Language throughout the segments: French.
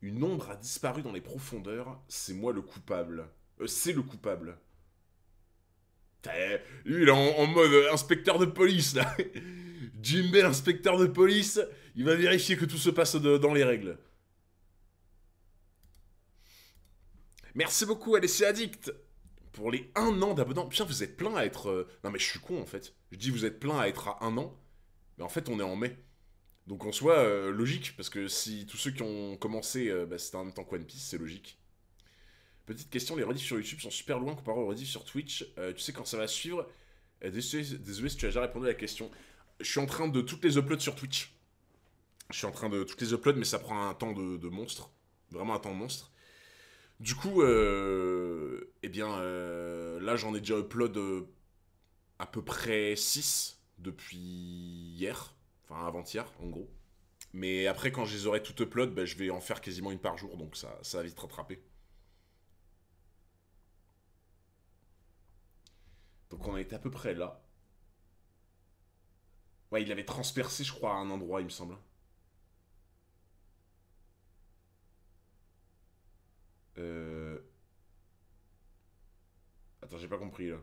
Une ombre a disparu dans les profondeurs. C'est moi le coupable. C'est le coupable. Lui, il est en mode inspecteur de police, là. Jim Bell, inspecteur de police, il va vérifier que tout se passe dans les règles. Merci beaucoup, LC Addict, pour les 1 an d'abonnement. Putain, vous êtes plein à être... Non, mais je suis con, en fait. Je dis vous êtes plein à être à 1 an, mais en fait, on est en mai. Donc, en soi, logique, parce que si tous ceux qui ont commencé, c'était en même temps que One Piece, c'est logique. Petite question, les rediffs sur YouTube sont super loin comparé aux rediffs sur Twitch. Tu sais quand ça va suivre? Désolé si tu as déjà répondu à la question. Je suis en train de toutes les uploads sur Twitch. Je suis en train de toutes les uploads, mais ça prend un temps de monstre. Vraiment un temps de monstre. Du coup, là j'en ai déjà upload à peu près 6 depuis hier. Enfin avant-hier en gros. Mais après quand je les aurai toutes upload, je vais en faire quasiment une par jour. Donc ça va vite rattraper. Donc on était à peu près là. Ouais, il avait transpercé, je crois, à un endroit, il me semble. Euh... Attends, j'ai pas compris, là.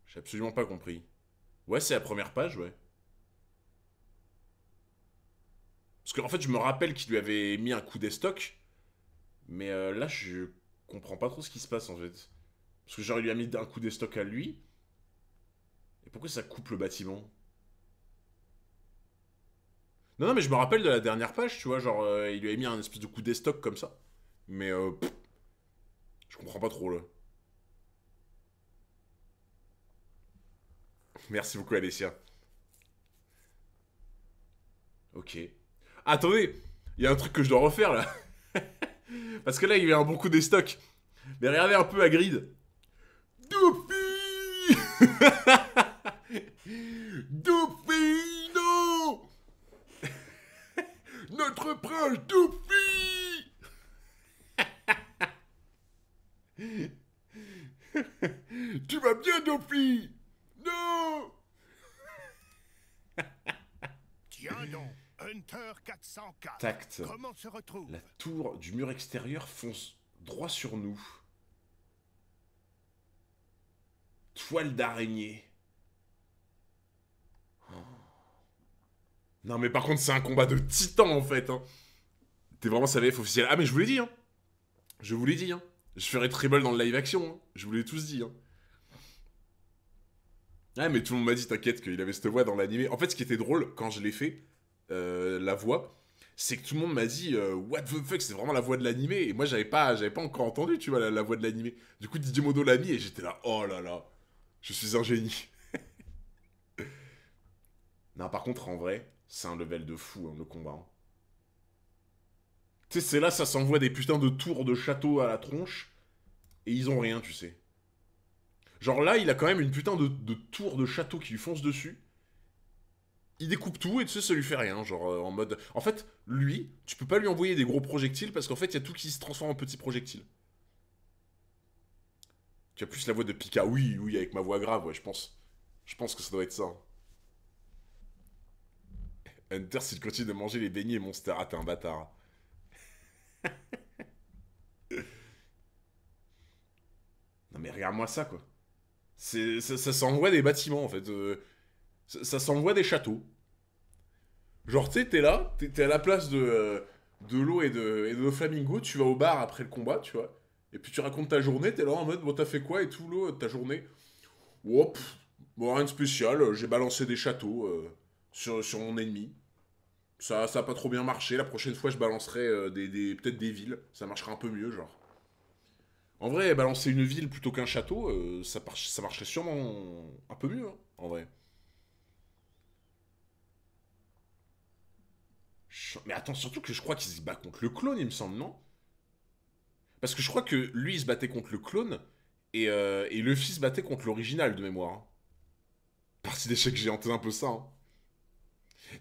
J'ai absolument pas compris. Ouais, c'est la première page, ouais. Parce qu'en fait, je me rappelle qu'il lui avait mis un coup d'estoc. Mais là, je comprends pas trop ce qui se passe, en fait. Parce que genre, il lui a mis un coup d'estoc à lui. Et pourquoi ça coupe le bâtiment? Non, non, mais je me rappelle de la dernière page, tu vois. Genre, il lui a mis un espèce de coup d'estoc comme ça. Mais je comprends pas trop, là. Merci beaucoup, Alessia. Ok. Attendez, il y a un truc que je dois refaire là. Parce que là, il y a un bon coup des stocks. Mais regardez un peu à grid. Doofy. Doofy, non. Notre prince Doofy. Tu vas bien, Doofy? Non. Tiens donc, Hunter 404. Tact. Comment se retrouve? La tour du mur extérieur fonce droit sur nous. Toile d'araignée. Non mais par contre c'est un combat de titans en fait. Hein. T'es vraiment sa VF officielle. Ah mais je vous l'ai dit hein. Je vous l'ai dit hein. Je ferai Treble dans le live action. Hein. Je vous l'ai tous dit hein. Ah mais tout le monde m'a dit t'inquiète qu'il avait cette voix dans l'animé. En fait ce qui était drôle quand je l'ai fait, la voix, c'est que tout le monde m'a dit what the fuck c'est vraiment la voix de l'animé. Et moi j'avais pas encore entendu tu vois la voix de l'animé. Du coup Didier Modo l'a mis et j'étais là oh là là. Je suis un génie. Non par contre en vrai, c'est un level de fou hein, le combat. Hein. Tu sais, c'est là, ça s'envoie des putains de tours de château à la tronche, et ils ont rien, tu sais. Genre là, il a quand même une putain de tour de château qui lui fonce dessus. Il découpe tout, et tu sais, ça lui fait rien, genre en mode... En fait, lui, tu peux pas lui envoyer des gros projectiles, parce qu'en fait, il y a tout qui se transforme en petits projectiles. Tu as plus la voix de Pika, oui, oui, avec ma voix grave, ouais, je pense. Je pense que ça doit être ça. Hunter, s'il continue de manger les beignets, Monster, ah, t'es un bâtard. Non mais regarde-moi ça, quoi. Ça s'envoie des bâtiments, en fait. Ça s'envoie des châteaux. Genre, tu sais, t'es là, t'es à la place de l'eau et de Flamingo, tu vas au bar après le combat, tu vois. Et puis tu racontes ta journée, t'es là en mode, bon, t'as fait quoi et tout, l'eau, ta journée? Oh, bon, rien de spécial, j'ai balancé des châteaux sur mon ennemi. Ça a pas trop bien marché, la prochaine fois je balancerai peut-être des villes, ça marchera un peu mieux, genre. En vrai, balancer une ville plutôt qu'un château, ça marcherait sûrement un peu mieux, hein, en vrai. Mais attends, surtout que je crois qu'il se bat contre le clone, il me semble, non? Parce que je crois que lui, il se battait contre le clone, et Luffy se battait contre l'original, de mémoire. Hein. Partie d'échec géante, un peu ça. Hein.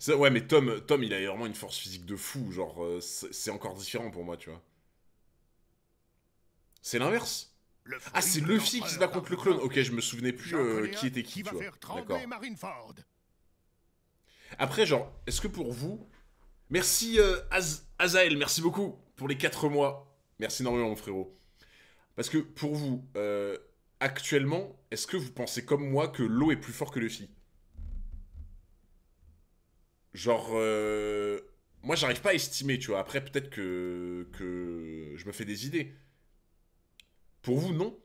Ouais, mais Tom, il a vraiment une force physique de fou, genre, c'est encore différent pour moi, tu vois. C'est l'inverse. Le Ah, fruit c'est de Luffy qui se bat l'empereur contre le clone. D'Argent. Ok, je me souvenais plus J'en connais qui un était qui qui, va tu vois. faire D'accord. trembler Marineford. Après, genre, est-ce que pour vous... Merci Azael, merci beaucoup pour les 4 mois. Merci énormément, mon frérot. Parce que pour vous, actuellement, est-ce que vous pensez comme moi que l'eau est plus fort que Luffy? Genre, moi, j'arrive pas à estimer, tu vois. Après, peut-être que je me fais des idées. Pour vous, non.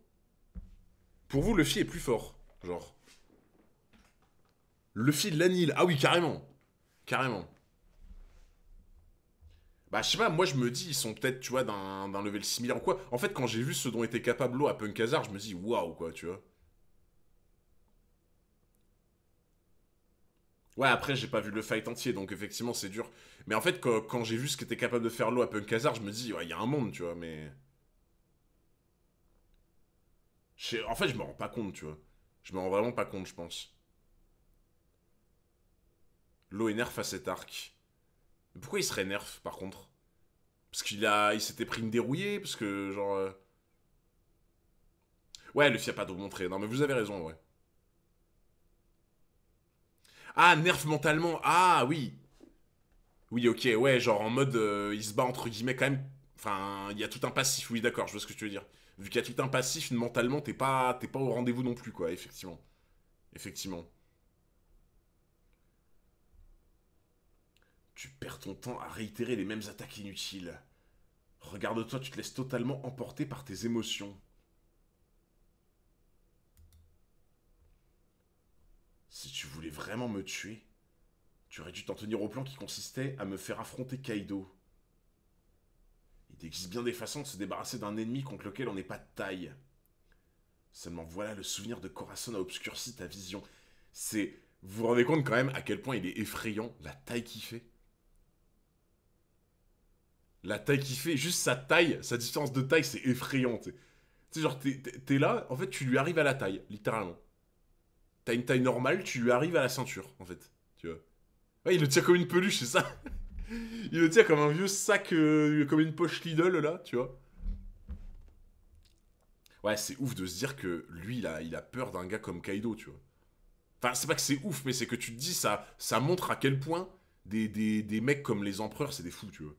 Pour vous, Luffy est plus fort. Genre, Luffy de l'Anil. Ah oui, carrément. Carrément. Bah, je sais pas, moi je me dis, ils sont peut-être, tu vois, d'un level similaire ou quoi. En fait, quand j'ai vu ce dont était capable l'eau à Punk Hazard, je me dis, waouh, quoi, tu vois. Ouais, après, j'ai pas vu le fight entier, donc effectivement, c'est dur. Mais en fait, quand j'ai vu ce qu'était capable de faire l'eau à Punk Hazard, je me dis, ouais, il y a un monde, tu vois, mais. En fait, je me rends pas compte, tu vois. Je me rends vraiment pas compte, je pense. L'eau est nerf à cet arc. Mais pourquoi il serait nerf, par contre? Parce il s'était pris une dérouillée, parce que, genre. Ouais, Luffy a pas d'eau montré. Non, mais vous avez raison, ouais. Ah, nerf mentalement. Ah, oui. Oui, ok, ouais, genre en mode, il se bat entre guillemets quand même. Enfin, il y a tout un passif, oui, d'accord, je vois ce que tu veux dire. Vu qu'il y a tout un passif, mentalement, t'es pas au rendez-vous non plus, quoi, effectivement. Effectivement. Tu perds ton temps à réitérer les mêmes attaques inutiles. Regarde-toi, tu te laisses totalement emporter par tes émotions. Si tu voulais vraiment me tuer, tu aurais dû t'en tenir au plan qui consistait à me faire affronter Kaido. Il existe bien des façons de se débarrasser d'un ennemi contre lequel on n'est pas de taille. Seulement voilà, le souvenir de Corazon a obscurci ta vision. C'est... Vous vous rendez compte quand même à quel point il est effrayant, la taille qu'il fait? La taille qu'il fait, juste sa taille, sa différence de taille, c'est effrayant, tu sais. Tu sais, genre, t'es là, en fait, tu lui arrives à la taille, littéralement. T'as une taille normale, tu lui arrives à la ceinture, en fait. Tu vois. Ouais, il le tient comme une peluche, c'est ça. Il le tient comme un vieux sac, comme une poche Lidl, là, tu vois. Ouais, c'est ouf de se dire que lui, il a peur d'un gars comme Kaido, tu vois. Enfin, c'est pas que c'est ouf, mais c'est que tu te dis, ça montre à quel point des mecs comme les empereurs, c'est des fous, tu vois.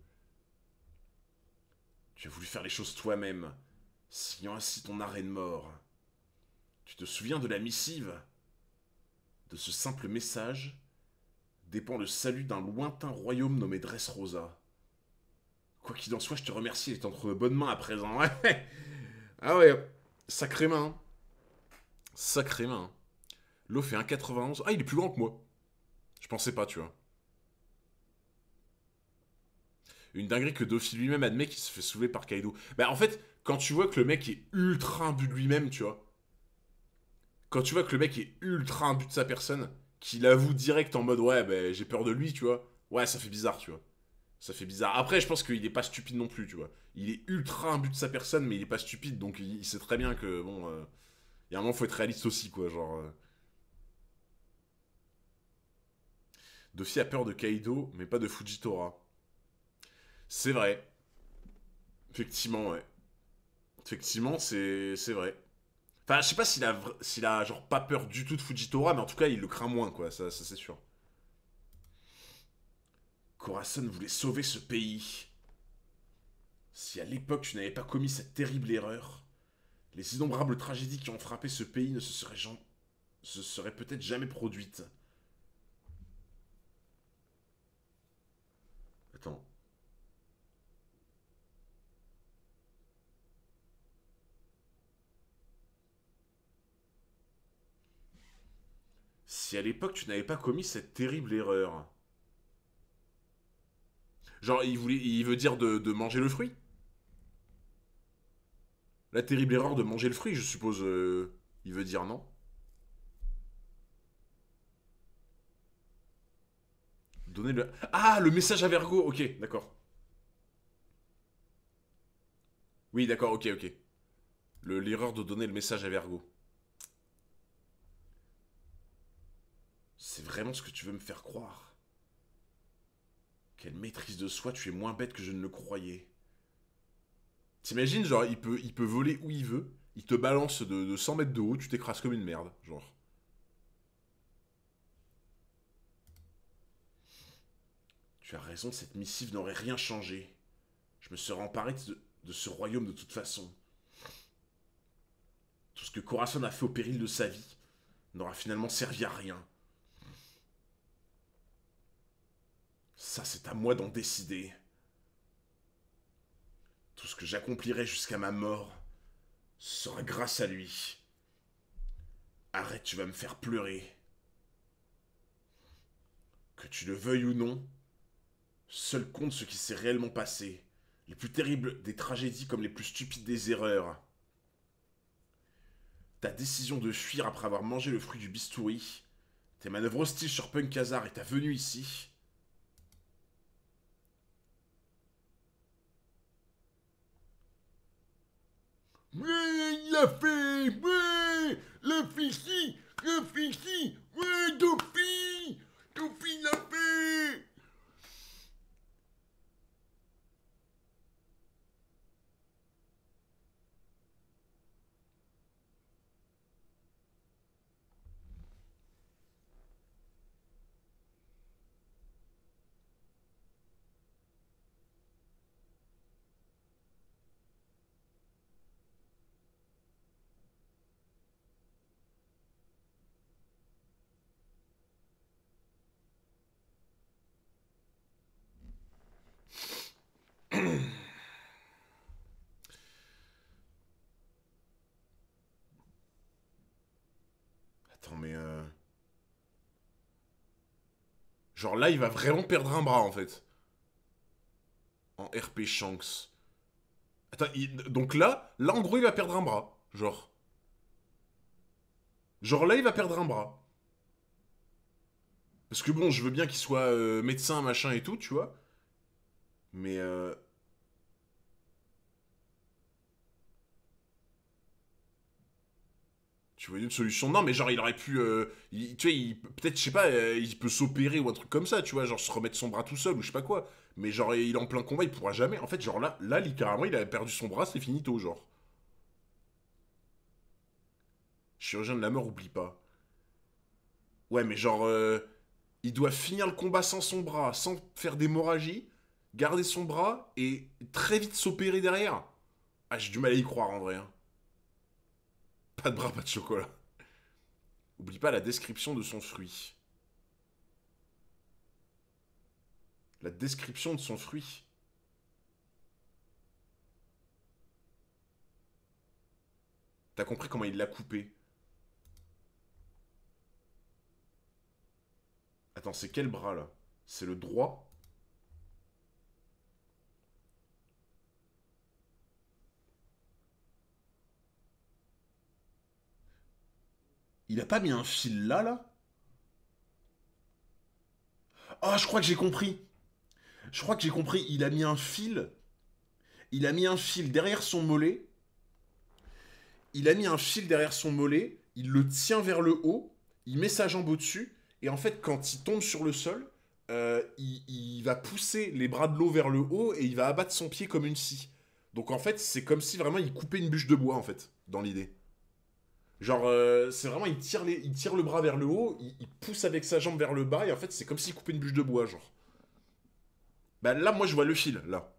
Tu as voulu faire les choses toi-même, siglant ainsi ton arrêt de mort. Tu te souviens de la missive? De ce simple message dépend le salut d'un lointain royaume nommé Dressrosa. Quoi qu'il en soit, je te remercie, il est entre de bonnes mains à présent. Ouais. Ah ouais, sacré main. Sacré main. L'eau fait 1,91. Ah, il est plus grand que moi. Je pensais pas, tu vois. Une dinguerie que Doffy lui-même admet qu'il se fait soulever par Kaido. Bah en fait, quand tu vois que le mec est ultra imbu de lui-même, tu vois. Quand tu vois que le mec est ultra imbu de sa personne, qu'il avoue direct en mode ouais, bah, j'ai peur de lui, tu vois. Ouais, ça fait bizarre, tu vois. Ça fait bizarre. Après, je pense qu'il est pas stupide non plus, tu vois. Il est ultra imbu de sa personne, mais il est pas stupide, donc il sait très bien que, bon, il y a un moment, faut être réaliste aussi, quoi. Genre, Doffy a peur de Kaido, mais pas de Fujitora. C'est vrai. Effectivement, ouais. Effectivement, c'est vrai. Enfin, je sais pas s'il a genre pas peur du tout de Fujitora, mais en tout cas, il le craint moins, quoi. Ça c'est sûr. Corazon voulait sauver ce pays. Si à l'époque tu n'avais pas commis cette terrible erreur, les innombrables tragédies qui ont frappé ce pays ne se seraient peut-être jamais produites. Attends. Si à l'époque tu n'avais pas commis cette terrible erreur. Genre, il veut dire de manger le fruit? La terrible erreur de manger le fruit, je suppose. Il veut dire non? Donner le. Ah, le message à Vergo, ok, d'accord. Oui, d'accord, ok, ok. L'erreur de donner le message à Vergo. C'est vraiment ce que tu veux me faire croire. Quelle maîtrise de soi, tu es moins bête que je ne le croyais. T'imagines, genre, il peut voler où il veut, il te balance de 100 mètres de haut, tu t'écrases comme une merde, genre. Tu as raison, cette missive n'aurait rien changé. Je me serais emparé de ce royaume de toute façon. Tout ce que Corazon a fait au péril de sa vie n'aura finalement servi à rien. Ça, c'est à moi d'en décider. Tout ce que j'accomplirai jusqu'à ma mort sera grâce à lui. Arrête, tu vas me faire pleurer. Que tu le veuilles ou non, seul compte ce qui s'est réellement passé. Les plus terribles des tragédies comme les plus stupides des erreurs. Ta décision de fuir après avoir mangé le fruit du bistouri, tes manœuvres hostiles sur Punk Hazard et ta venue ici. Ouais, il l'a fait! Ouais! L'officie! L'officie! Ouais, Dofi! Dofi l'a fait! Attends, mais genre là, il va vraiment perdre un bras, en fait. En RP Shanks. Attends, donc là, en gros, il va perdre un bras. Genre là, il va perdre un bras. Parce que bon, je veux bien qu'il soit médecin, machin et tout, tu vois. Mais tu vois une solution? Non, mais genre, il aurait pu. Tu vois, peut-être, je sais pas, il peut s'opérer ou un truc comme ça, tu vois, genre se remettre son bras tout seul ou je sais pas quoi. Mais genre, il est en plein combat, il pourra jamais. En fait, genre là, littéralement, il avait perdu son bras, c'est finito, genre. Chirurgien de la mort, oublie pas. Ouais, mais genre, il doit finir le combat sans son bras, sans faire d'hémorragie, garder son bras et très vite s'opérer derrière. Ah, j'ai du mal à y croire en vrai, hein. Pas de bras, pas de chocolat. Oublie pas la description de son fruit. La description de son fruit. T'as compris comment il l'a coupé? Attends, c'est quel bras là? C'est le droit? Il a pas mis un fil là? Ah, je crois que j'ai compris. Je crois que j'ai compris. Il a mis un fil. Il a mis un fil derrière son mollet. Il a mis un fil derrière son mollet. Il le tient vers le haut. Il met sa jambe au-dessus. Et en fait, quand il tombe sur le sol, il va pousser les bras de l'eau vers le haut et il va abattre son pied comme une scie. Donc en fait, c'est comme si vraiment il coupait une bûche de bois en fait, dans l'idée. Genre, c'est vraiment, il tire le bras vers le haut, il pousse avec sa jambe vers le bas, et en fait, c'est comme s'il coupait une bûche de bois, genre. Bah là, moi, je vois le fil, là.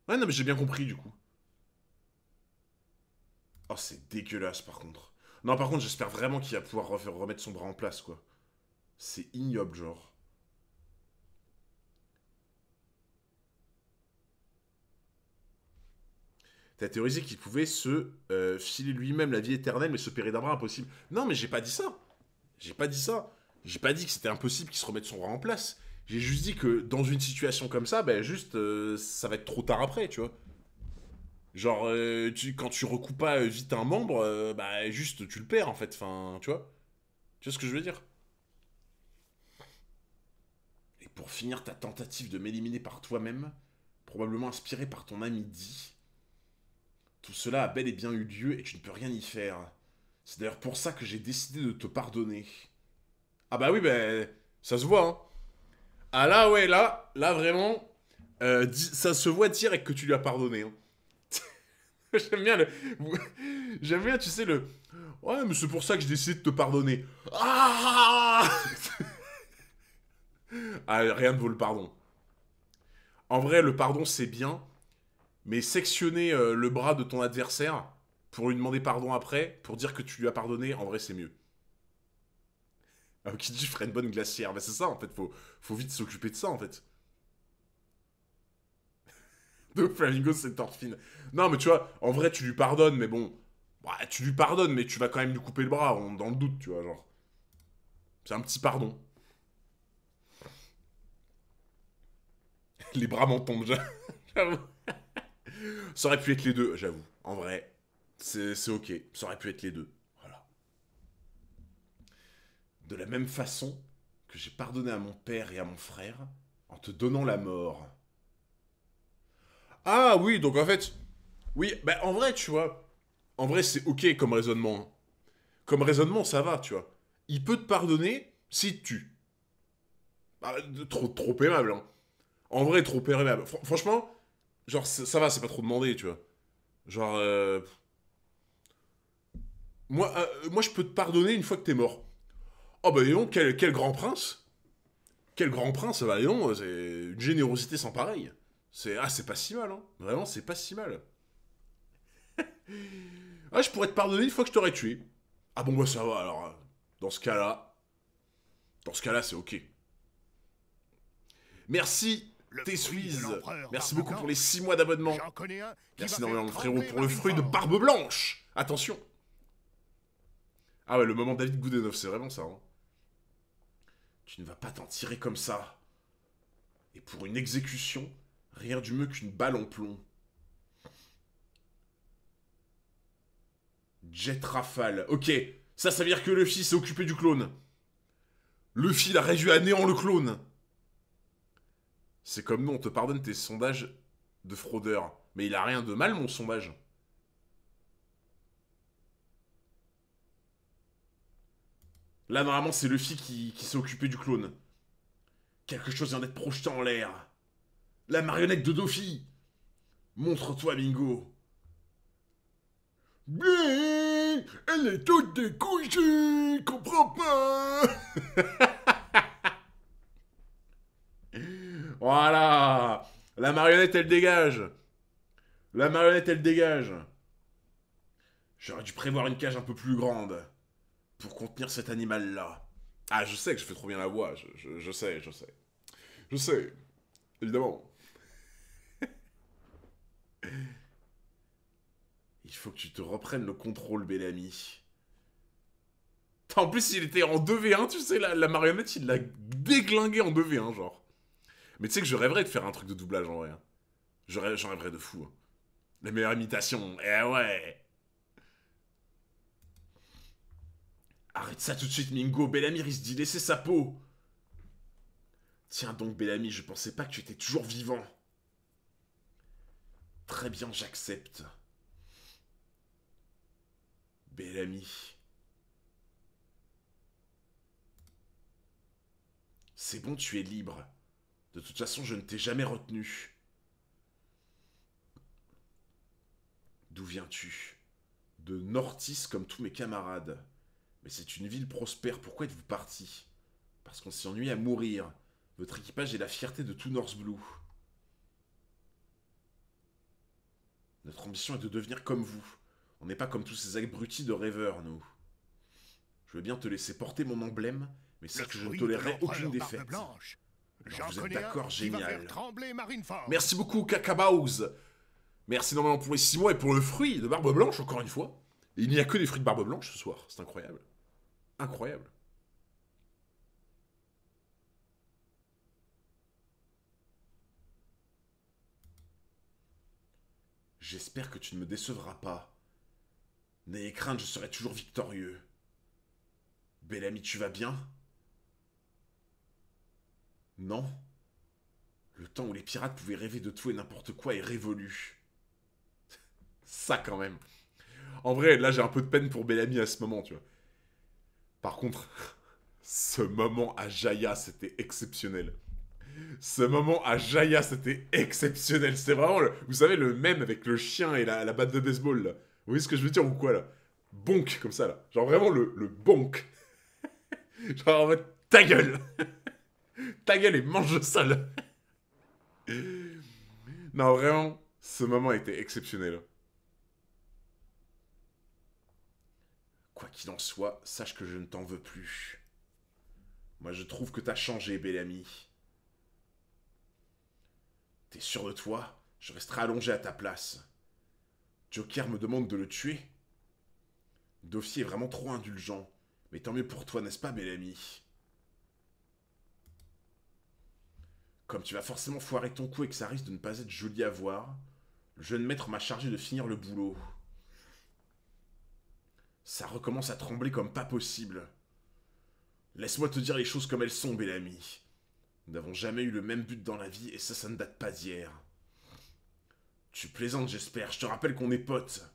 Ouais, non, mais j'ai bien compris, du coup. Oh, c'est dégueulasse, par contre. Non, par contre, j'espère vraiment qu'il va pouvoir remettre son bras en place, quoi. C'est ignoble, genre. T'as théorisé qu'il pouvait se filer lui-même la vie éternelle, mais se périr d'un bras impossible. Non, mais j'ai pas dit ça. J'ai pas dit ça. J'ai pas dit que c'était impossible qu'il se remette son bras en place. J'ai juste dit que dans une situation comme ça, ben juste, ça va être trop tard après, tu vois. Genre, quand tu recoupes pas vite un membre, bah juste, tu le perds en fait. Enfin, tu vois. Tu vois ce que je veux dire? Et pour finir ta tentative de m'éliminer par toi-même, probablement inspiré par ton ami dit, tout cela a bel et bien eu lieu et tu ne peux rien y faire. C'est d'ailleurs pour ça que j'ai décidé de te pardonner. Ah bah oui, ben, ça se voit, hein. Ah là, ouais, là vraiment, ça se voit direct que tu lui as pardonné, hein. J'aime bien le... J'aime bien, tu sais, le... Ouais, mais c'est pour ça que j'ai décidé de te pardonner. Ah Ah, rien ne vaut le pardon. En vrai, le pardon, c'est bien, mais sectionner le bras de ton adversaire pour lui demander pardon après, pour dire que tu lui as pardonné, en vrai, c'est mieux. Ah, qui dit, je ferais une bonne glacière. Bah, c'est ça, en fait, faut vite s'occuper de ça, en fait. De Flamingo, c'est Thorfinn. Non, mais tu vois, en vrai, tu lui pardonnes, mais bon. Ouais, tu lui pardonnes, mais tu vas quand même lui couper le bras, dans le doute, tu vois, genre. C'est un petit pardon. Les bras m'en tombent, j'avoue. Ça aurait pu être les deux, j'avoue. En vrai, c'est ok. Ça aurait pu être les deux. Voilà. De la même façon que j'ai pardonné à mon père et à mon frère en te donnant la mort. Ah oui, donc en fait, oui, bah en vrai, tu vois, en vrai c'est ok comme raisonnement. Comme raisonnement, ça va, tu vois. Il peut te pardonner s'il te tue. Ah, trop aimable, hein. En vrai, trop aimable. Franchement, genre, ça va, c'est pas trop demandé, tu vois. Genre, moi, je peux te pardonner une fois que t'es mort. Oh bah dis donc, quel grand prince. Quel grand prince, bah dis donc, c'est une générosité sans pareil. C'est pas si mal, hein. Vraiment, c'est pas si mal. Ah, je pourrais te pardonner une fois que je t'aurais tué. Ah bon, bah ça va, alors, dans ce cas-là, c'est ok. Merci, Le fruit de T-Swiz. l'empereur Merci Barbe beaucoup pour les Blanche. 6 mois d'abonnement. J'en connais un qui Merci va énormément, faire mon frérot, trembler pour le fruit de Marineford. Barbe Blanche. Attention. Ah ouais, le moment David Goudenov, c'est vraiment ça, hein. Tu ne vas pas t'en tirer comme ça. Et pour une exécution, rien du mieux qu'une balle en plomb. Jet Rafale. Ok, ça veut dire que Luffy s'est occupé du clone. Luffy, il a réduit à néant le clone. C'est comme nous, on te pardonne tes sondages de fraudeur. Mais il a rien de mal, mon sondage. Là, normalement, c'est Luffy qui s'est occupé du clone. Quelque chose vient d'être projeté en l'air. La marionnette de Doffy. Montre-toi, Bingo. Bien, elle est toute découchée, comprends pas. Voilà. La marionnette, elle dégage. La marionnette, elle dégage. J'aurais dû prévoir une cage un peu plus grande pour contenir cet animal-là. Ah, je sais que je fais trop bien la voix. Je sais, je sais. Je sais, évidemment. Il faut que tu te reprennes le contrôle, bel ami. En plus, il était en 2v1, tu sais, la marionnette, il l'a déglingué en 2v1, genre. Mais tu sais que je rêverais de faire un truc de doublage, en vrai, hein. J'en rêverais de fou, hein. La meilleure imitation, eh ouais. Arrête ça tout de suite, Mingo, Bellamy risque d'y laisser sa peau. Tiens donc, Bellamy, je pensais pas que tu étais toujours vivant. Très bien, j'accepte. Bellamy. C'est bon, tu es libre. De toute façon, je ne t'ai jamais retenu. D'où viens-tu? De Nortis comme tous mes camarades. Mais c'est une ville prospère, pourquoi êtes-vous parti? Parce qu'on s'y ennuie à mourir. Votre équipage est la fierté de tout North Blue. Notre ambition est de devenir comme vous. On n'est pas comme tous ces abrutis de rêveurs, nous. Je veux bien te laisser porter mon emblème, mais sache que je ne tolérerai aucune défaite. Alors, vous êtes d'accord, génial. Merci beaucoup, Cacabauz. Merci énormément pour les 6 mois et pour le fruit de Barbe Blanche, encore une fois. Et il n'y a que des fruits de Barbe Blanche ce soir, c'est incroyable. Incroyable. J'espère que tu ne me décevras pas. N'ayez crainte, je serai toujours victorieux. Bel ami, tu vas bien? Non? Le temps où les pirates pouvaient rêver de tout et n'importe quoi est révolu. Ça quand même. En vrai, là j'ai un peu de peine pour Bellamy à ce moment, tu vois. Par contre, ce moment à Jaya, c'était exceptionnel. Ce moment à Jaya, c'était exceptionnel. C'était vraiment, vous savez, le mème avec le chien et la batte de baseball, là. Vous voyez ce que je veux dire ou quoi, là? Bonk, comme ça, là. Genre vraiment le bonk. Genre en mode, ta gueule. Ta gueule et mange le sol. Non, vraiment, ce moment était exceptionnel. Quoi qu'il en soit, sache que je ne t'en veux plus. Moi, je trouve que t'as changé, bel ami. T'es sûr de toi? Je resterai allongé à ta place. Joker me demande de le tuer. Doffier est vraiment trop indulgent. Mais tant mieux pour toi, n'est-ce pas, bel ami? Comme tu vas forcément foirer ton coup et que ça risque de ne pas être joli à voir, le jeune maître m'a chargé de finir le boulot. Ça recommence à trembler comme pas possible. Laisse-moi te dire les choses comme elles sont, bel ami. Nous n'avons jamais eu le même but dans la vie et ça ne date pas d'hier. Tu plaisantes, j'espère. Je te rappelle qu'on est potes.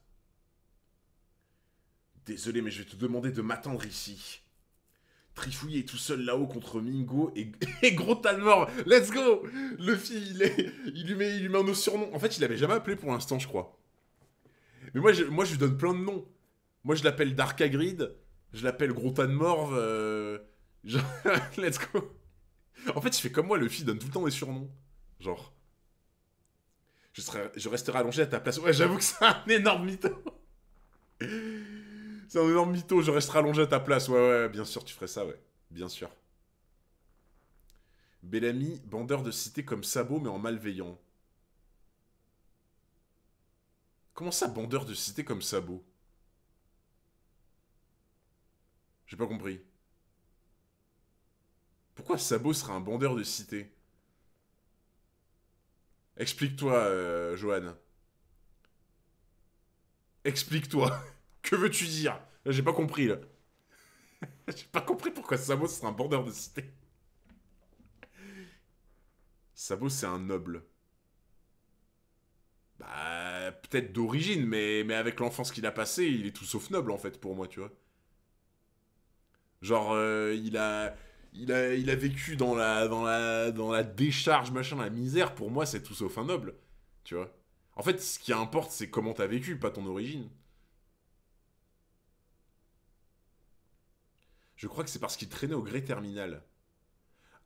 Désolé, mais je vais te demander de m'attendre ici. Trifouille est tout seul là-haut contre Mingo et, et Gros Talmor. Let's go. Luffy, il lui met un autre surnom. En fait, il avait jamais appelé pour l'instant, je crois. Mais moi, je lui donne plein de noms. Moi, je l'appelle Dark Hagrid. Je l'appelle Gros Talmor. Genre, let's go. En fait, je fais comme moi, Luffy donne tout le temps des surnoms. Genre, je resterai allongé à ta place. Ouais, j'avoue que c'est un énorme mytho. C'est un énorme mytho, je resterai allongé à ta place. Ouais, ouais, bien sûr, tu ferais ça, ouais. Bien sûr. Bellamy, bandeur de cité comme Sabot, mais en malveillant. Comment ça, bandeur de cité comme Sabot? J'ai pas compris. Pourquoi Sabot serait un bandeur de cité? Explique-toi, Johan. Explique-toi. Que veux-tu dire? Là, j'ai pas compris, là. J'ai pas compris pourquoi Sabot serait un bandeur de cité. Sabot, c'est un noble. Bah, peut-être d'origine, mais avec l'enfance qu'il a passée, il est tout sauf noble, en fait, pour moi, tu vois. Genre, il a vécu dans la décharge, machin, la misère. Pour moi, c'est tout sauf un noble, tu vois. En fait, ce qui importe, c'est comment t'as vécu, pas ton origine. Je crois que c'est parce qu'il traînait au gré terminal.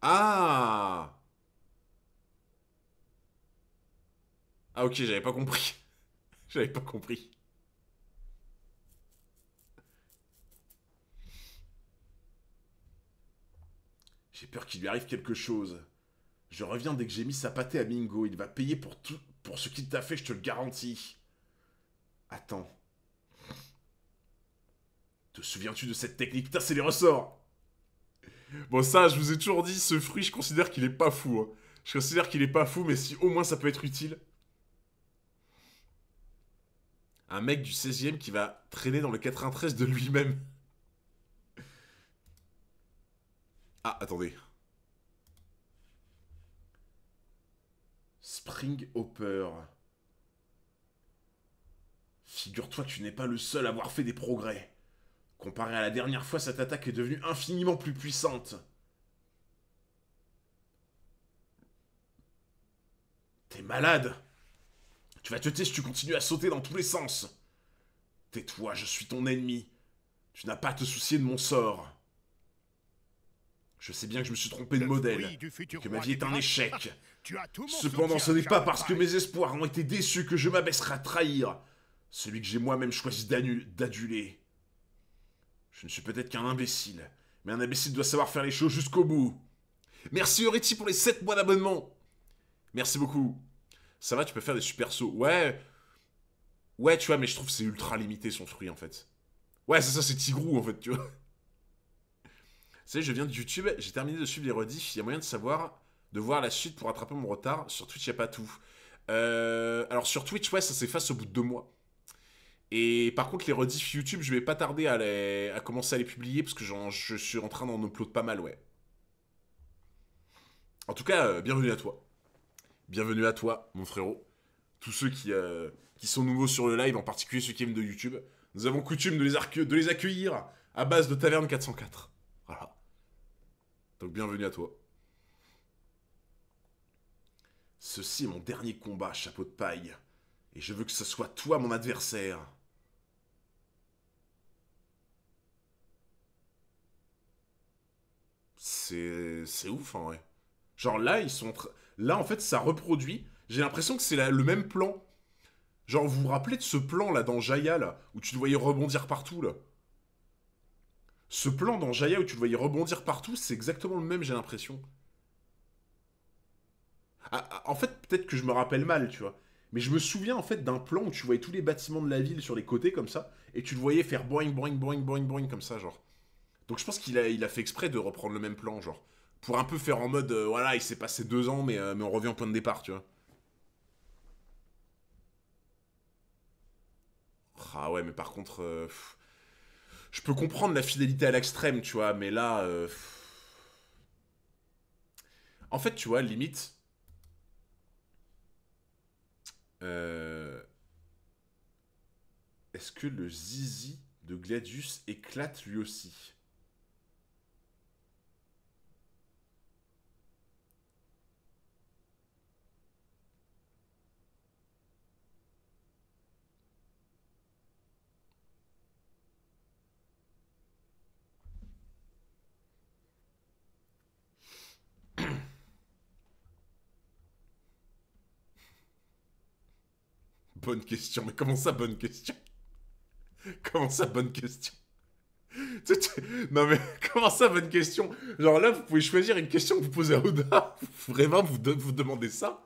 Ah! Ah, ok, j'avais pas compris. J'avais pas compris. J'ai peur qu'il lui arrive quelque chose. Je reviens dès que j'ai mis sa pâtée à Mingo. Il va payer pour tout, pour ce qu'il t'a fait, je te le garantis. Attends. Te souviens-tu de cette technique? Putain, c'est les ressorts! Bon, ça, je vous ai toujours dit, ce fruit, je considère qu'il est pas fou. Hein. Je considère qu'il est pas fou, mais si au moins ça peut être utile. Un mec du 16ème qui va traîner dans le 93 de lui-même. Ah, attendez. Spring Hopper. Figure-toi que tu n'es pas le seul à avoir fait des progrès. Comparé à la dernière fois, cette attaque est devenue infiniment plus puissante. T'es malade. Tu vas te taire si tu continues à sauter dans tous les sens. Tais-toi, je suis ton ennemi. Tu n'as pas à te soucier de mon sort. Je sais bien que je me suis trompé de modèle, que ma vie est un échec. Cependant, ce n'est pas parce que mes espoirs ont été déçus que je m'abaisserai à trahir celui que j'ai moi-même choisi d'aduler. Je ne suis peut-être qu'un imbécile, mais un imbécile doit savoir faire les choses jusqu'au bout. Merci Oriti pour les 7 mois d'abonnement. Merci beaucoup. Ça va, tu peux faire des super sauts. Ouais. Ouais, tu vois, mais je trouve que c'est ultra limité son fruit en fait. Ouais, c'est ça, c'est Tigrou en fait, tu vois. Vous savez, je viens de YouTube, j'ai terminé de suivre les rediffs, il y a moyen de voir la suite pour rattraper mon retard. Sur Twitch, il n'y a pas tout. Alors sur Twitch, ouais, ça s'efface au bout de 2 mois. Et par contre, les rediffs YouTube, je vais pas tarder à commencer à les publier parce que je suis en train d'en upload pas mal, ouais. En tout cas, bienvenue à toi. Bienvenue à toi, mon frérot. Tous ceux qui sont nouveaux sur le live, en particulier ceux qui viennent de YouTube. Nous avons coutume de les accueillir à base de Taverne 404. Voilà. Donc bienvenue à toi. Ceci est mon dernier combat, chapeau de paille. Et je veux que ce soit toi mon adversaire. C'est ouf en vrai. Genre là, là, en fait, ça reproduit. J'ai l'impression que c'est le même plan. Genre, vous vous rappelez de ce plan là dans Jaya, là, où tu le voyais rebondir partout, là. Ce plan dans Jaya où tu le voyais rebondir partout, c'est exactement le même, j'ai l'impression. En fait, peut-être que je me rappelle mal, tu vois. Mais je me souviens en fait d'un plan où tu voyais tous les bâtiments de la ville sur les côtés comme ça, et tu le voyais faire boing, boing, boing, boing, boing comme ça, genre. Donc je pense qu'il a fait exprès de reprendre le même plan, genre. Pour un peu faire en mode, voilà, il s'est passé 2 ans, mais on revient au point de départ, tu vois. Ah ouais, mais par contre, je peux comprendre la fidélité à l'extrême, tu vois, mais là, en fait, tu vois, limite, euh, est-ce que le zizi de Gladius éclate lui aussi? Bonne question, mais comment ça, bonne question? Comment ça, bonne question? Non mais, comment ça, bonne question? Genre là, vous pouvez choisir une question que vous posez à Oda. Vraiment, vous demandez ça?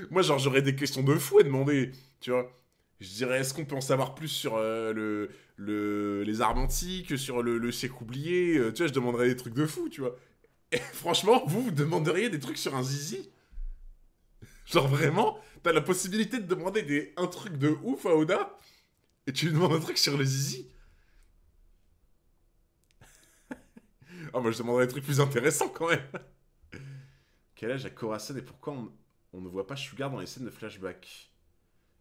Moi, genre, j'aurais des questions de fou à demander, tu vois. Je dirais, est-ce qu'on peut en savoir plus sur les armes antiques, sur le siècle oublié, tu vois, je demanderais des trucs de fou, tu vois. Et franchement, vous demanderiez des trucs sur un zizi? Genre vraiment, t'as la possibilité de demander un truc de ouf à Oda, et tu lui demandes un truc sur le zizi? Ah, moi je demanderais des trucs plus intéressants quand même. Quel âge a Corazon et pourquoi on ne voit pas Sugar dans les scènes de flashback?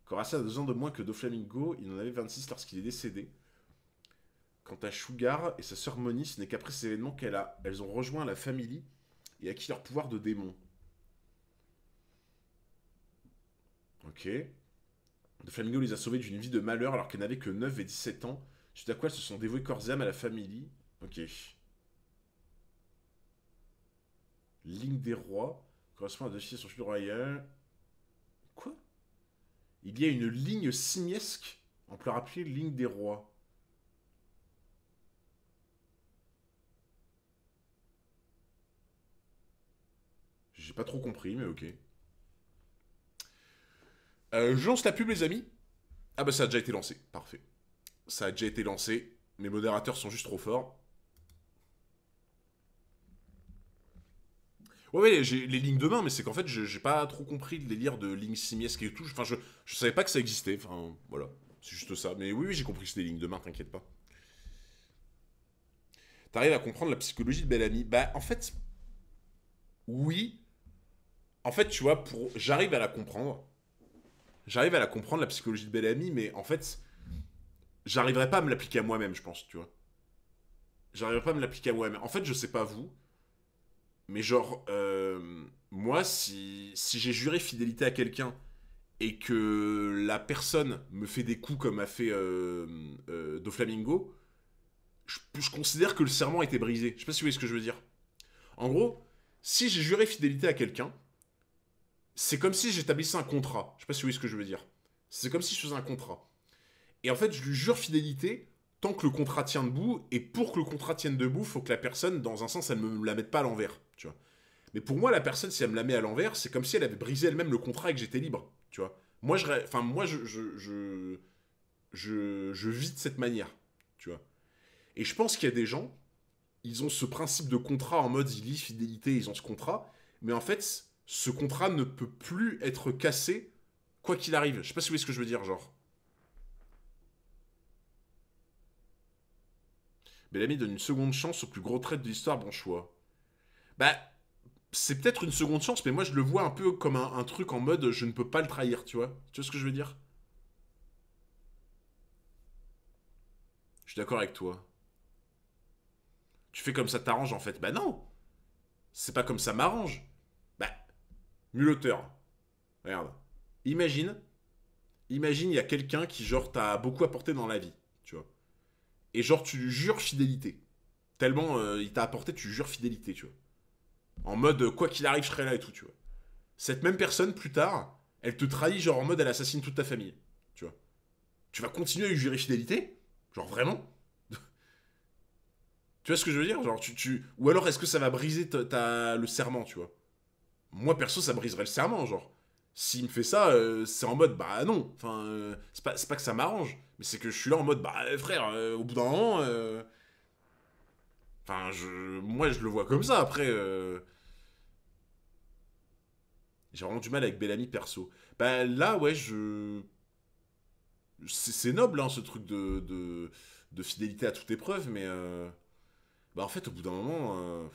Corazon a 2 ans de moins que Doflamingo, il en avait 26 lorsqu'il est décédé. Quant à Sugar et sa sœur Moni, ce n'est qu'après ces événements elles ont rejoint la famille et acquis leur pouvoir de démon. Ok. Doflamingo les a sauvés d'une vie de malheur alors qu'elles n'avaient que 9 et 17 ans, suite à quoi elles se sont dévouées corps et âme à la famille. Ok. Ligne des rois correspond à deux filles sur le royal. Quoi? Il y a une ligne simiesque, on peut la rappeler ligne des rois. J'ai pas trop compris, mais ok. Je lance la pub, les amis. Ah bah ça a déjà été lancé, parfait. Ça a déjà été lancé, mes modérateurs sont juste trop forts. Ouais, ouais, j'ai les lignes de main, mais c'est qu'en fait, j'ai pas trop compris le délire de lignes simiesques et tout. Enfin, je savais pas que ça existait. Enfin, voilà. C'est juste ça. Mais oui, oui, j'ai compris que c'était des lignes de main, t'inquiète pas. T'arrives à comprendre la psychologie de Bellamy? Bah, en fait, oui. En fait, tu vois, j'arrive à la comprendre. J'arrive à la comprendre, la psychologie de Bellamy, mais en fait, j'arriverai pas à me l'appliquer à moi-même, je pense, tu vois. J'arriverai pas à me l'appliquer à moi-même. En fait, je sais pas vous, mais genre, moi, si j'ai juré fidélité à quelqu'un et que la personne me fait des coups comme a fait Doflamingo, je considère que le serment a été brisé. Je sais pas si vous voyez ce que je veux dire. En gros, si j'ai juré fidélité à quelqu'un, c'est comme si j'établissais un contrat. Je sais pas si vous voyez ce que je veux dire. C'est comme si je faisais un contrat. Et en fait, je lui jure fidélité tant que le contrat tient debout. Et pour que le contrat tienne debout, il faut que la personne, dans un sens, elle me la mette pas à l'envers. Tu vois. Mais pour moi, la personne, si elle me la met à l'envers, c'est comme si elle avait brisé elle-même le contrat et que j'étais libre. Tu vois. Moi, je vis de cette manière. Tu vois. Et je pense qu'il y a des gens, ils ont ce principe de contrat en mode ils lisent fidélité, ils ont ce contrat. Mais en fait, ce contrat ne peut plus être cassé quoi qu'il arrive. Je sais pas si vous voyez ce que je veux dire, genre. Bellamy donne une seconde chance au plus gros trait de l'histoire, bon choix. Bah, c'est peut-être une seconde chance, mais moi je le vois un peu comme un truc en mode je ne peux pas le trahir, tu vois. Tu vois ce que je veux dire? Je suis d'accord avec toi. Tu fais comme ça t'arrange en fait. Bah non, c'est pas comme ça m'arrange. Bah, mulotteur. Regarde. Imagine, imagine il y a quelqu'un qui genre t'a beaucoup apporté dans la vie, tu vois. Et genre tu lui jures fidélité. Tellement il t'a apporté, tu jures fidélité, tu vois. En mode, quoi qu'il arrive, je serai là et tout, tu vois. Cette même personne, plus tard, elle te trahit, genre en mode, elle assassine toute ta famille. Tu vois. Tu vas continuer à lui jurer fidélité? Genre vraiment? Tu vois ce que je veux dire? Genre, Ou alors, est-ce que ça va briser le serment, tu vois? Moi, perso, ça briserait le serment, genre. S'il me fait ça, c'est en mode, bah non. Enfin, c'est pas que ça m'arrange, mais c'est que je suis là en mode, bah frère, au bout d'un moment. Enfin, moi, je le vois comme ça. Après, j'ai vraiment du mal avec Bellamy perso. Bah là, ouais, c'est noble, hein, ce truc de fidélité à toute épreuve, mais bah en fait, au bout d'un moment,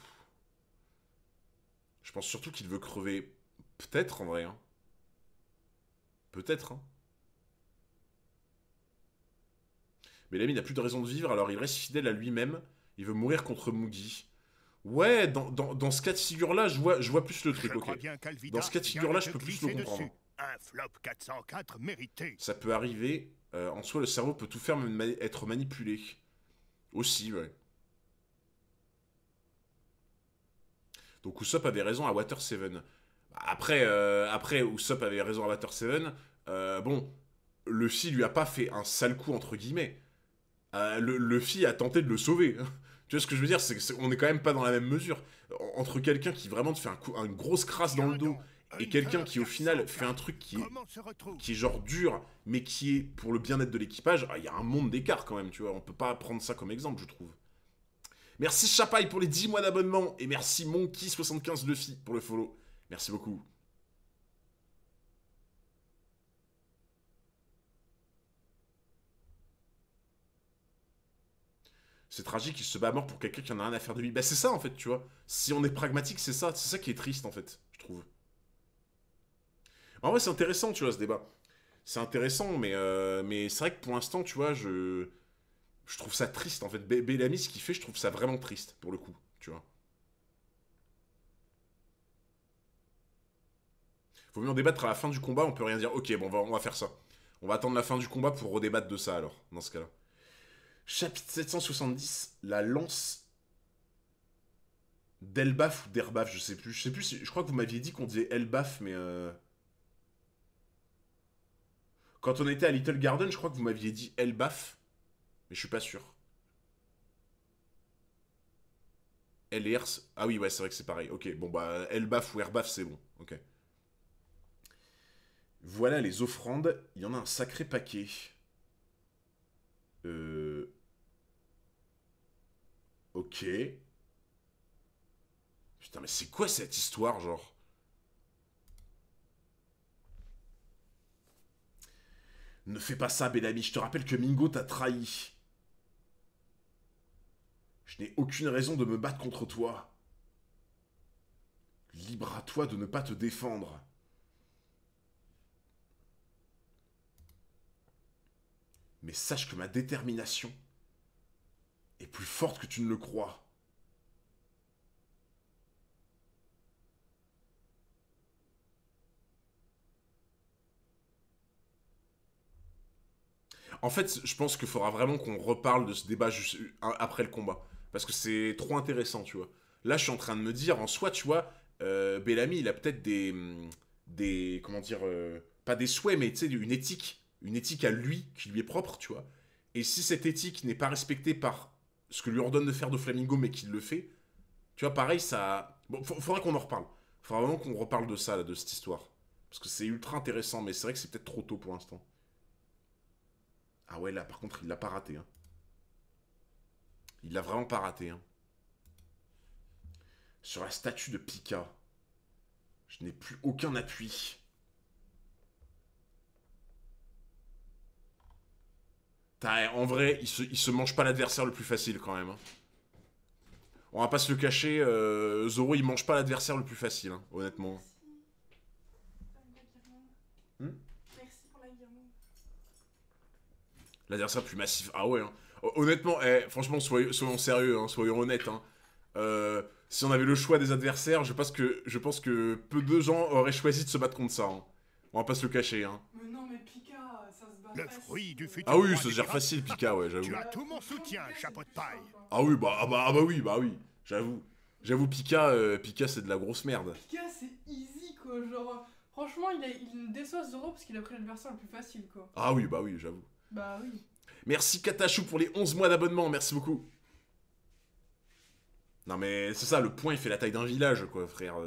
je pense surtout qu'il veut crever. Peut-être en vrai, hein. Peut-être, hein. Bellamy n'a plus de raison de vivre, alors il reste fidèle à lui-même. Il veut mourir contre Mugi. Ouais, dans ce cas de figure-là, je vois plus le truc, Je ok. crois bien qu'Alvida Dans ce cas de vient figure-là, de je te peux plus le glisser comprendre. dessus. Un flop 404 mérité. Ça peut arriver. En soi, le cerveau peut tout faire, même être manipulé. Aussi, ouais. Donc Usopp avait raison à Water 7. Après Usopp avait raison à Water 7. Bon, Luffy lui a pas fait un sale coup, entre guillemets. Luffy a tenté de le sauver. Tu vois ce que je veux dire? On est quand même pas dans la même mesure. Entre quelqu'un qui vraiment te fait une grosse crasse dans le Tiens dos donc, et quelqu'un Hunter qui au final 404. fait un truc Comment se retrouve qui est genre dur, mais qui est pour le bien-être de l'équipage, il y a un monde d'écart quand même, tu vois. On peut pas prendre ça comme exemple, je trouve. Merci Chapaille pour les 10 mois d'abonnement et merci Monkey75 Luffy pour le follow. Merci beaucoup. C'est tragique, il se bat à mort pour quelqu'un qui en a rien à faire de lui. Bah c'est ça en fait, tu vois. Si on est pragmatique, c'est ça qui est triste en fait, je trouve. En vrai, c'est intéressant, tu vois, ce débat. C'est intéressant, mais c'est vrai que pour l'instant, tu vois, je trouve ça triste en fait. Bellamy, ce qu'il fait, je trouve ça vraiment triste pour le coup, tu vois. Faut mieux en débattre à la fin du combat, on peut rien dire. Ok, bon, on va faire ça. On va attendre la fin du combat pour redébattre de ça alors, dans ce cas-là. Chapitre 770, la lance d'Elbaf ou d'Herbaf, je sais plus. Je sais plus, je crois que vous m'aviez dit qu'on disait Elbaf, mais quand on était à Little Garden, je crois que vous m'aviez dit Elbaf, mais je suis pas sûr. Elers, ah oui, ouais, c'est vrai que c'est pareil. Ok, bon bah Elbaf ou Herbaf, c'est bon. Ok. Voilà les offrandes, il y en a un sacré paquet. Euh... Ok. Putain, mais c'est quoi cette histoire, genre? Ne fais pas ça, Bellamy, je te rappelle que Mingo t'a trahi. Je n'ai aucune raison de me battre contre toi. Libre à toi de ne pas te défendre. Mais sache que ma détermination est plus forte que tu ne le crois. En fait, je pense qu'il faudra vraiment qu'on reparle de ce débat juste après le combat. Parce que c'est trop intéressant, tu vois. Là, je suis en train de me dire, en soi, tu vois, Bellamy, il a peut-être des. Comment dire. Pas des souhaits, mais tu sais, une éthique. Une éthique à lui, qui lui est propre, tu vois. Et si cette éthique n'est pas respectée par ce que lui ordonne de faire de Flamingo, mais qu'il le fait, tu vois, pareil, ça. Bon, faudra qu'on en reparle. Faudra vraiment qu'on reparle de ça, là, de cette histoire. Parce que c'est ultra intéressant, mais c'est vrai que c'est peut-être trop tôt pour l'instant. Ah ouais, là, par contre, il l'a pas raté. Hein. Il l'a vraiment pas raté. Hein. Sur la statue de Pika, je n'ai plus aucun appui. En vrai, il se mange pas l'adversaire le plus facile quand même. Hein. On va pas se le cacher, Zoro il mange pas l'adversaire le plus facile, hein, honnêtement. Hmm. Merci pour la guirlande. L'adversaire le plus massif. Ah ouais, hein. Honnêtement, franchement, soyons sérieux, hein, soyons honnêtes. Hein. Si on avait le choix des adversaires, je pense que peu de gens auraient choisi de se battre contre ça. Hein. On va pas se le cacher. Hein. Mais non, mais Pika, ça se bat Le facile. fruit du futur. Ah oui, roi ça se des gère pirates. facile, Pika, ouais, j'avoue. Tu as tout mon soutien, chapeau de paille. Ah oui, bah oui, j'avoue. J'avoue, Pika, Pika c'est de la grosse merde. Pika, c'est easy, quoi. Genre, franchement, il déçoit Zoro parce qu'il a pris l'adversaire le plus facile, quoi. Ah oui, bah oui, j'avoue. Bah oui. Merci Katachou pour les 11 mois d'abonnement, merci beaucoup. Non mais c'est ça, le point il fait la taille d'un village, quoi, frère.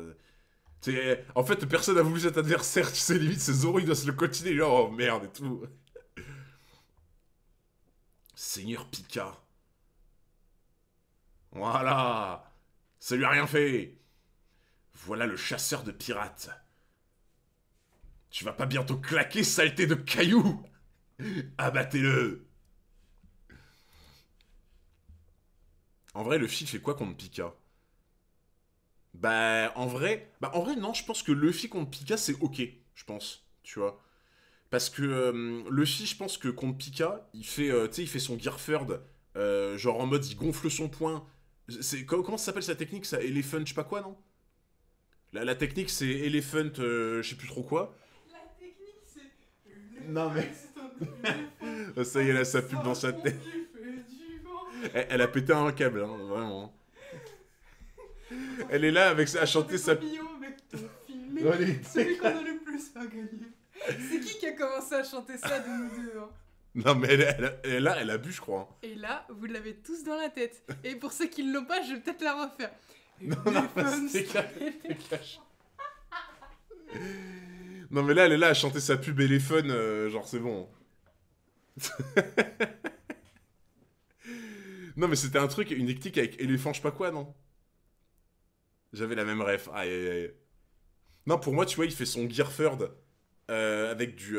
En fait, personne n'a voulu cet adversaire, tu sais, limite, c'est Zoro, il doit se le continuer, genre, oh merde et tout. Seigneur Pika. Voilà. Ça lui a rien fait. Voilà le chasseur de pirates. Tu vas pas bientôt claquer, saleté de cailloux. Abattez-le. En vrai, Luffy fait quoi contre Pika? En vrai, non, je pense que Luffy contre Pika, c'est ok, je pense, tu vois. Parce que Luffy, je pense que contre Pika, tu sais, il fait son Gear Third, genre en mode, il gonfle son poing. Comment ça s'appelle sa technique, ça? Elephant, je sais pas quoi, non? La technique, c'est Elephant, je sais plus trop quoi. La technique, c'est. Non, mais- Ça y est, là, ça pub dans sa tête. Elle a pété un câble, hein, vraiment. Elle est là avec à chanter sa... Allez. Celui qu'on a le plus à gagner. C'est qui a commencé à chanter ça de nous deux, hein? Non mais elle a bu je crois. Et là, vous l'avez tous dans la tête. Et pour ceux qui ne l'ont pas, je vais peut-être la refaire. Non, c'était cash. Non mais là elle est là à chanter sa pub Elephone, genre c'est bon. Non mais c'était un truc, une technique avec éléphant je sais pas quoi non? J'avais la même ref, aïe aïe aïe. Non pour moi tu vois il fait son Gear Third avec du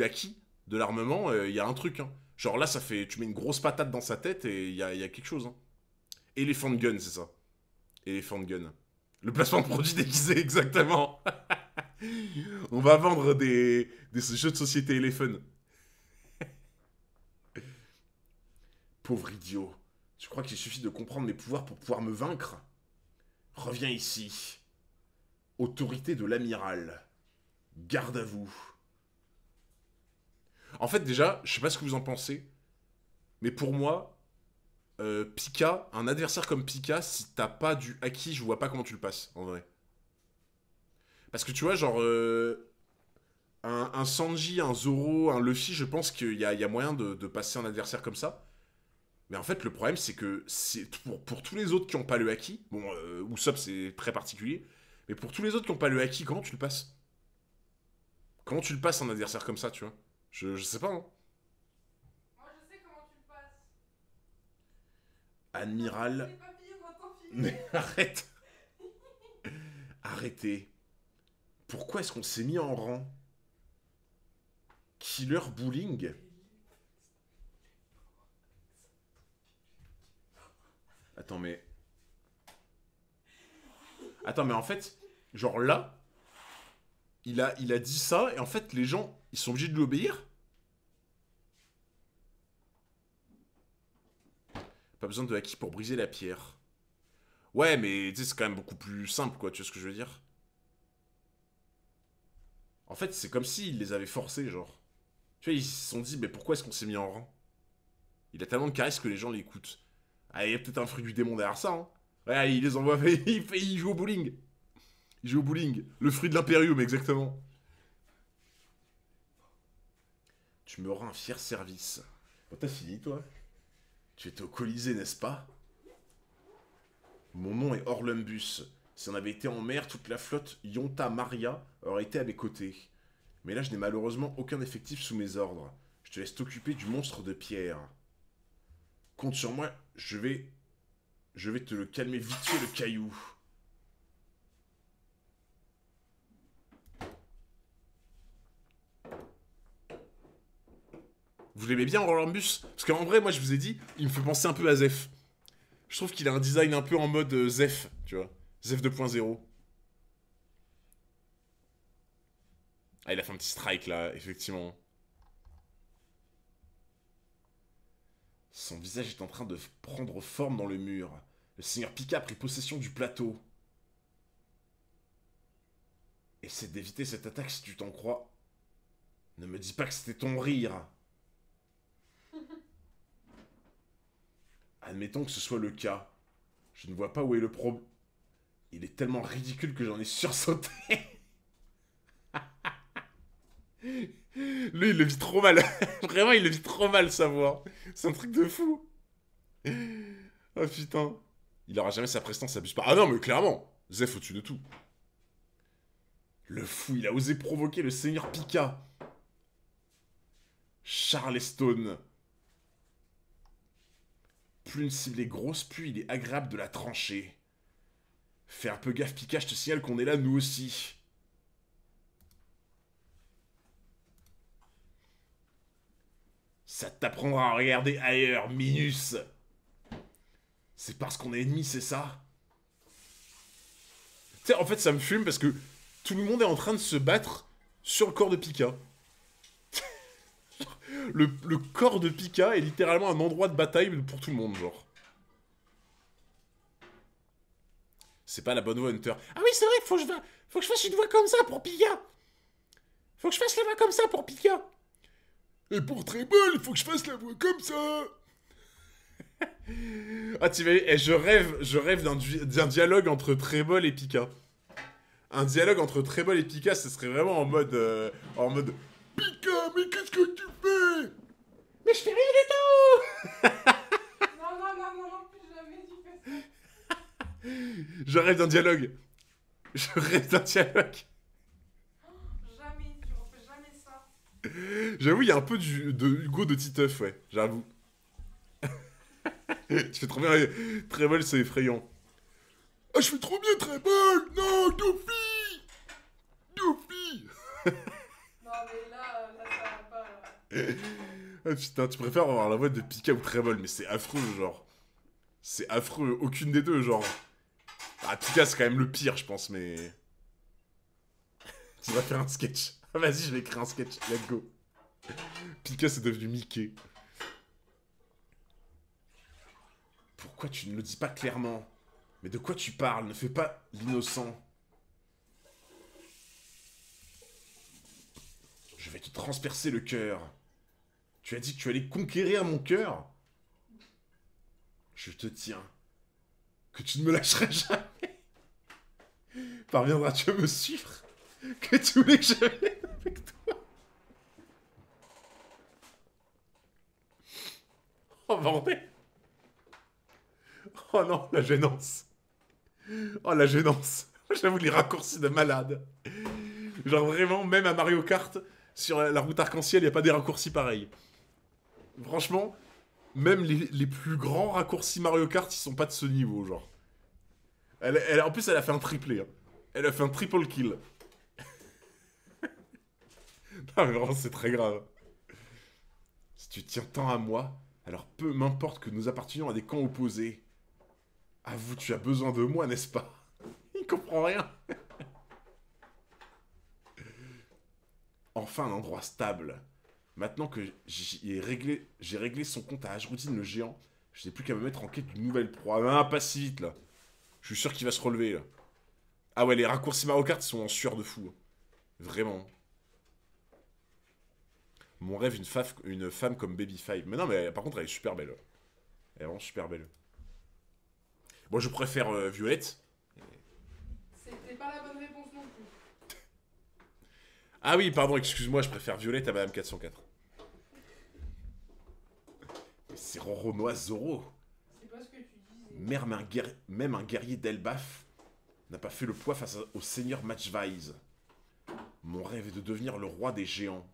haki, de l'armement, il y a un truc hein. Genre là ça fait, tu mets une grosse patate dans sa tête et il y a quelque chose hein. Elephant Gun c'est ça. Elephant Gun. Le placement de produit déguisé exactement. On va vendre des jeux de société Elephant. Pauvre idiot. Tu crois qu'il suffit de comprendre mes pouvoirs pour pouvoir me vaincre? Reviens ici. Autorité de l'amiral. Garde à vous. En fait, déjà, je sais pas ce que vous en pensez, mais pour moi, Pika, un adversaire comme Pika, si t'as pas du haki, je vois pas comment tu le passes, en vrai. Parce que tu vois, genre, un Sanji, un Zoro, un Luffy, je pense qu'il y a moyen de passer un adversaire comme ça. Mais en fait, le problème, c'est que pour tous les autres qui ont pas le haki, bon, Usopp, c'est très particulier, mais pour tous les autres qui ont pas le haki, comment tu le passes? Comment tu le passes un adversaire comme ça, tu vois? Je sais pas, hein. Moi, je sais comment tu le passes. Admiral... Les papiers, on va t'enfiler. Mais arrête. Arrêtez. Pourquoi est-ce qu'on s'est mis en rang? Killer Bullying? Attends, mais... Attends, mais en fait, genre là, il a dit ça, et en fait, les gens, ils sont obligés de lui obéir? Pas besoin de haki pour briser la pierre. Ouais, mais tu sais, c'est quand même beaucoup plus simple, quoi, tu vois ce que je veux dire? En fait, c'est comme s'il les avait forcés, genre. Tu vois, ils se sont dit, mais pourquoi est-ce qu'on s'est mis en rang? Il a tellement de charisme que les gens l'écoutent. Ah, il y a peut-être un fruit du démon derrière ça, hein. Ouais, il les envoie, il joue au bowling. Il joue au bowling. Le fruit de l'impérium, exactement. Tu me rends un fier service. Bon, t'as fini, toi? Tu étais au Colisée, n'est-ce pas? Mon nom est Orlumbus. Si on avait été en mer, toute la flotte Yonta Maria aurait été à mes côtés. Mais là, je n'ai malheureusement aucun effectif sous mes ordres. Je te laisse t'occuper du monstre de pierre. Compte sur moi, je vais te le calmer vite fait, le caillou. Vous l'aimez bien, Orlumbus? Parce qu'en vrai, moi, je vous ai dit, il me fait penser un peu à Zef. Je trouve qu'il a un design un peu en mode Zef, tu vois. Zef 2.0. Ah, il a fait un petit strike, là, effectivement. Son visage est en train de prendre forme dans le mur. Le seigneur Pika a pris possession du plateau. Essaie d'éviter cette attaque si tu t'en crois. Ne me dis pas que c'était ton rire. Admettons que ce soit le cas. Je ne vois pas où est le problème. Il est tellement ridicule que j'en ai sursauté. Lui, il le vit trop mal. Vraiment, il le vit trop mal, sa voix. C'est un truc de fou. Oh putain. Il aura jamais sa prestance, ça abuse pas. Ah non, mais clairement, Zef au-dessus de tout. Le fou, il a osé provoquer le seigneur Pika. Charleston. Plus une cible est grosse, plus il est agréable de la trancher. Fais un peu gaffe, Pika, je te signale qu'on est là, nous aussi. Ça t'apprendra à regarder ailleurs, Minus. C'est parce qu'on est ennemis, c'est ça? Tu sais, en fait, ça me fume parce que tout le monde est en train de se battre sur le corps de Pika. Le corps de Pika est littéralement un endroit de bataille pour tout le monde, genre. C'est pas la bonne voix, Hunter. Ah oui, c'est vrai, faut que je fasse une voix comme ça pour Pika. Faut que je fasse la voix comme ça pour Pika. Et pour Treble, il faut que je fasse la voix comme ça. Ah, tu vois, je rêve d'un dialogue entre Treble et Pika. Un dialogue entre Treble et Pika, ce serait vraiment en mode... Pika, mais qu'est-ce que tu fais? Mais je fais rien du tout. Non, plus jamais tu fais ça. Je rêve d'un dialogue. Je rêve d'un dialogue. Jamais, tu refais jamais ça. J'avoue, il y a un peu de Hugo de Titeuf, ouais, j'avoue. Tu fais trop bien, Treble, c'est effrayant. Ah, je fais trop bien, Treble. Non, Doofy. Doofy. Non, mais là, ça va pas. Là. Ah putain, tu préfères avoir la voix de Pika ou Treble, mais c'est affreux, genre. C'est affreux, aucune des deux, genre. Ah, Pika, c'est quand même le pire, je pense, mais... Tu vas faire un sketch. Ah, vas-y, je vais écrire un sketch, let's go. Pika, c'est devenu Mickey. Pourquoi tu ne le dis pas clairement? Mais de quoi tu parles? Ne fais pas l'innocent. Je vais te transpercer le cœur. Tu as dit que tu allais conquérir mon cœur? Je te tiens. Que tu ne me lâcheras jamais. Parviendras-tu à me suivre? Que tu voulais que je vienne avec toi? Oh bordel. Oh non, la gênance. Oh la gênance. J'avoue les raccourcis de malade. Genre vraiment, même à Mario Kart, sur la route arc-en-ciel, il n'y a pas des raccourcis pareils. Franchement, même les plus grands raccourcis Mario Kart, ils sont pas de ce niveau, genre. En plus, elle a fait un triplé. Hein. Elle a fait un triple kill. Non mais vraiment, c'est très grave. Si tu tiens tant à moi, alors peu m'importe que nous appartenions à des camps opposés. Avoue, tu as besoin de moi, n'est-ce pas? Il comprend rien. Enfin un endroit stable. Maintenant que j'ai réglé son compte à Ajroudine le géant, je n'ai plus qu'à me mettre en quête d'une nouvelle proie. Ah, pas si vite, là. Je suis sûr qu'il va se relever, là. Ah ouais, les raccourcis Mario Kart sont en sueur de fou. Vraiment. Mon rêve, une femme comme Baby Five. Mais non, mais par contre, elle est super belle. Elle est vraiment super belle. Bon, je préfère Violette. C'était pas la bonne réponse non plus. Ah oui, pardon, excuse-moi, je préfère Violette à Madame 404. Mais c'est Roronoa Zoro. C'est pas ce que tu disais. Même un guerrier d'Elbaf n'a pas fait le poids face au seigneur Matchvise. Mon rêve est de devenir le roi des géants.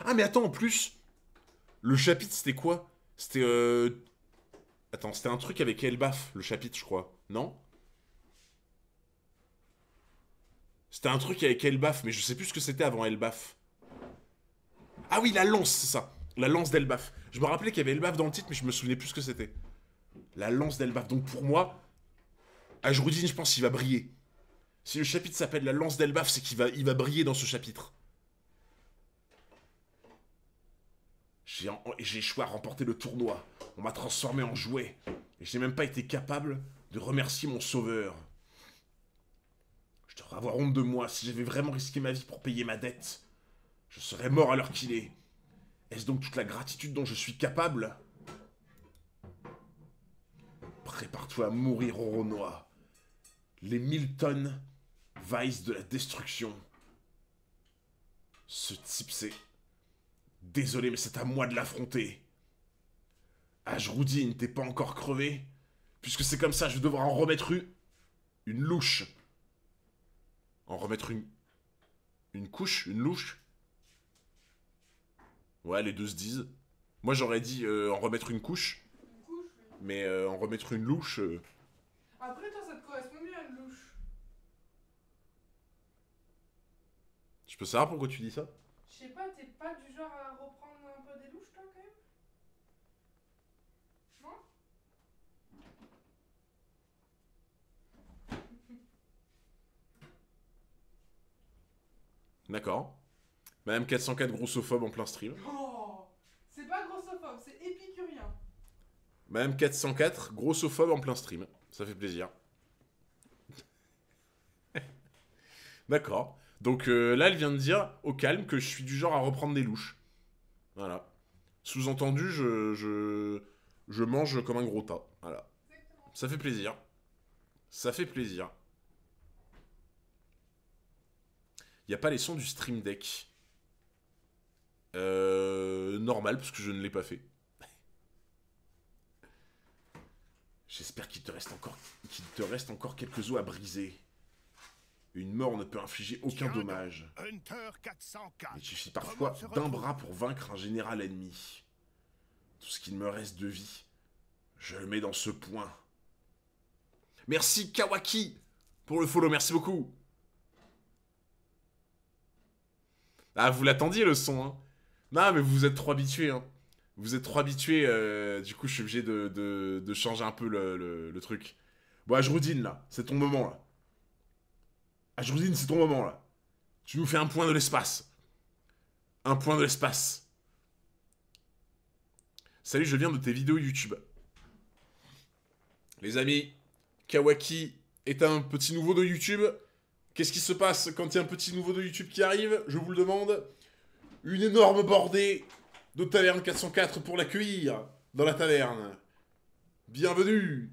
Ah mais attends, en plus, le chapitre c'était quoi? C'était Attends, c'était un truc avec Elbaf, le chapitre, je crois. Non? C'était un truc avec Elbaf, mais je sais plus ce que c'était avant Elbaf. Ah oui, la lance, c'est ça. La lance d'Elbaf. Je me rappelais qu'il y avait Elbaf dans le titre, mais je me souvenais plus ce que c'était. La lance d'Elbaf. Donc pour moi, Ajroudine, je pense qu'il va briller. Si le chapitre s'appelle la lance d'Elbaf, c'est qu'il va briller dans ce chapitre. J'ai échoué à remporter le tournoi. On m'a transformé en jouet. Et je n'ai même pas été capable de remercier mon sauveur. Je devrais avoir honte de moi si j'avais vraiment risqué ma vie pour payer ma dette. Je serais mort à l'heure qu'il est. Est-ce donc toute la gratitude dont je suis capable? Prépare-toi à mourir au Renoir. Les 1000 tonnes Vice de la destruction. Ce type, c'est... Désolé, mais c'est à moi de l'affronter. Ajroudine, t'es pas encore crevé? Puisque c'est comme ça, je vais devoir en remettre une louche. En remettre une couche? Une louche? Ouais, les deux se disent. Moi, j'aurais dit en remettre une couche. Une couche, oui. Mais en remettre une louche... Après, toi, ça te correspond mieux à une louche. Je peux savoir pourquoi tu dis ça? Je sais pas, t'es pas du genre à reprendre un peu des louches, toi, quand même? Non? D'accord. Madame 404 grossophobe en plein stream. Oh! C'est pas grossophobe, c'est épicurien. Madame 404 grossophobe en plein stream. Ça fait plaisir. D'accord. Donc là, elle vient de dire, au calme, que je suis du genre à reprendre des louches. Voilà. Sous-entendu, je mange comme un gros tas. Voilà. Exactement. Ça fait plaisir. Ça fait plaisir. Il n'y a pas les sons du Stream Deck. Normal, parce que je ne l'ai pas fait. J'espère qu'il te reste encore quelques os à briser. Une mort ne peut infliger aucun Tiens donc, dommage. Hunter 404. Il suffit parfois Comment se d'un retrouve bras pour vaincre un général ennemi. Tout ce qu'il me reste de vie, je le mets dans ce point. Merci Kawaki pour le follow, merci beaucoup. Ah, vous l'attendiez le son, hein. Non, mais vous êtes trop habitués, hein. Vous êtes trop habitués, du coup je suis obligé de changer un peu le truc. Bon, Ajroudine, là, c'est ton moment, là. Ajroudine, c'est ton moment, là. Tu nous fais un point de l'espace. Un point de l'espace. Salut, je viens de tes vidéos YouTube. Les amis, Kawaki est un petit nouveau de YouTube. Qu'est-ce qui se passe quand il y a un petit nouveau de YouTube qui arrive? Je vous le demande. Une énorme bordée de Taverne 404 pour l'accueillir dans la taverne. Bienvenue.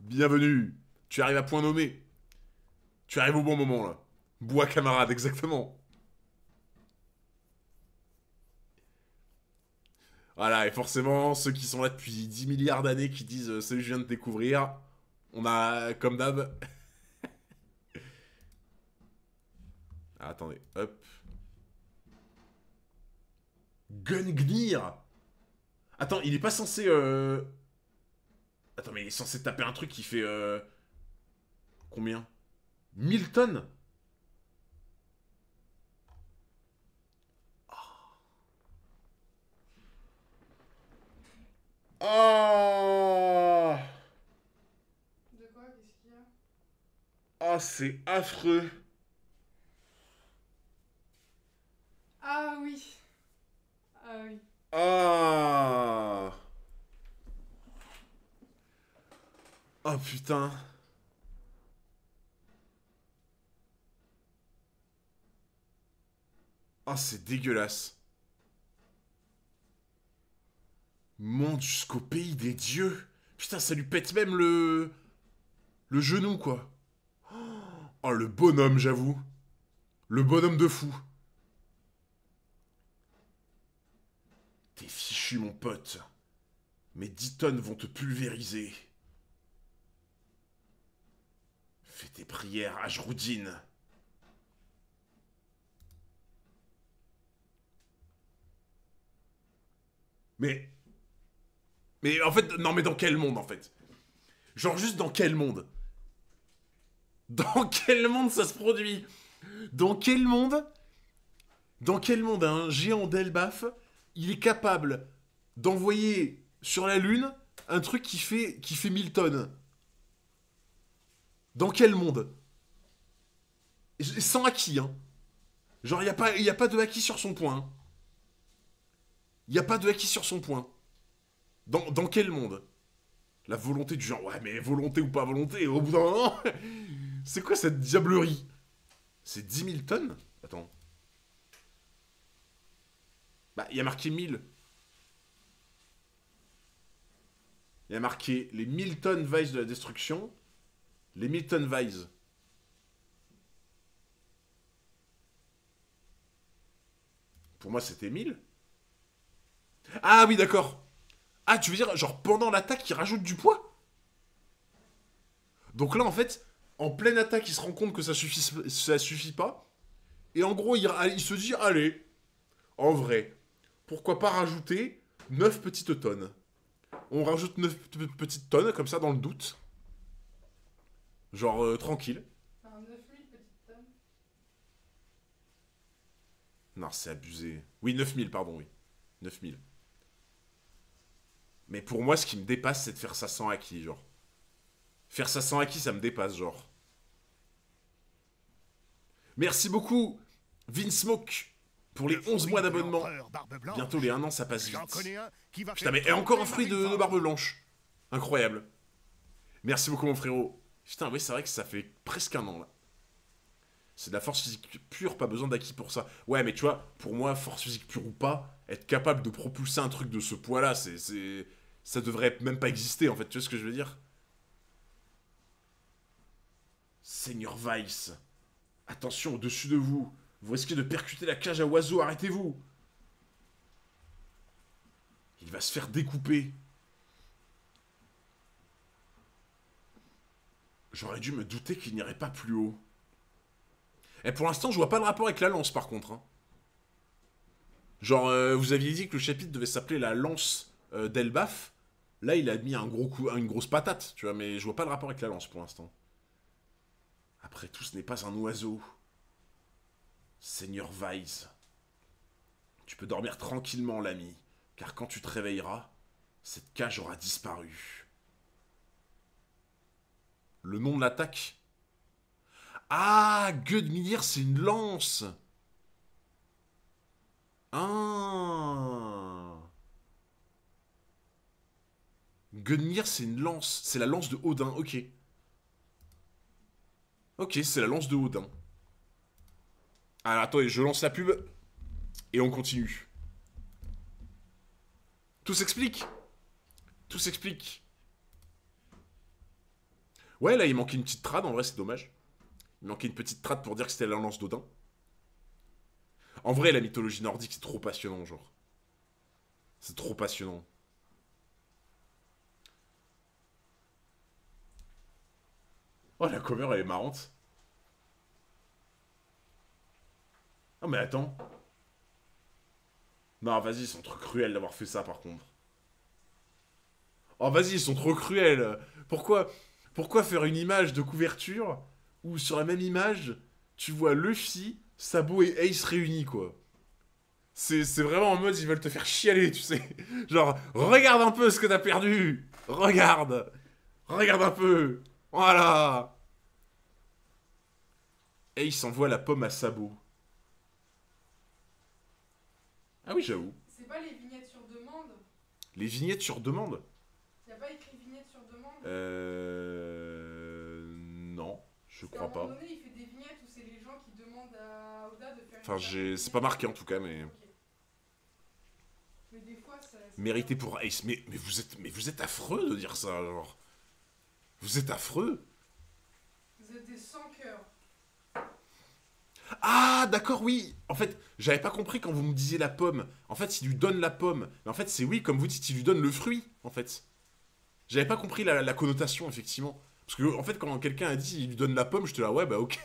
Bienvenue. Tu arrives à point nommé. Tu arrives au bon moment, là. Bois camarade, exactement. Voilà, et forcément, ceux qui sont là depuis 10 milliards d'années qui disent Salut, je viens de te découvrir », on a, comme d'hab... Ah, attendez, hop. Gungnir. Attends, il est pas censé... Attends, mais il est censé taper un truc qui fait... Combien? 1000 tonnes? Ah, De quoi? Qu'est-ce qu'il y a? ah, c'est affreux. Ah oui. Ah oui. Ah. Oh putain. Ah, c'est dégueulasse. Monte jusqu'au pays des dieux. Putain, ça lui pète même le genou, quoi. Oh, le bonhomme, j'avoue. Le bonhomme de fou. T'es fichu, mon pote. Mes 10 tonnes vont te pulvériser. Fais tes prières, Ajroudine. Mais en fait, non mais dans quel monde en fait? Genre juste dans quel monde? Dans quel monde ça se produit? Dans quel monde? Dans quel monde un géant d'Elbaf, il est capable d'envoyer sur la Lune un truc qui fait 1000 tonnes? Dans quel monde? Sans acquis, hein. Genre, y a pas de acquis sur son point. Hein. Y a pas de acquis sur son point. Dans quel monde? La volonté du genre, ouais, mais volonté ou pas volonté, au bout d'un moment, c'est quoi cette diablerie? C'est 10 000 tonnes? Attends. Bah, il y a marqué 1000. Il y a marqué les Milton Vice de la destruction. Les Milton Vice. Pour moi, c'était 1000. Ah oui, d'accord. Ah, tu veux dire, genre, pendant l'attaque, il rajoute du poids? Donc là, en fait, en pleine attaque, il se rend compte que ça suffit pas. Et en gros, il se dit, allez, en vrai, pourquoi pas rajouter 9 petites tonnes. On rajoute 9 petites tonnes, comme ça, dans le doute. Genre, tranquille. Enfin, 9000 petites tonnes. Non, c'est abusé. Oui, 9000, pardon, oui. 9000. Mais pour moi, ce qui me dépasse, c'est de faire ça sans acquis, genre. Faire ça sans acquis, ça me dépasse, genre. Merci beaucoup, Vince Smoke, pour les 11 mois d'abonnement. Bientôt les 1 an, ça passe vite. Putain, mais et encore un fruit de barbe blanche. Incroyable. Merci beaucoup, mon frérot. Putain, oui, c'est vrai que ça fait presque 1 an, là. C'est de la force physique pure, pas besoin d'acquis pour ça. Ouais, mais tu vois, pour moi, force physique pure ou pas, être capable de propulser un truc de ce poids-là, ça devrait même pas exister, en fait. Tu vois ce que je veux dire? Seigneur Vice. Attention, au-dessus de vous. Vous risquez de percuter la cage à oiseaux, arrêtez-vous. Il va se faire découper. J'aurais dû me douter qu'il n'irait pas plus haut. Et pour l'instant, je vois pas le rapport avec la lance, par contre. Hein. Genre, vous aviez dit que le chapitre devait s'appeler la lance d'Elbaf. Là, il a mis un gros coup, une grosse patate, tu vois, mais je vois pas le rapport avec la lance pour l'instant. Après tout, ce n'est pas un oiseau. Seigneur Vice. Tu peux dormir tranquillement, l'ami, car quand tu te réveilleras, cette cage aura disparu. Le nom de l'attaque? Ah, gueux de Minière, c'est une lance. Ah. Gunmir, c'est une lance. C'est la lance de Odin, ok. Ok, c'est la lance de Odin. Alors, attendez, je lance la pub. Et on continue. Tout s'explique. Tout s'explique. Ouais, là, il manquait une petite trad, en vrai, c'est dommage. Il manquait une petite trad pour dire que c'était la lance d'Odin. En vrai, la mythologie nordique, c'est trop passionnant, genre. C'est trop passionnant. Oh, la cover, elle est marrante. Oh, mais attends. Non, vas-y, ils sont trop cruels d'avoir fait ça, par contre. Oh, vas-y, ils sont trop cruels. Pourquoi faire une image de couverture où sur la même image, tu vois Luffy, Sabo et Ace réunis, quoi. C'est vraiment en mode, ils veulent te faire chialer, tu sais. Genre, regarde un peu ce que t'as perdu. Regarde. Regarde un peu. Voilà. Ace envoie la pomme à Sabo. Ah oui, j'avoue. C'est pas les vignettes sur demande? Les vignettes sur demande? Y'a pas écrit vignettes sur demande? Non, je Parce qu'à crois un moment pas. donné, il fait des vignettes où c'est les gens qui demandent à Oda de faire Enfin, une c'est pas marqué en tout cas, mais... Ok. Mais des fois, ça. Mérité pour Ace. Mais vous êtes affreux de dire ça, genre. Vous êtes affreux. Vous êtes des sans-cœurs. Ah, d'accord, oui. En fait, j'avais pas compris quand vous me disiez la pomme. En fait, il lui donne la pomme. Mais en fait, c'est oui, comme vous dites, il lui donne le fruit, en fait. J'avais pas compris la connotation, effectivement. Parce que, en fait, quand quelqu'un a dit il lui donne la pomme, je te là, ouais, bah ok.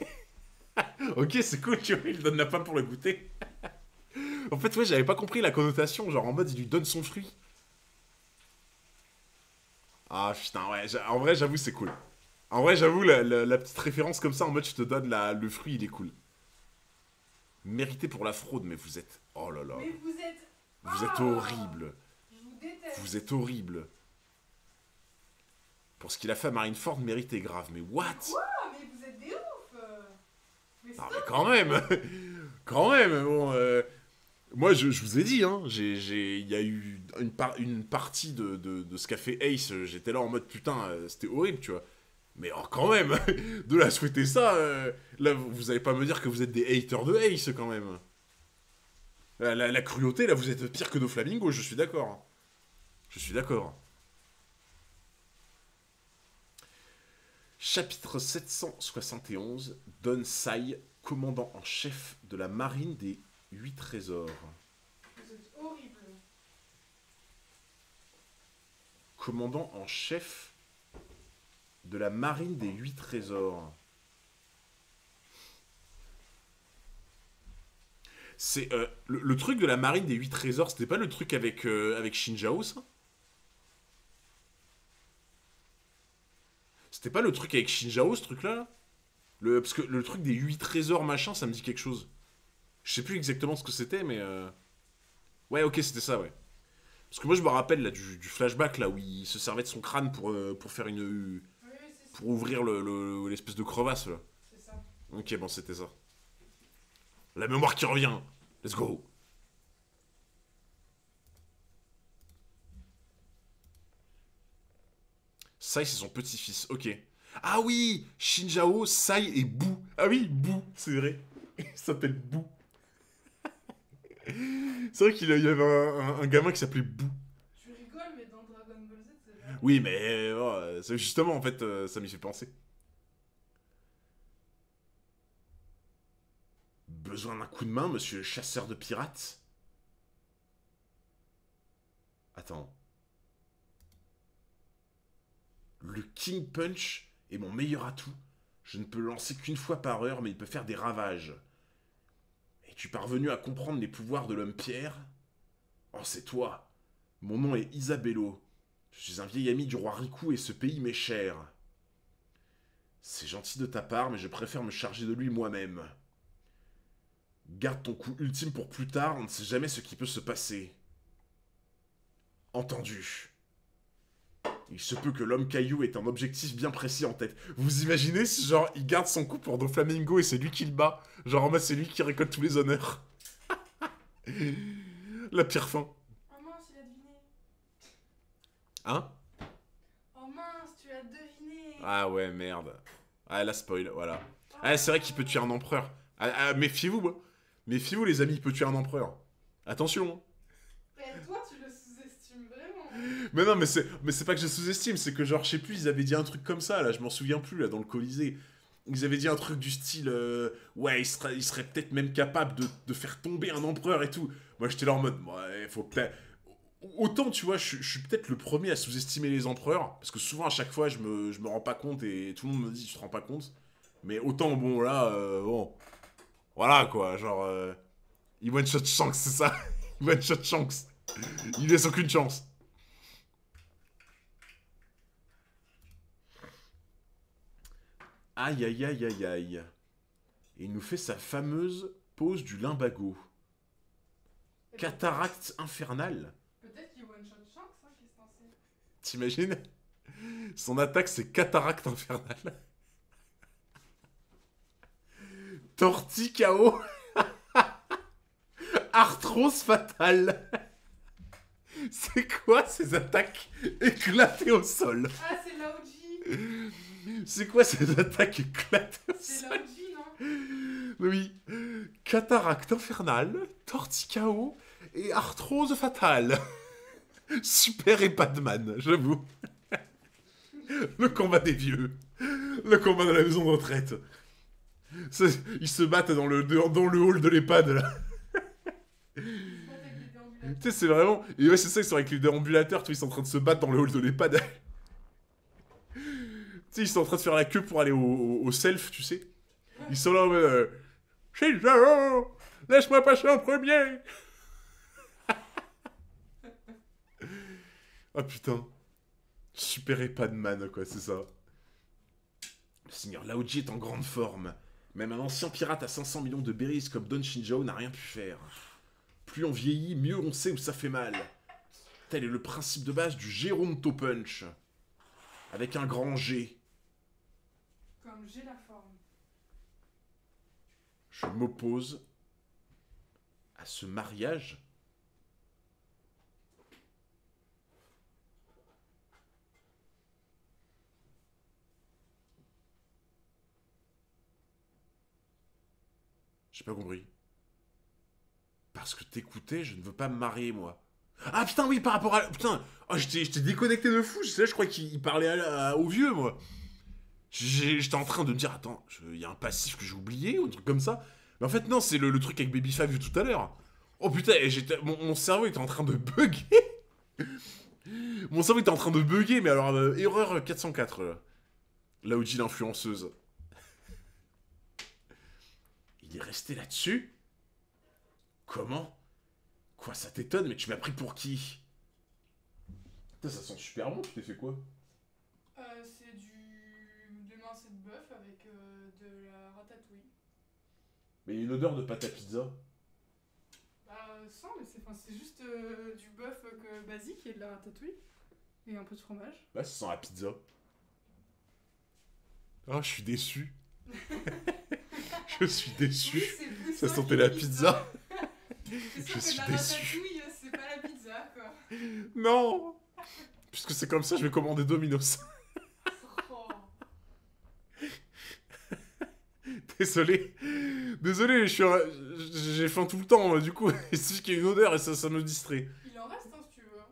Ok, c'est cool, tu vois, il lui donne la pomme pour le goûter. En fait, ouais, j'avais pas compris la connotation, genre en mode il lui donne son fruit. Ah putain, ouais, en vrai, j'avoue, c'est cool. En vrai, j'avoue, la petite référence comme ça, en mode je te donne le fruit, il est cool. Mérité pour la fraude, mais vous êtes. Oh là là. Mais vous êtes. Vous êtes Ah, horrible. je vous déteste. Vous êtes horrible. Pour ce qu'il a fait à Marineford, mérité grave. Mais what? Quoi? Mais vous êtes des ouf. Mais Non, stop. mais quand même. Quand même, bon. Moi, je vous ai dit, hein, il y a eu une partie de ce qu'a fait Ace, j'étais là en mode putain, c'était horrible, tu vois. Mais oh, quand même, de la souhaiter ça, là, vous allez pas me dire que vous êtes des haters de Ace, quand même. La cruauté, là, vous êtes pire que nos flamingos, je suis d'accord. Je suis d'accord. Chapitre 771, Don Sai, commandant en chef de la marine des 8 trésors. Vous êtes horrible. Commandant en chef de la marine des 8 trésors. C'est le truc de la marine des 8 trésors, c'était pas le truc avec Shinjao, ça? C'était pas le truc avec Shinjao, ce truc-là? Parce que le truc des 8 trésors, machin, ça me dit quelque chose. Je sais plus exactement ce que c'était, mais... Ouais, ok, c'était ça, ouais. Parce que moi, je me rappelle, là, du flashback, là, où il se servait de son crâne pour faire une... Oui, c'est ça. Pour ouvrir l'espèce de crevasse, là. C'est ça. Ok, bon, c'était ça. La mémoire qui revient. Let's go. Sai, c'est son petit-fils. Ok. Ah oui, Shinjao, Sai et Boo. Ah oui, Boo, c'est vrai. Il s'appelle Boo. C'est vrai qu'il y avait un gamin qui s'appelait Boo. Tu rigoles, mais dans Dragon Ball Z, c'est vrai. Oui, mais c'est justement, en fait, ça m'y fait penser. Besoin d'un coup de main, monsieur le chasseur de pirates? Attends. Le King Punch est mon meilleur atout. Je ne peux le lancer qu'une fois par heure, mais il peut faire des ravages. Es-tu parvenu à comprendre les pouvoirs de l'homme pierre? Oh, c'est toi. Mon nom est Isabello. Je suis un vieil ami du roi Riku et ce pays m'est cher. C'est gentil de ta part, mais je préfère me charger de lui moi-même. Garde ton coup ultime pour plus tard, on ne sait jamais ce qui peut se passer. Entendu. Il se peut que l'homme caillou ait un objectif bien précis en tête. Vous imaginez si genre il garde son coup pour Doflamingo et c'est lui qui le bat? Genre en mode c'est lui qui récolte tous les honneurs. La pire fin. Oh mince, il a deviné. Hein? Oh mince, tu as deviné. Ah ouais, merde. Ah la spoil, voilà. Ah c'est vrai qu'il peut tuer un empereur. Méfiez-vous, moi. Méfiez-vous les amis, il peut tuer un empereur. Attention. Et toi, tu le sous-estimes vraiment. Mais non, mais c'est pas que je sous-estime, c'est que genre, je sais plus, ils avaient dit un truc comme ça, là, je m'en souviens plus, là, dans le Colisée. Ils avaient dit un truc du style, ouais, il serait peut-être même capable de faire tomber un empereur et tout. Moi, j'étais là en mode, ouais, faut peut-être... Autant, tu vois, je suis peut-être le premier à sous-estimer les empereurs, parce que souvent, à chaque fois, je me rends pas compte et tout le monde me dit, tu te rends pas compte. Mais autant, bon, là, bon... Voilà, quoi, genre... il one-shot Shanks, c'est ça. Il one-shot Shanks. Il laisse aucune chance. Aïe, aïe, aïe, aïe, aïe. Et il nous fait sa fameuse pose du limbago. Et Cataracte infernale. peut-être qu'il one-shot Shanks, hein, qu'est-ce que t'en sais? T'imagines? Son attaque, c'est cataracte infernale. Torticao. Arthrose fatale. C'est quoi ces attaques éclatées au sol? Ah, c'est Laoji. C'est quoi ces attaques éclatées au C'est sol? Laoji, non? Oui. Cataracte infernale, torticao et arthrose fatale. Super Epadman, j'avoue. Le combat des vieux. Le combat de la maison de retraite. Ils se battent dans le hall de l'EHPAD, là. Tu sais, c'est vraiment... Et ouais, c'est ça, ils sont avec les déambulateurs, tu vois, ils sont en train de se battre dans le hall de l'EHPAD. Tu sais, ils sont en train de faire la queue pour aller au self, tu sais. Ils sont là en mode... Shinjao, laisse-moi passer en premier. Ah putain. Super Epadman, quoi, c'est ça. Le seigneur Laoji est en grande forme. Même un ancien pirate à 500 millions de berries comme Don Shinjao n'a rien pu faire. Plus on vieillit, mieux on sait où ça fait mal. Tel est le principe de base du Geronto Punch. Avec un grand G. Comme j'ai la forme. Je m'oppose à ce mariage. J'ai pas compris. Parce que t'écoutais, je ne veux pas me marier, moi. Ah putain, oui, par rapport à... Putain, oh, j'étais déconnecté de fou, je crois qu'il parlait au vieux, moi. J'étais en train de me dire, attends, il y a un passif que j'ai oublié ou un truc comme ça. Mais en fait, non, c'est le truc avec Baby Five vu tout à l'heure. Oh putain, et mon cerveau était en train de bugger. Mon cerveau était en train de bugger, mais alors, erreur 404, là où dit l'influenceuse. Il est resté là-dessus? Comment? Quoi, ça t'étonne, mais tu m'as pris pour qui? Putain, ça sent super bon, tu t'es fait quoi? C'est des mincées de bœuf avec de la ratatouille. Mais il y a une odeur de pâte à pizza. Sans, mais c'est juste du bœuf basique et de la ratatouille. Et un peu de fromage. Là, ça sent la pizza. Oh, je suis déçu. Je suis déçu. Oui, c'est plus Ça toi sentait qui la dis pizza. C'est sûr Je que suis la déçu. ratatouille, c'est pas la pizza, quoi. Non. Puisque c'est comme ça, je vais commander Domino's. Oh. Désolé. Désolé, j'ai faim tout le temps, du coup. Il suffit qu'il y ait une odeur et ça me distrait. Il en reste, hein, si tu veux.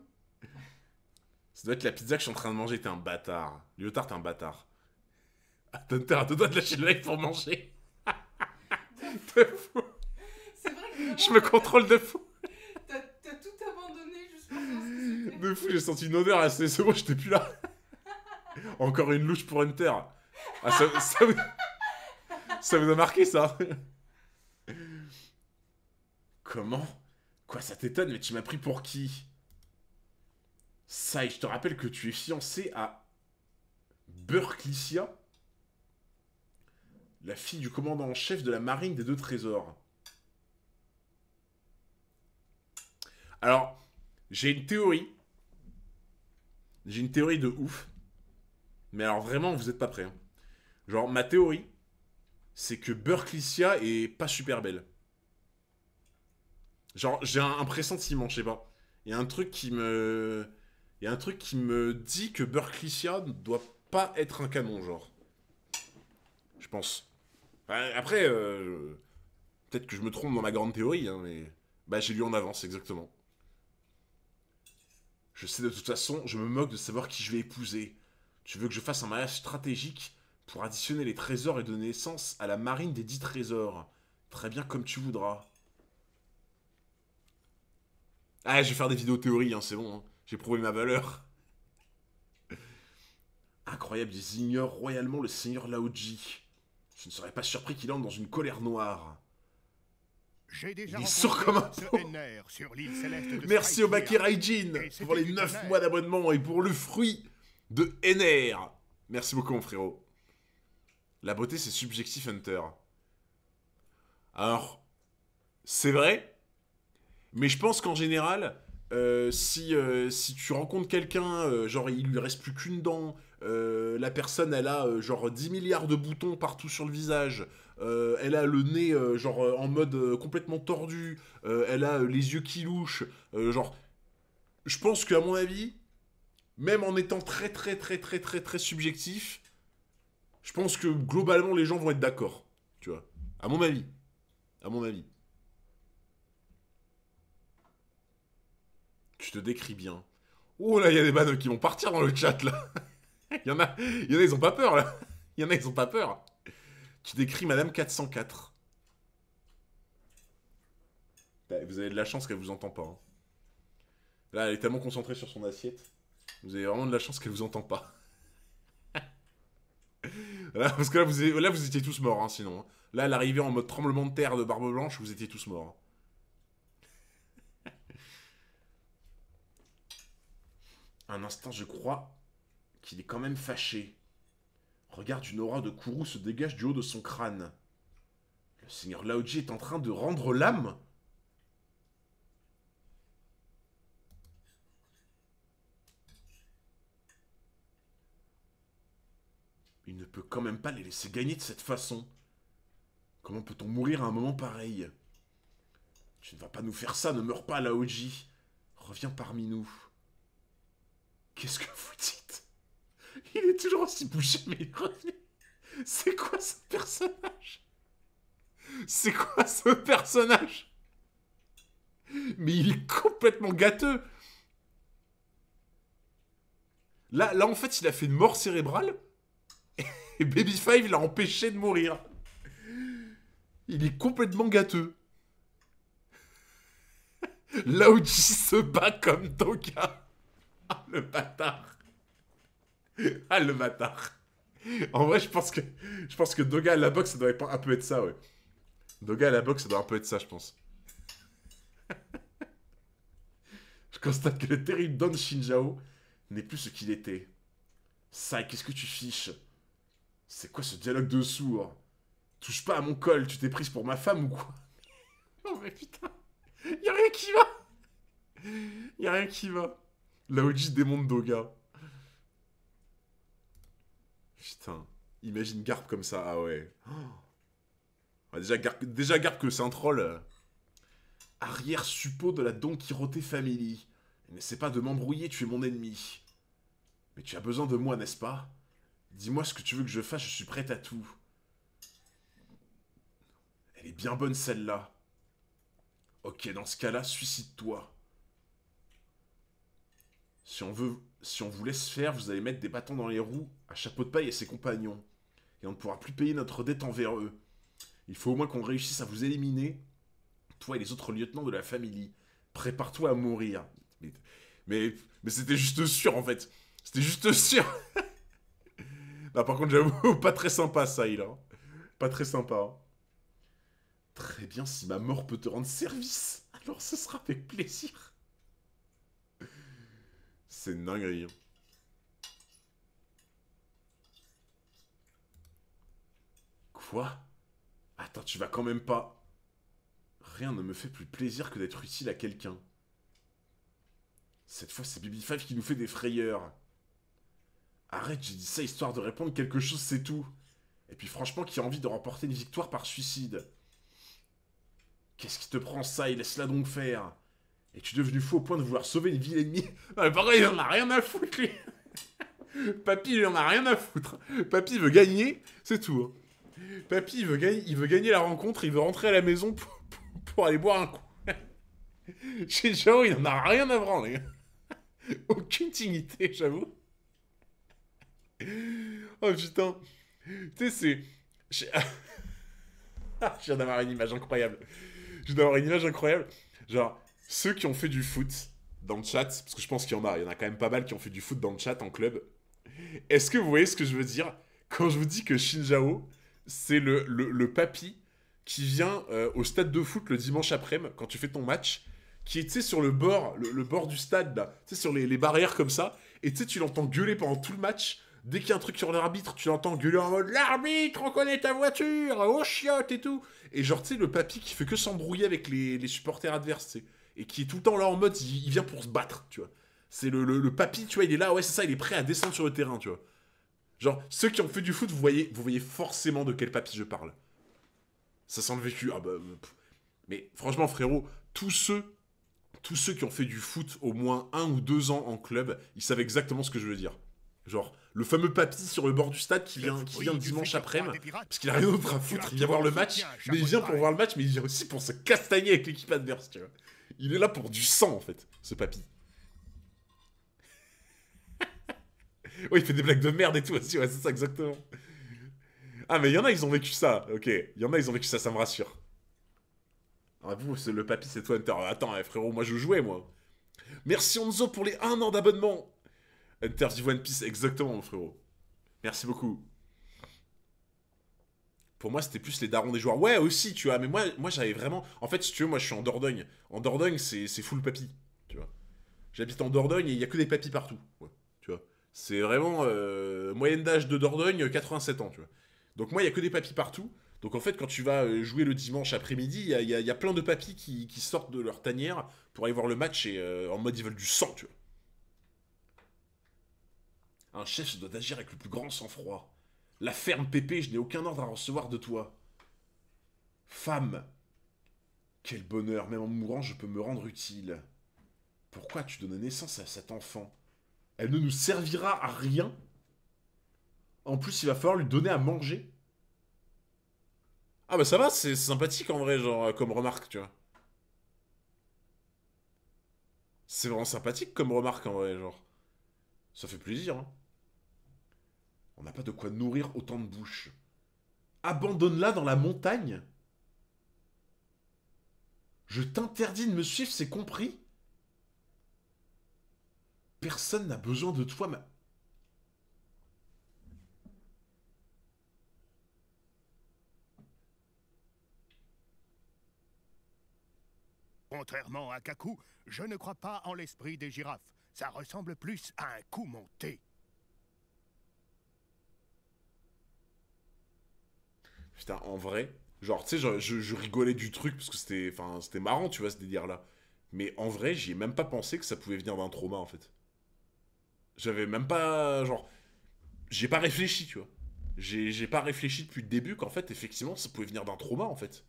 Ça doit être la pizza que je suis en train de manger. T'es un bâtard. Lyotard, t'es un bâtard. Ah, t'as deux doigts de lâcher le live pour manger. De fou. C'est vrai que Je me contrôle de fou. t'as tout abandonné juste pour savoir ce que c'était. De fou, j'ai senti une odeur assez... C'est bon, j'étais plus là. Encore une louche pour Hunter. Ah, ça vous a marqué, ça? Comment? Quoi, ça t'étonne, mais tu m'as pris pour qui? Ça, et je te rappelle que tu es fiancé à Burklicia, la fille du commandant en chef de la marine des deux trésors. Alors, j'ai une théorie. J'ai une théorie de ouf. Mais alors vraiment, vous êtes pas prêts. Hein. Genre, ma théorie, c'est que Burklicia est pas super belle. Genre, j'ai un pressentiment, je sais pas. Il y a un truc qui me... Il y a un truc qui me dit que Burklicia ne doit pas être un canon, genre. Je pense. Après, peut-être que je me trompe dans ma grande théorie, hein, mais... Bah, j'ai lu en avance, exactement. Je sais de toute façon, je me moque de savoir qui je vais épouser. Tu veux que je fasse un mariage stratégique pour additionner les trésors et donner naissance à la marine des 10 trésors. Très bien comme tu voudras. Ah, je vais faire des vidéos théories, hein, c'est bon. Hein. J'ai prouvé ma valeur. Incroyable, ils ignorent royalement le seigneur Laoji. Je ne serais pas surpris qu'il entre dans une colère noire. J'ai déjà Il est rencontré sourd comme un ce pot. Enner sur l'île céleste de Merci au Skypiea. Bakiraijin Et c'était pour les du 9 tonnerre. mois d'abonnement et pour le fruit de NR. Merci beaucoup, mon frérot. La beauté, c'est subjectif, Hunter. Alors, c'est vrai, mais je pense qu'en général, si tu rencontres quelqu'un, genre il lui reste plus qu'une dent, la personne elle a genre 10 milliards de boutons partout sur le visage, elle a le nez genre en mode complètement tordu, elle a les yeux qui louchent, genre, je pense qu'à mon avis, même en étant très très très très très très subjectif, je pense que globalement les gens vont être d'accord, tu vois, à mon avis, à mon avis. Tu te décris bien. Oh là, il y a des bannes qui vont partir dans le chat là. Il y en a, ils ont pas peur là. Il y en a, ils ont pas peur. Tu décris Madame 404. Vous avez de la chance qu'elle vous entend pas. Hein. Là, elle est tellement concentrée sur son assiette. Vous avez vraiment de la chance qu'elle vous entend pas. Là, parce que là, vous étiez tous morts, hein, sinon. Hein. Là, elle arrivait en mode tremblement de terre de Barbe Blanche, vous étiez tous morts. Un instant, je crois qu'il est quand même fâché. Regarde, une aura de courroux se dégage du haut de son crâne. Le seigneur Laoji est en train de rendre l'âme. Il ne peut quand même pas les laisser gagner de cette façon. Comment peut-on mourir à un moment pareil? Tu ne vas pas nous faire ça, ne meurs pas, Laoji. Reviens parmi nous. Qu'est-ce que vous dites? Il est toujours aussi bouché, mais il revient. C'est quoi ce personnage? C'est quoi ce personnage? Mais il est complètement gâteux. Là, en fait, il a fait une mort cérébrale. Et Baby Five l'a empêché de mourir. Il est complètement gâteux. Laoji se bat comme Doga. Ah, le bâtard. Ah, le bâtard. En vrai, je pense que Doga à la boxe, ça doit un peu être ça, ouais. Doga à la boxe, ça doit un peu être ça, je pense. Je constate que le terrible Don Shinjao n'est plus ce qu'il était. Sai, qu'est-ce que tu fiches? C'est quoi ce dialogue de sourd? Touche pas à mon col, tu t'es prise pour ma femme ou quoi? Non mais putain, y'a rien qui va. Y'a rien qui va. Laoji démonte Doga. Putain, imagine Garp comme ça, ah ouais. Ah, déjà Garp que c'est un troll. Arrière suppôt de la Don Quirote Family. N'essaie pas de m'embrouiller, tu es mon ennemi. Mais tu as besoin de moi, n'est-ce pas? Dis-moi ce que tu veux que je fasse, je suis prête à tout. Elle est bien bonne celle-là. Ok, dans ce cas-là, suicide-toi. Si on vous laisse faire, vous allez mettre des bâtons dans les roues à Chapeau de Paille et ses compagnons. Et on ne pourra plus payer notre dette envers eux. Il faut au moins qu'on réussisse à vous éliminer, toi et les autres lieutenants de la famille. Prépare-toi à mourir. Mais c'était juste sûr, en fait. C'était juste sûr. Bah, par contre, j'avoue, pas très sympa, ça, il a. Pas très sympa. Hein. Très bien, si ma mort peut te rendre service, alors ce sera avec plaisir. C'est une dinguerie. Hein. Quoi? Attends, tu vas quand même pas... Rien ne me fait plus plaisir que d'être utile à quelqu'un. Cette fois, c'est Baby Five qui nous fait des frayeurs. Arrête, j'ai dit ça histoire de répondre quelque chose, c'est tout. Et puis franchement, qui a envie de remporter une victoire par suicide? Qu'est-ce qui te prend ça? Et laisse-la donc faire. Es-tu devenu fou au point de vouloir sauver une ville ennemie? Non mais par contre, il en a rien à foutre, lui. Papy, il en a rien à foutre. Papy veut gagner, c'est tout. Hein. Papy, il veut gagner la rencontre, il veut rentrer à la maison pour aller boire un coup. Chez Jao, il en a rien à branler. Aucune dignité, j'avoue. Oh putain. Tu sais, c'est... Je viens d'avoir une image incroyable. Genre, ceux qui ont fait du foot dans le chat, parce que je pense qu'il y en a quand même pas mal qui ont fait du foot dans le chat en club. Est-ce que vous voyez ce que je veux dire quand je vous dis que Shinjao, c'est le papy qui vient au stade de foot le dimanche après-midi, quand tu fais ton match, qui est, tu sais, sur le bord, le bord du stade, là, tu sais, sur les barrières comme ça, et tu sais, tu l'entends gueuler pendant tout le match. Dès qu'il y a un truc sur l'arbitre, tu l'entends gueuler en mode «L'arbitre, on connaît ta voiture, oh chiotte et tout». Et genre, tu sais, le papy qui fait que s'embrouiller avec les supporters adverses, tu sais, et qui est tout le temps là en mode, il vient pour se battre, tu vois. C'est le papy, tu vois, il est là, ouais, c'est ça, il est prêt à descendre sur le terrain, tu vois. Genre, ceux qui ont fait du foot, vous voyez forcément de quel papy je parle. Ça sent le vécu. Ah bah... Mais franchement, frérot, tous ceux qui ont fait du foot au moins 1 ou 2 ans en club, ils savent exactement ce que je veux dire. Genre, le fameux papy sur le bord du stade qui vient dimanche après-midi, parce qu'il a rien d'autre à foutre, il vient voir le match, mais il vient pour voir le match, mais il vient aussi pour se castagner avec l'équipe adverse, tu vois. Il est là pour du sang, en fait, ce papy. Ouais, il fait des blagues de merde et tout aussi, ouais, c'est ça, exactement. Ah, mais il y en a, ils ont vécu ça, ok. Il y en a, ils ont vécu ça, ça me rassure. Ah, vous, le papy, c'est toi, Hunter. Attends, frérot, moi, je jouais, moi. Merci, Onzo, pour les 1 an d'abonnement. Hunter vit One Piece, exactement, mon frérot. Merci beaucoup. Pour moi, c'était plus les darons des joueurs. Ouais, aussi, tu vois, mais moi j'avais vraiment... En fait, si tu veux, moi, je suis en Dordogne. En Dordogne, c'est full papy, tu vois. J'habite en Dordogne et il y a que des papys partout, ouais, tu vois. C'est vraiment... moyenne d'âge de Dordogne, 87 ans, tu vois. Donc moi, il y a que des papys partout. Donc en fait, quand tu vas jouer le dimanche après-midi, il y a plein de papys qui sortent de leur tanière pour aller voir le match et en mode ils veulent du sang, tu vois. Un chef se doit d'agir avec le plus grand sang-froid. La ferme Pépé, je n'ai aucun ordre à recevoir de toi. Femme. Quel bonheur, même en mourant, je peux me rendre utile. Pourquoi tu donnes naissance à cet enfant? Elle ne nous servira à rien. En plus, il va falloir lui donner à manger. Ah bah ça va, c'est sympathique en vrai, genre, comme remarque, tu vois. C'est vraiment sympathique comme remarque en vrai, genre. Ça fait plaisir, hein. On n'a pas de quoi nourrir autant de bouches. Abandonne-la dans la montagne. Je t'interdis de me suivre, c'est compris? Personne n'a besoin de toi, ma... Contrairement à Kaku, je ne crois pas en l'esprit des girafes. Ça ressemble plus à un coup monté. Putain, en vrai, genre, tu sais, je rigolais du truc parce que c'était, enfin, c'était marrant, tu vois, ce délire-là. Mais en vrai, j'y ai même pas pensé que ça pouvait venir d'un trauma, en fait. J'avais même pas, genre, j'ai pas réfléchi, tu vois. J'ai pas réfléchi depuis le début qu'en fait, effectivement, ça pouvait venir d'un trauma, en fait.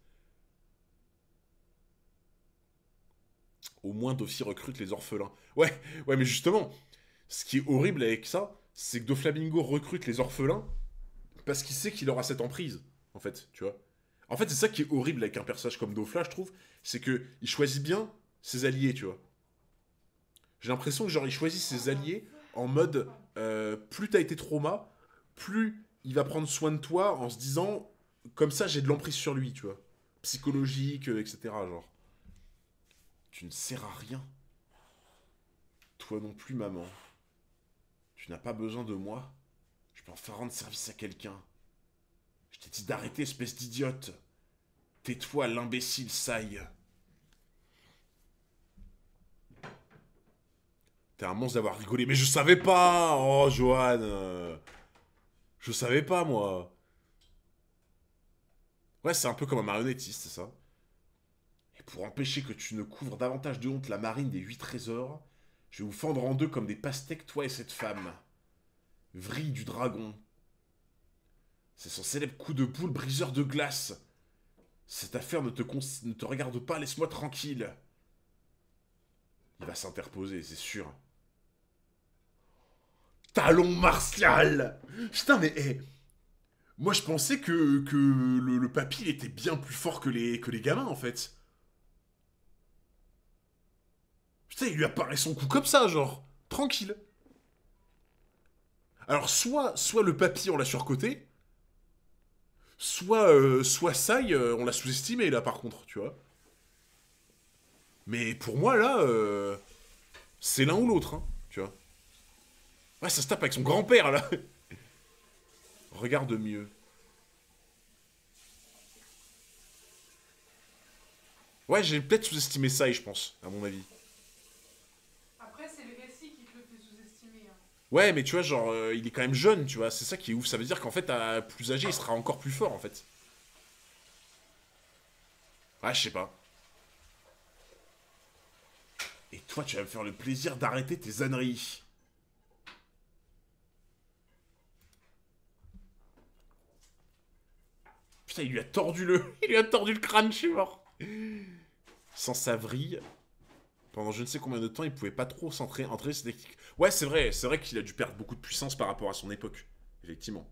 Au moins, Dofy recrute les orphelins. Ouais, ouais, mais justement, ce qui est horrible avec ça, c'est que Doflamingo recrute les orphelins parce qu'il sait qu'il aura cette emprise, en fait, tu vois. En fait, c'est ça qui est horrible avec un personnage comme Dofla, je trouve, c'est que il choisit bien ses alliés, tu vois. J'ai l'impression que genre il choisit ses alliés en mode plus t'as été trauma, plus il va prendre soin de toi en se disant comme ça j'ai de l'emprise sur lui, tu vois. Psychologique, etc. Genre. Tu ne sers à rien. Toi non plus, maman. Tu n'as pas besoin de moi. Je peux enfin rendre service à quelqu'un. Je t'ai dit d'arrêter, espèce d'idiote. Tais-toi, l'imbécile, saille. T'es un monstre d'avoir rigolé. Mais je savais pas. Oh, Johan. Je savais pas, moi. Ouais, c'est un peu comme un marionnettiste, c'est ça. Et pour empêcher que tu ne couvres davantage de honte la marine des 8 trésors, je vais vous fendre en deux comme des pastèques, toi et cette femme. Vrille du dragon. C'est son célèbre coup de boule briseur de glace. Cette affaire ne te regarde pas, laisse-moi tranquille. Il va s'interposer, c'est sûr. Talon martial. Putain, mais... moi, je pensais que le papy, il était bien plus fort que les gamins, en fait. Putain, il lui apparaît son coup comme ça, genre. Tranquille. Alors, soit le papy, on l'a surcoté, soit Sai, on l'a sous-estimé, là, par contre, tu vois. Mais pour moi, là, c'est l'un ou l'autre, hein, tu vois. Ouais, ça se tape avec son grand-père, là. Regarde mieux. Ouais, j'ai peut-être sous-estimé Sai, je pense, à mon avis. Après, c'est le récit qui te le fait sous-estimer. Hein. Ouais, mais tu vois, genre, il est quand même jeune, tu vois. C'est ça qui est ouf. Ça veut dire qu'en fait, à plus âgé, il sera encore plus fort, en fait. Ouais, je sais pas. Et toi, tu vas me faire le plaisir d'arrêter tes âneries. Putain, il lui a tordu le... il lui a tordu le crâne, je suis mort. Sans sa vrille, pendant je ne sais combien de temps, il pouvait pas trop entrer ses techniques. Ouais, c'est vrai qu'il a dû perdre beaucoup de puissance par rapport à son époque. Effectivement.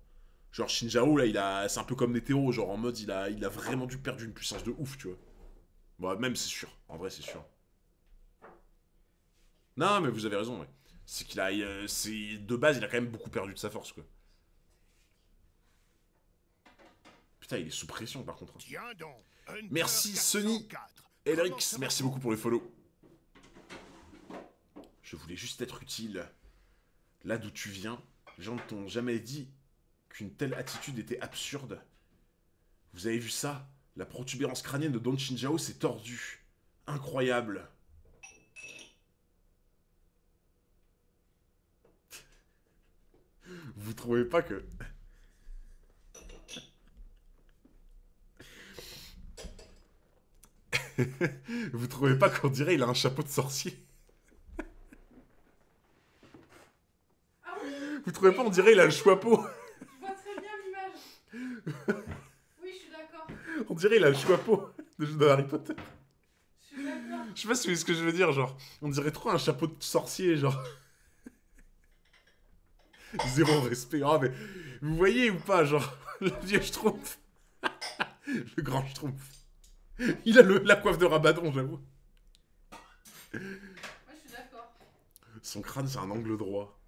Genre Shinjao, là, c'est un peu comme Netero, genre en mode, il a vraiment dû perdre une puissance de ouf, tu vois. Bon, même, c'est sûr. En vrai, c'est sûr. Non, mais vous avez raison, ouais. C'est qu'il a... de base, il a quand même beaucoup perdu de sa force, quoi. Putain, il est sous pression, par contre. Tiens donc, Hunter Merci, Sony. 404. Elrix, merci beaucoup pour le follow. Je voulais juste être utile. Là d'où tu viens, les gens ne t'ont jamais dit qu'une telle attitude était absurde. Vous avez vu ça? La protubérance crânienne de Don Chinjao s'est tordue. Incroyable. Vous trouvez pas que... Vous trouvez pas qu'on dirait il a un chapeau de sorcier? Ah oui. Vous trouvez pas on dirait il a le chapeau? Je vois très bien l'image. Oui, je suis d'accord. On dirait il a le chapeau de Harry Potter. Je suis d'accord. Je sais pas si vous voyez ce que je veux dire, genre. On dirait trop un chapeau de sorcier, genre. Zéro respect. Ah, mais vous voyez ou pas, genre, le vieux Schtroumpf. Le grand Schtroumpf. Il a la coiffe de Rabadon, j'avoue. Moi, je suis d'accord. Son crâne, c'est un angle droit.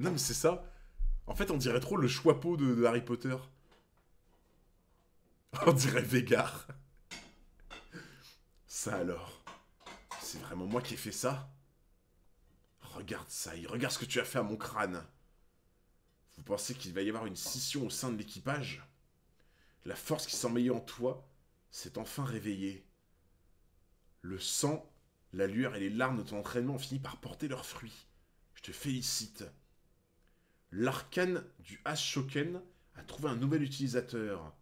Non mais c'est ça. En fait, on dirait trop le Choixpeau de Harry Potter. On dirait Végard. Ça alors. C'est vraiment moi qui ai fait ça? Regarde ça, regarde ce que tu as fait à mon crâne. Vous pensez qu'il va y avoir une scission au sein de l'équipage? La force qui sommeillait en toi s'est enfin réveillée. Le sang, la lueur et les larmes de ton entraînement ont fini par porter leurs fruits. Je te félicite. L'arcane du Ashoken a trouvé un nouvel utilisateur.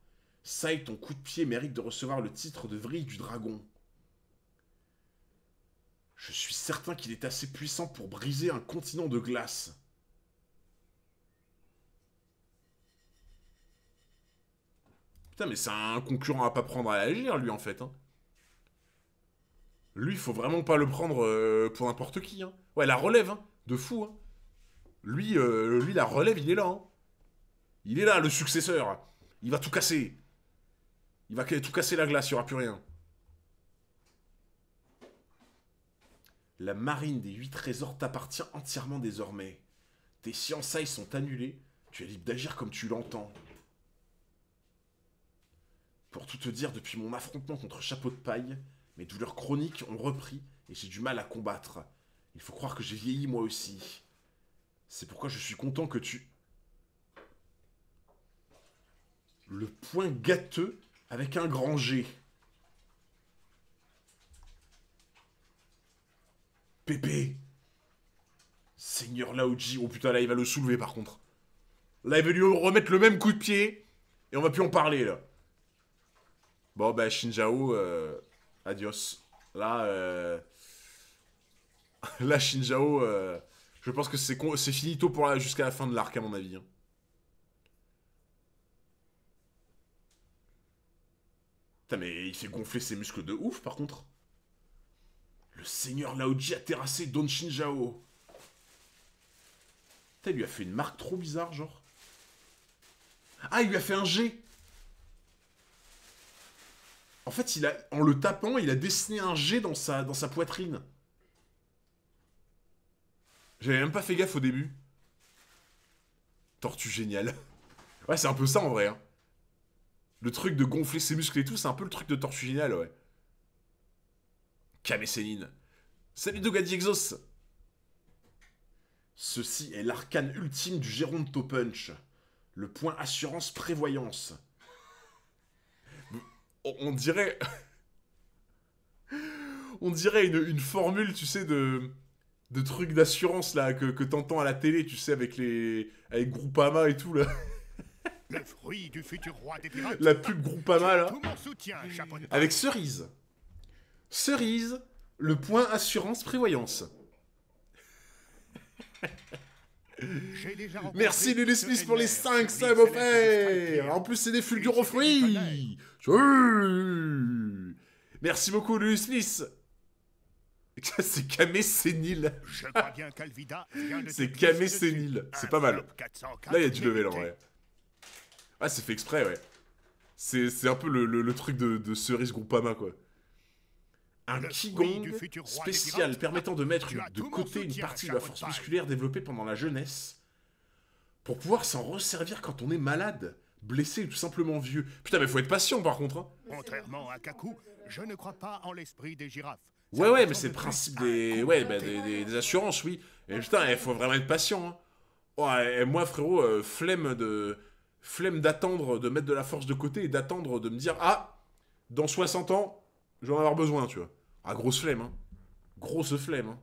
Sai, ton coup de pied mérite de recevoir le titre de vrille du dragon. Je suis certain qu'il est assez puissant pour briser un continent de glace. Putain, mais c'est un concurrent à pas prendre à la légère, lui, en fait. Hein. Lui, faut vraiment pas le prendre pour n'importe qui. Hein. Ouais, la relève, hein, de fou. Hein. Lui, la relève, il est là. Hein. Il est là, le successeur. Il va tout casser. Il va tout casser la glace, il n'y aura plus rien. La marine des 8 trésors t'appartient entièrement désormais. Tes fiançailles sont annulées. Tu es libre d'agir comme tu l'entends. Pour tout te dire, depuis mon affrontement contre Chapeau de Paille, mes douleurs chroniques ont repris et j'ai du mal à combattre. Il faut croire que j'ai vieilli moi aussi. C'est pourquoi je suis content que tu... Le point gâteux avec un grand G. Pépé. Seigneur Laoji. Oh putain, là, il va le soulever, par contre. Là, il va lui remettre le même coup de pied. Et on va plus en parler, là. Bon, bah, Shinjao, adios. Là, là, Shinjao, je pense que c'est finito pour jusqu'à la fin de l'arc, à mon avis. Hein. Putain, mais il fait gonfler ses muscles de ouf, par contre. Le seigneur Laoji a terrassé Don Shinjao. Putain, il lui a fait une marque trop bizarre, genre. Ah, il lui a fait un G. En fait, en le tapant, il a dessiné un G dans sa poitrine. J'avais même pas fait gaffe au début. Tortue géniale. Ouais, c'est un peu ça en vrai. Hein. Le truc de gonfler ses muscles et tout, c'est un peu le truc de Tortue géniale, ouais. Kame Sennin. Salut Dogadi Exos. Ceci est l'arcane ultime du Geronto Punch. Le point assurance prévoyance. On dirait... On dirait une formule, tu sais, de trucs d'assurance, là, que t'entends à la télé, tu sais, avec Groupama et tout, là. Le fruit du futur roi des pirates. La pub Groupama, là. Tout mon soutien, Chapeau de Paille. Avec Cerise. Cerise, le point assurance prévoyance. Merci Lulu Smith pour les 5 subs offerts. En plus, c'est des fulgures aux fruits. Merci beaucoup Lulu Smith. C'est Kame Senil. C'est Kame Senil. C'est pas mal. Là, il y a du level en vrai. Ah, c'est fait exprès, ouais. C'est un peu le truc de Cerise Groupama, quoi. Un Qigong spécial permettant de mettre de côté une partie de la force musculaire développée pendant la jeunesse pour pouvoir s'en resservir quand on est malade, blessé ou tout simplement vieux. Putain, mais faut être patient par contre. Hein. Contrairement à Kaku, je ne crois pas en l'esprit des girafes. Ouais, mais c'est le principe des assurances, oui. Et putain, il faut vraiment être patient. Hein. Ouais, et moi, frérot, flemme d'attendre, de mettre de la force de côté et d'attendre de me dire, ah, dans 60 ans, je vais en avoir besoin, tu vois. Ah, grosse flemme, hein. Grosse flemme, hein.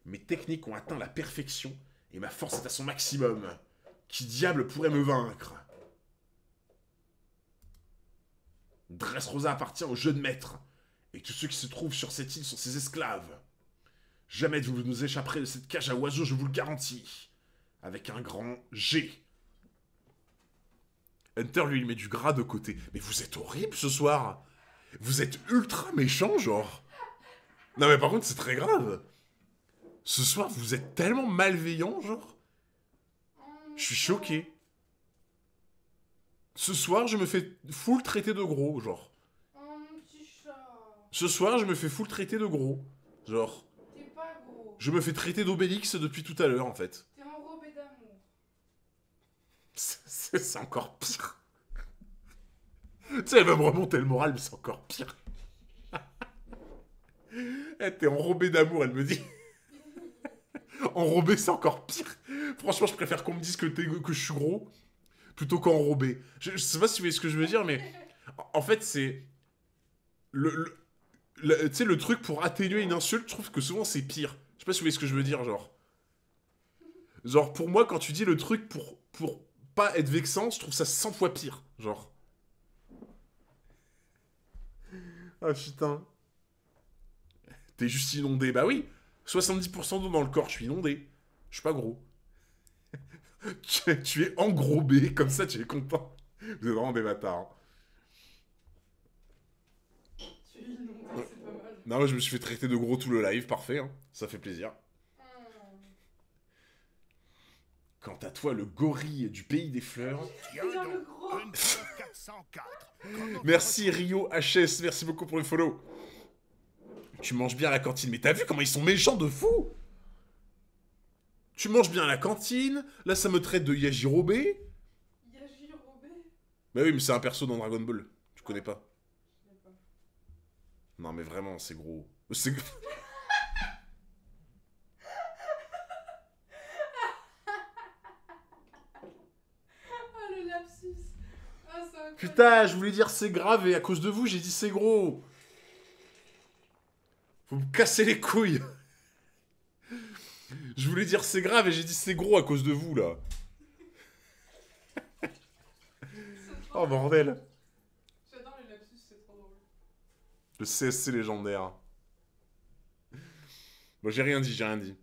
Mes techniques ont atteint la perfection et ma force est à son maximum. Qui diable pourrait me vaincre? Dressrosa appartient au jeune maître, et tous ceux qui se trouvent sur cette île sont ses esclaves. Jamais vous ne nous échapperez de cette cage à oiseaux, je vous le garantis. Avec un grand G. Hunter, lui, il met du gras de côté. Mais vous êtes horrible ce soir. Vous êtes ultra méchant, genre. Non, mais par contre, c'est très grave. Ce soir, vous êtes tellement malveillant, genre. Je suis choqué. Ce soir, je me fais full traiter de gros, genre. Oh, mon petit chat. Ce soir, je me fais full traiter de gros. Genre. T'es pas gros. Je me fais traiter d'Obélix depuis tout à l'heure, en fait. T'es enrobé d'amour. C'est encore pire. Tu sais, elle va me remonter le moral, mais c'est encore pire. Eh, t'es enrobé d'amour, elle me dit. Enrobé, c'est encore pire. Franchement, je préfère qu'on me dise que je suis gros plutôt qu'enrobé. Je sais pas si vous voyez ce que je veux dire, mais en fait, c'est tu sais, le truc pour atténuer une insulte, je trouve que souvent c'est pire. Je sais pas si vous voyez ce que je veux dire, genre. Genre, pour moi, quand tu dis le truc pour pas être vexant, je trouve ça 100 fois pire. Genre. Ah putain. T'es juste inondé. Bah oui. 70% d'eau dans le corps, je suis inondé. Je suis pas gros. Tu es engrobé, comme ça tu es content. Vous êtes vraiment des bâtards. Hein. Tu es inondé, c'est pas mal. Non, moi je me suis fait traiter de gros tout le live, parfait. Hein. Ça fait plaisir. Quant à toi, le gorille du pays des fleurs. Tiens Regarde le donc, gros. une fleur 404. Comment Merci Rio HS, merci beaucoup pour le follow. Tu manges bien à la cantine, mais t'as vu comment ils sont méchants de fou? Tu manges bien à la cantine, là ça me traite de Yajirobe. Yajirobe. Bah oui, mais c'est un perso dans Dragon Ball, tu connais pas. Je sais pas. Non mais vraiment, c'est gros. C'est... Ah, le lapsus. Ah, c'est incroyable. Putain, je voulais dire c'est grave et à cause de vous j'ai dit c'est gros. Faut me casser les couilles. Je voulais dire c'est grave et j'ai dit c'est gros à cause de vous là. Oh bordel. J'adore les lapsus, c'est trop drôle. Le CSC légendaire. Bon, j'ai rien dit.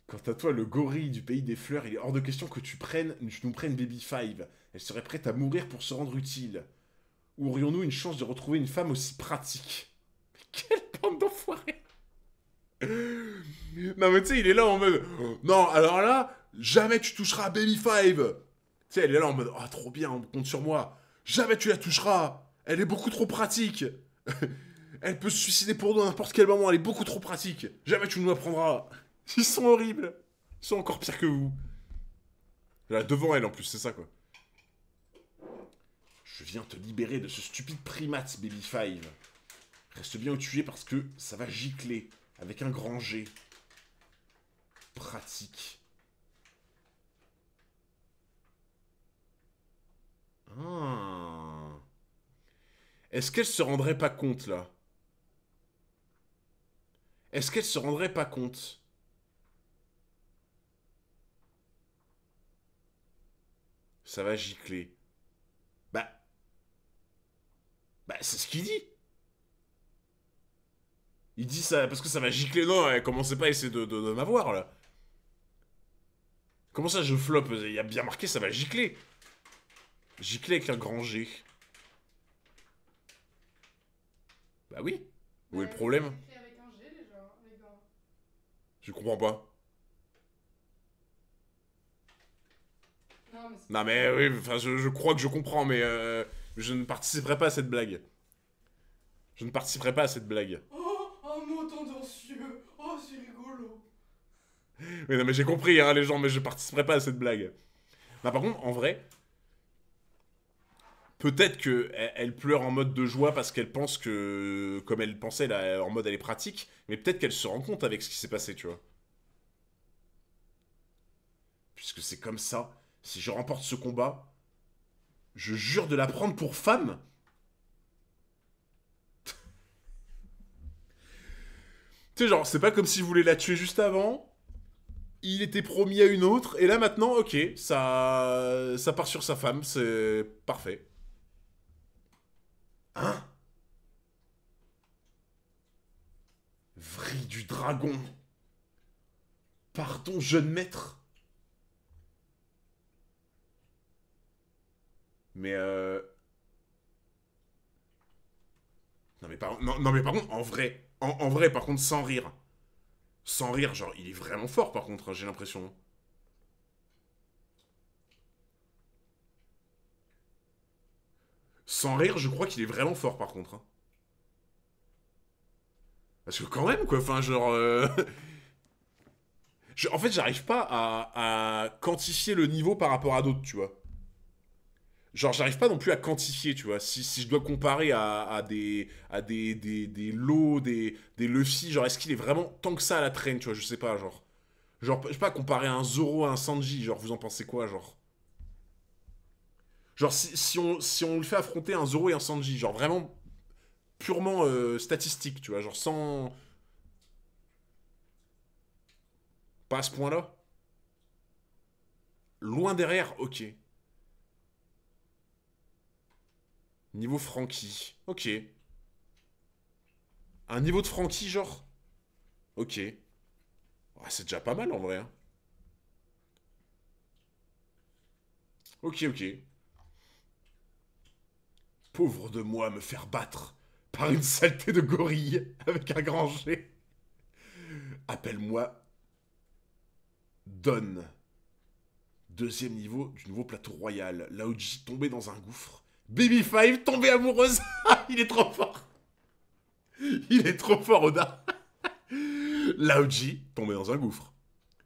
Quant à toi, le gorille du pays des fleurs, il est hors de question que tu nous prennes Baby Five. Elle serait prête à mourir pour se rendre utile. Ou aurions-nous une chance de retrouver une femme aussi pratique? Mais quelle bande d'enfoirés! Non mais tu sais, il est là en mode... Non, alors là, jamais tu toucheras à Baby Five! Tu sais, elle est là en mode... Ah, trop bien, on compte sur moi. Jamais tu la toucheras! Elle est beaucoup trop pratique! Elle peut se suicider pour nous à n'importe quel moment, elle est beaucoup trop pratique! Jamais tu nous l'apprendras! Ils sont horribles! Ils sont encore pires que vous. Là, devant elle en plus, c'est ça quoi. Je viens te libérer de ce stupide primate, Baby Five. Reste bien où tu es parce que ça va gicler. Avec un grand G. Pratique. Ah. Est-ce qu'elle se rendrait pas compte, là? Est-ce qu'elle se rendrait pas compte? Ça va gicler. Bah, c'est ce qu'il dit. Il dit ça parce que ça va gicler. Non, commencez pas à essayer de m'avoir, là. Comment ça, je floppe? Il y a bien marqué, ça va gicler. Gicler avec un grand G. Bah oui. Où est le problème? C'est écrit avec un G, les gars. Je comprends pas. Non, mais c'est... Non mais oui, enfin je crois que je comprends, mais je ne participerai pas à cette blague. Je ne participerai pas à cette blague. Oh, un mot tendancieux. Oh, c'est rigolo. Mais non mais j'ai compris hein les gens, mais je participerai pas à cette blague. Non par contre, en vrai, peut-être que elle pleure en mode de joie parce qu'elle pense que, comme elle pensait là, en mode elle est pratique, mais peut-être qu'elle se rend compte avec ce qui s'est passé, tu vois. Puisque c'est comme ça, si je remporte ce combat, je jure de la prendre pour femme. Tu sais, genre, c'est pas comme s'il voulait la tuer juste avant. Il était promis à une autre, et là maintenant, ok, ça part sur sa femme, c'est parfait. Hein? Vrille du dragon. Pardon, jeune maître. Mais non mais par contre, en vrai, par contre, sans rire. Sans rire, genre, il est vraiment fort, par contre, hein, j'ai l'impression. Sans rire, je crois qu'il est vraiment fort, par contre. Hein. Parce que quand même, quoi, enfin, genre... en fait, j'arrive pas à quantifier le niveau par rapport à d'autres, tu vois. Genre, j'arrive pas non plus à quantifier, tu vois. Si je dois comparer à des lots, des Luffy, genre, est-ce qu'il est vraiment tant que ça à la traîne, tu vois, je sais pas, genre. Genre, je sais pas, comparer un Zoro à un Sanji, genre, vous en pensez quoi, genre. Genre, si on le fait affronter un Zoro et un Sanji, genre, vraiment purement statistique, tu vois, genre, sans... Pas à ce point-là. Loin derrière, ok. Niveau Frankie, ok. Un niveau de Frankie, genre. Ok. Ah, c'est déjà pas mal en vrai, hein. Ok, ok. Pauvre de moi me faire battre par une saleté de gorille avec un grand G. Appelle-moi Don. Deuxième niveau du nouveau plateau royal. Laoji tombé dans un gouffre. Baby Five tombée amoureuse. Il est trop fort. Il est trop fort, Oda. Laoji tombé dans un gouffre.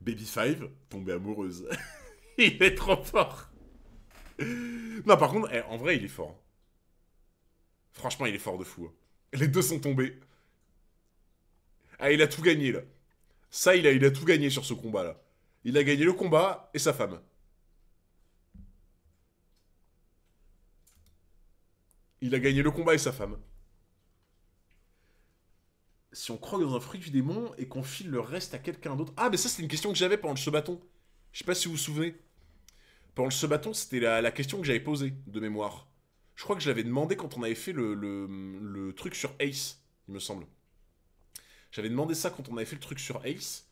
Baby Five tombée amoureuse. Il est trop fort. Non, par contre, en vrai, il est fort. Franchement, il est fort de fou. Les deux sont tombés. Ah, il a tout gagné, là. Ça, il a tout gagné sur ce combat-là. Il a gagné le combat et sa femme. Il a gagné le combat et sa femme. Si on croque dans un fruit du démon et qu'on file le reste à quelqu'un d'autre... Ah, mais ça, c'était une question que j'avais pendant le se-bâton. Je sais pas si vous vous souvenez. Pendant le se-bâton, c'était la question que j'avais posée, de mémoire. Je crois que je l'avais demandé quand on avait fait le truc sur Ace, il me semble. J'avais demandé ça quand on avait fait le truc sur Ace.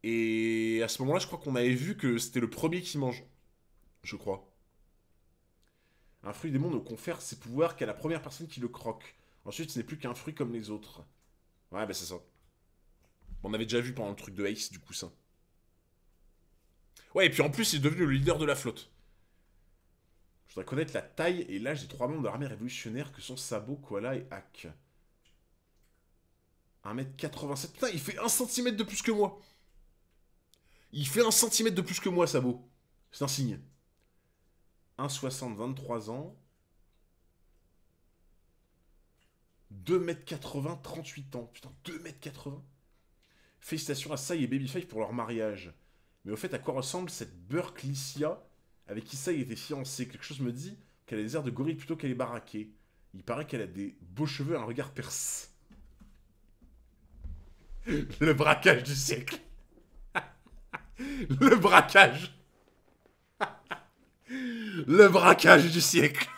Et à ce moment-là, je crois qu'on avait vu que c'était le premier qui mange. Je crois. Un fruit démon ne confère ses pouvoirs qu'à la première personne qui le croque. Ensuite, ce n'est plus qu'un fruit comme les autres. Ouais, bah c'est ça. On avait déjà vu pendant le truc de Ace, du coup, ça. Ouais, et puis en plus, il est devenu le leader de la flotte. Je voudrais connaître la taille et l'âge des trois membres de l'armée révolutionnaire que sont Sabot, Koala et Hack. 1m87. Putain, il fait 1 cm de plus que moi. Il fait 1 cm de plus que moi, Sabot. C'est un signe. 1,60, 23 ans. 2m80, 38 ans. Putain, 2m80. Félicitations à Sai et Babyface pour leur mariage. Mais au fait, à quoi ressemble cette Burklicia avec qui Sai était fiancé? Quelque chose me dit qu'elle a des airs de gorille plutôt qu'elle est baraquée. Il paraît qu'elle a des beaux cheveux et un regard perce. Le braquage du siècle. Le braquage. Le braquage du siècle.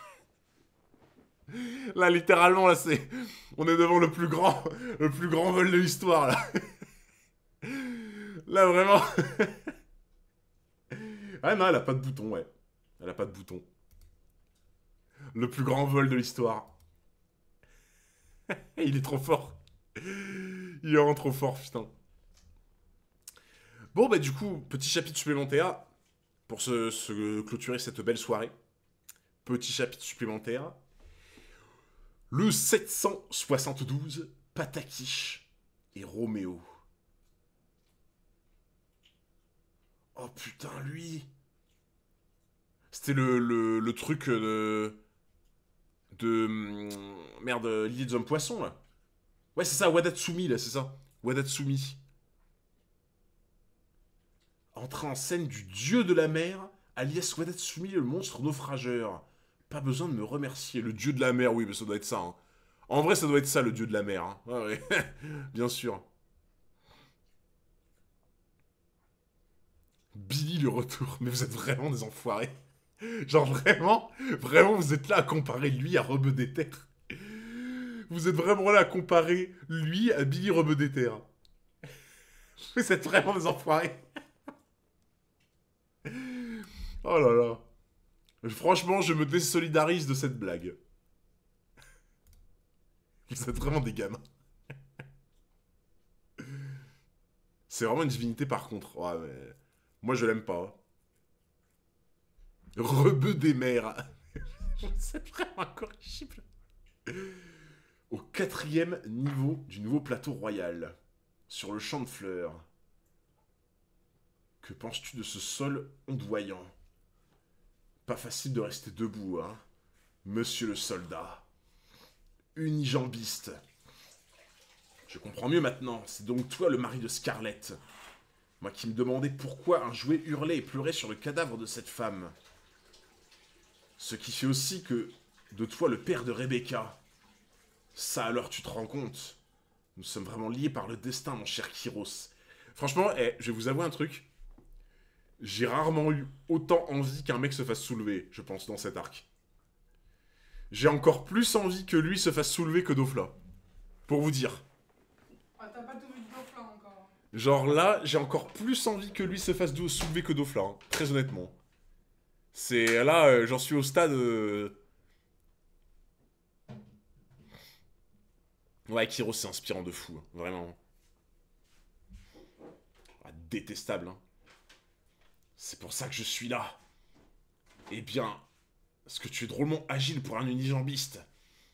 Là, littéralement, là, c'est... On est devant le plus grand vol de l'histoire, là. Là, vraiment... Ah non, elle a pas de bouton, ouais. Elle a pas de bouton. Le plus grand vol de l'histoire. Il est trop fort. Il est vraiment trop fort, putain. Bon, bah du coup, petit chapitre supplémentaire pour se clôturer cette belle soirée. Petit chapitre supplémentaire. Le 772, Patakish et Roméo. Oh putain, lui. C'était le truc merde, l'île des hommes poissons, là. Ouais, c'est ça, Wadatsumi, là, c'est ça. Wadatsumi. Entrée en scène du dieu de la mer, alias Wadatsumi, le monstre naufrageur. Pas besoin de me remercier. Le dieu de la mer, oui, mais ça doit être ça. Hein. En vrai, ça doit être ça, le dieu de la mer. Hein. Ouais, ouais. Bien sûr. Billy le retour. Mais vous êtes vraiment des enfoirés. Genre vraiment, vraiment, vous êtes là à comparer lui à Rebeu des Terres. Vous êtes vraiment là à comparer lui à Billy Rebeu des Terres. Vous êtes vraiment des enfoirés. Oh là là. Franchement, je me désolidarise de cette blague. Vous êtes vraiment des gamins. C'est vraiment une divinité par contre. Ouais, mais... Moi, je l'aime pas. Rebeu des mers. C'est vraiment incorrigible. Au 4e niveau du nouveau plateau royal, sur le champ de fleurs. Que penses-tu de ce sol ondoyant? Pas facile de rester debout, hein, monsieur le soldat. Unijambiste. Je comprends mieux maintenant, c'est donc toi le mari de Scarlett. Moi qui me demandais pourquoi un jouet hurlait et pleurait sur le cadavre de cette femme. Ce qui fait aussi que de toi le père de Rebecca. Ça alors tu te rends compte? Nous sommes vraiment liés par le destin, mon cher Kyros. Franchement, je vais vous avouer un truc. J'ai rarement eu autant envie qu'un mec se fasse soulever, je pense, dans cet arc. J'ai encore plus envie que lui se fasse soulever que Dofla. Pour vous dire. Ah, t'as pas tout vu de Dofla encore. Genre là, j'ai encore plus envie que lui se fasse soulever que Dofla, hein, très honnêtement. C'est là, j'en suis au stade... Ouais, Kyros, c'est inspirant de fou, hein, vraiment. Ah, détestable, hein. C'est pour ça que je suis là. Eh bien, est-ce que tu es drôlement agile pour un unijambiste?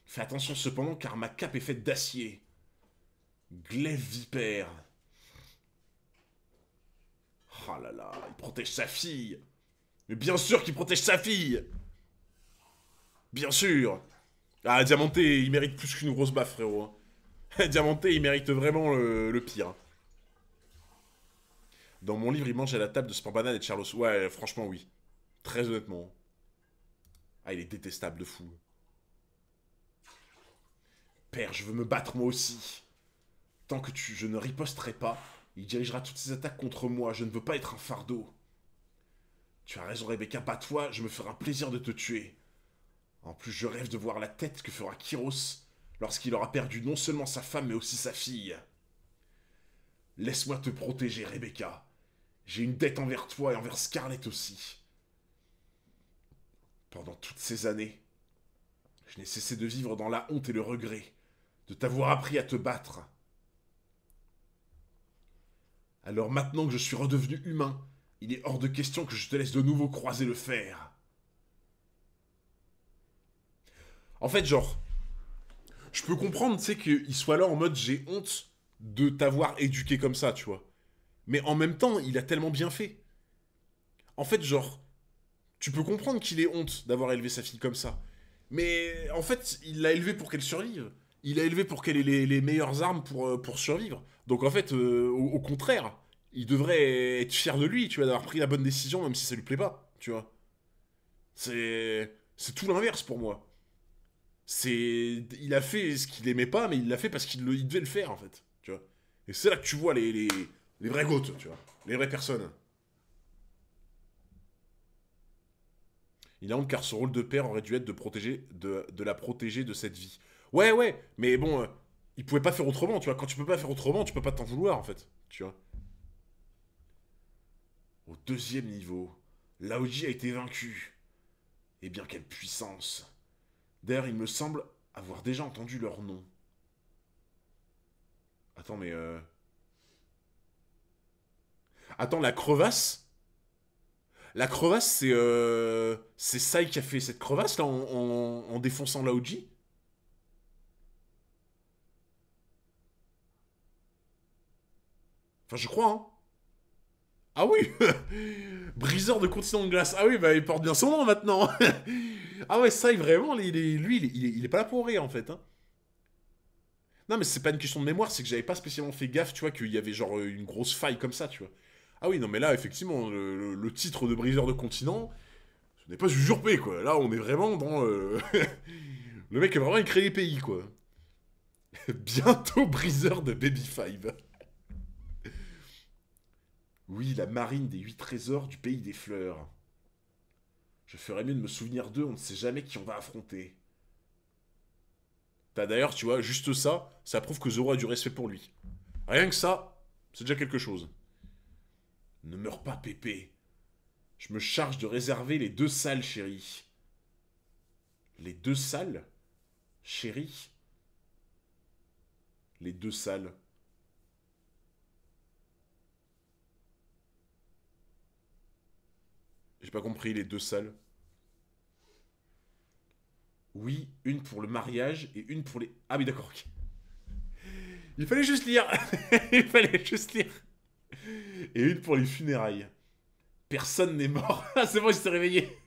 Fais attention cependant car ma cape est faite d'acier. Glaive vipère. Oh là là, il protège sa fille. Mais bien sûr qu'il protège sa fille. Bien sûr. Ah, Diamanté, il mérite plus qu'une grosse baffe, frérot. Diamanté, il mérite vraiment le pire. Dans mon livre, il mange à la table de Spambanan et de Charlos. Ouais, franchement, oui. Très honnêtement. Ah, il est détestable de fou. Père, je veux me battre moi aussi. Tant que je ne riposterai pas, il dirigera toutes ses attaques contre moi. Je ne veux pas être un fardeau. Tu as raison, Rebecca, bats-toi, je me ferai un plaisir de te tuer. En plus, je rêve de voir la tête que fera Kyros lorsqu'il aura perdu non seulement sa femme, mais aussi sa fille. Laisse-moi te protéger, Rebecca. J'ai une dette envers toi et envers Scarlett aussi. Pendant toutes ces années, je n'ai cessé de vivre dans la honte et le regret de t'avoir appris à te battre. Alors maintenant que je suis redevenu humain, il est hors de question que je te laisse de nouveau croiser le fer. En fait, genre, je peux comprendre, tu sais, qu'il soit là en mode j'ai honte de t'avoir éduqué comme ça, tu vois. Mais en même temps, il a tellement bien fait. En fait, genre, tu peux comprendre qu'il ait honte d'avoir élevé sa fille comme ça. Mais en fait, il l'a élevée pour qu'elle survive. Il l'a élevée pour qu'elle ait les meilleures armes pour survivre. Donc en fait, au contraire, il devrait être fier de lui, tu vois, d'avoir pris la bonne décision, même si ça lui plaît pas, tu vois. C'est tout l'inverse pour moi. Il a fait ce qu'il aimait pas, mais il l'a fait parce il devait le faire, en fait, tu vois. Et c'est là que tu vois les vrais goths, tu vois. Les vraies personnes. Il a honte car son rôle de père aurait dû être de la protéger de cette vie. Ouais, ouais, mais bon, il pouvait pas faire autrement, tu vois. Quand tu peux pas faire autrement, tu peux pas t'en vouloir, en fait, tu vois. Au 2e niveau, Laoji a été vaincu. Eh bien, quelle puissance. D'ailleurs, il me semble avoir déjà entendu leur nom. Attends, mais Attends, la crevasse? La crevasse, c'est Sai qui a fait cette crevasse, là, en défonçant Laoji? Enfin, je crois, hein. Ah oui. Briseur de continent de glace. Ah oui, bah il porte bien son nom maintenant. Ah ouais, Sai, vraiment, lui, il est pas là pour rire, en fait, hein. Non, mais c'est pas une question de mémoire, c'est que j'avais pas spécialement fait gaffe, tu vois, qu'il y avait genre une grosse faille comme ça, tu vois. Ah oui, non, mais là, effectivement, le titre de briseur de continent, ce n'est pas usurpé, quoi. Là, on est vraiment dans... Le mec a vraiment écrit les pays, quoi. Bientôt briseur de Baby Five. Oui, la marine des 8 trésors du pays des fleurs. Je ferais mieux de me souvenir d'eux, on ne sait jamais qui on va affronter. T'as d'ailleurs, tu vois, juste ça, ça prouve que Zoro a du respect pour lui. Rien que ça, c'est déjà quelque chose. Ne meurs pas, Pépé. Je me charge de réserver les 2 salles, chérie. Les 2 salles? Chérie? Les 2 salles. J'ai pas compris, les 2 salles. Oui, une pour le mariage et une pour les... Ah oui, d'accord, ok. Il fallait juste lire. Il fallait juste lire. Et une pour les funérailles. Personne n'est mort. Ah, c'est bon, il s'est réveillé.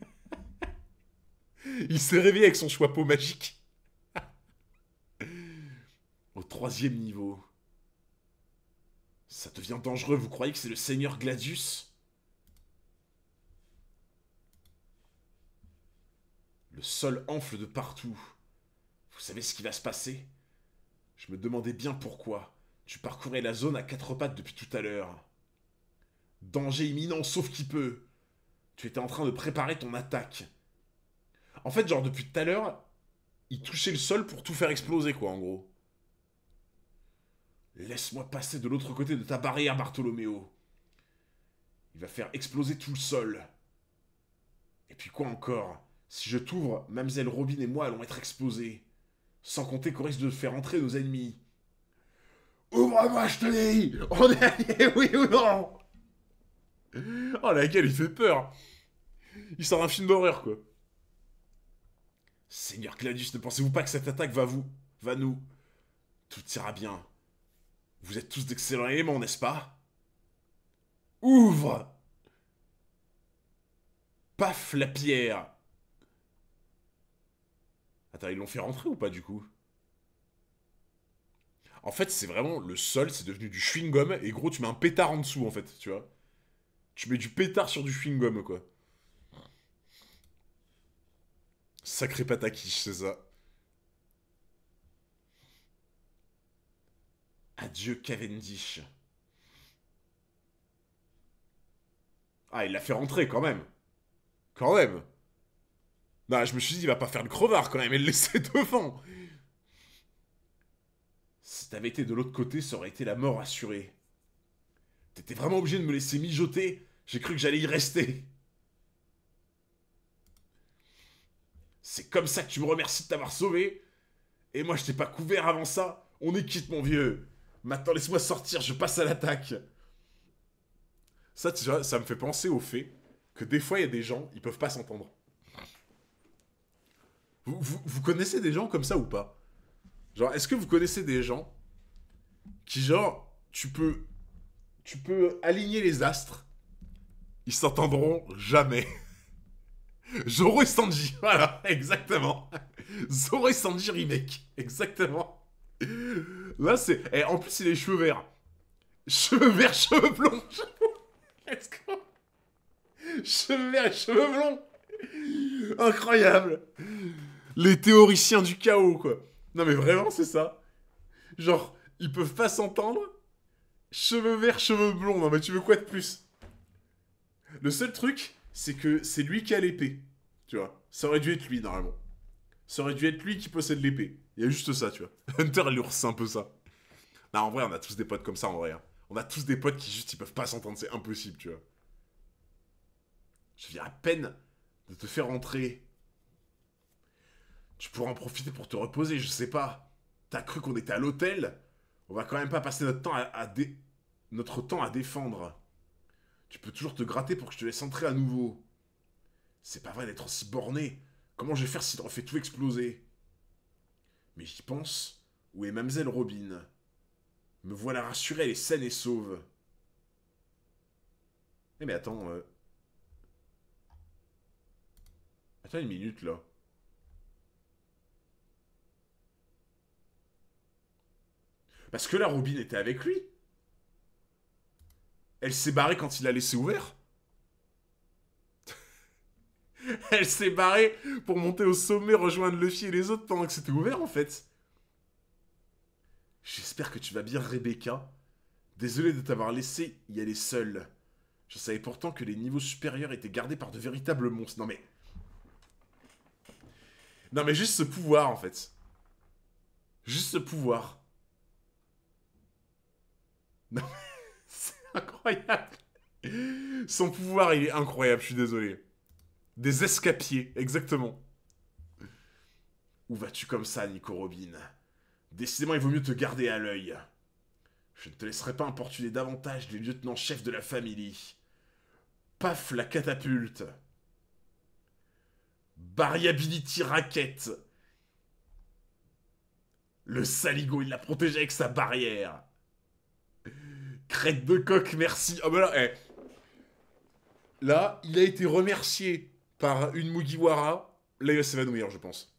Il s'est réveillé avec son chapeau magique. Au 3e niveau. Ça devient dangereux, vous croyez que c'est le seigneur Gladius? Le sol enfle de partout. Vous savez ce qui va se passer? Je me demandais bien pourquoi. Tu parcourais la zone à 4 pattes depuis tout à l'heure. Danger imminent, sauf qui peut. Tu étais en train de préparer ton attaque. En fait, genre, depuis tout à l'heure, il touchait le sol pour tout faire exploser, quoi, en gros. Laisse-moi passer de l'autre côté de ta barrière, Bartholoméo. Il va faire exploser tout le sol. Et puis quoi encore? Si je t'ouvre, Mademoiselle Robin et moi allons être explosés. Sans compter qu'on risque de faire entrer nos ennemis. Ouvre-moi, je te dis! On est alliés, oui ou non? Oh, la gueule, il fait peur. Il sort un film d'horreur, quoi. Seigneur Gladius, ne pensez-vous pas que cette attaque va nous... Tout ira bien. Vous êtes tous d'excellents éléments, n'est-ce pas? Ouvre! Paf, la pierre! Attends, ils l'ont fait rentrer ou pas, du coup? En fait, c'est vraiment... Le sol, c'est devenu du chewing-gum, et gros, tu mets un pétard en dessous, en fait, tu vois? Tu mets du pétard sur du chewing-gum, quoi. Sacré pataquiche, c'est ça. Adieu Cavendish. Ah, il l'a fait rentrer quand même. Quand même. Non, je me suis dit, il va pas faire le crevard quand même et le laisser devant. Si t'avais été de l'autre côté, ça aurait été la mort assurée. T'étais vraiment obligé de me laisser mijoter. J'ai cru que j'allais y rester. C'est comme ça que tu me remercies de t'avoir sauvé. Et moi, je t'ai pas couvert avant ça. On est quitte, mon vieux. Maintenant, laisse-moi sortir, je passe à l'attaque. Ça, tu vois, ça me fait penser au fait que des fois, il y a des gens, ils peuvent pas s'entendre. Vous connaissez des gens comme ça ou pas? Genre, est-ce que vous connaissez des gens qui, genre, tu peux aligner les astres, ils s'entendront jamais. Zoro et Sanji, voilà, exactement. Zoro et Sanji remake, exactement. Là, c'est... Et en plus, il a les cheveux verts. Cheveux verts, cheveux blonds. Let's go. Cheveux verts et cheveux blonds. Incroyable. Les théoriciens du chaos, quoi. Non, mais vraiment, c'est ça. Genre, ils peuvent pas s'entendre. Cheveux verts, cheveux blonds. Non, mais tu veux quoi de plus? Le seul truc, c'est que c'est lui qui a l'épée. Tu vois. Ça aurait dû être lui, normalement. Ça aurait dû être lui qui possède l'épée. Il y a juste ça, tu vois. Hunter et l'ours, c'est un peu ça. Non, en vrai, on a tous des potes comme ça, en vrai. Hein. On a tous des potes qui juste, ils peuvent pas s'entendre. C'est impossible, tu vois. Je viens à peine de te faire entrer. Tu pourras en profiter pour te reposer, je sais pas. T'as cru qu'on était à l'hôtel? On va quand même pas passer notre temps notre temps à défendre. Tu peux toujours te gratter pour que je te laisse entrer à nouveau. C'est pas vrai d'être aussi borné. Comment je vais faire si t'en fais tout exploser? Mais j'y pense. Où est Mademoiselle Robin? Me voilà rassurée, elle est saine et sauve. Eh mais attends... Attends une minute, là. Parce que là, Robin était avec lui. Elle s'est barrée quand il l'a laissé ouvert. Elle s'est barrée pour monter au sommet, rejoindre Luffy et les autres pendant que c'était ouvert, en fait. J'espère que tu vas bien, Rebecca. Désolé de t'avoir laissé y aller seule. Je savais pourtant que les niveaux supérieurs étaient gardés par de véritables monstres. Non mais... Non mais juste ce pouvoir, en fait. Juste ce pouvoir. Non mais... C'est incroyable. Son pouvoir, il est incroyable, je suis désolé. Des escapiers, exactement. Où vas-tu comme ça, Nico Robin? Décidément, il vaut mieux te garder à l'œil. Je ne te laisserai pas importuner davantage les lieutenants-chefs de la famille. Paf, la catapulte. Variability Racket. Le saligo, il l'a protégé avec sa barrière. Crête de coq, merci. Ah bah là, là, il a été remercié par une Mugiwara. Là, il va s'évanouir, je pense.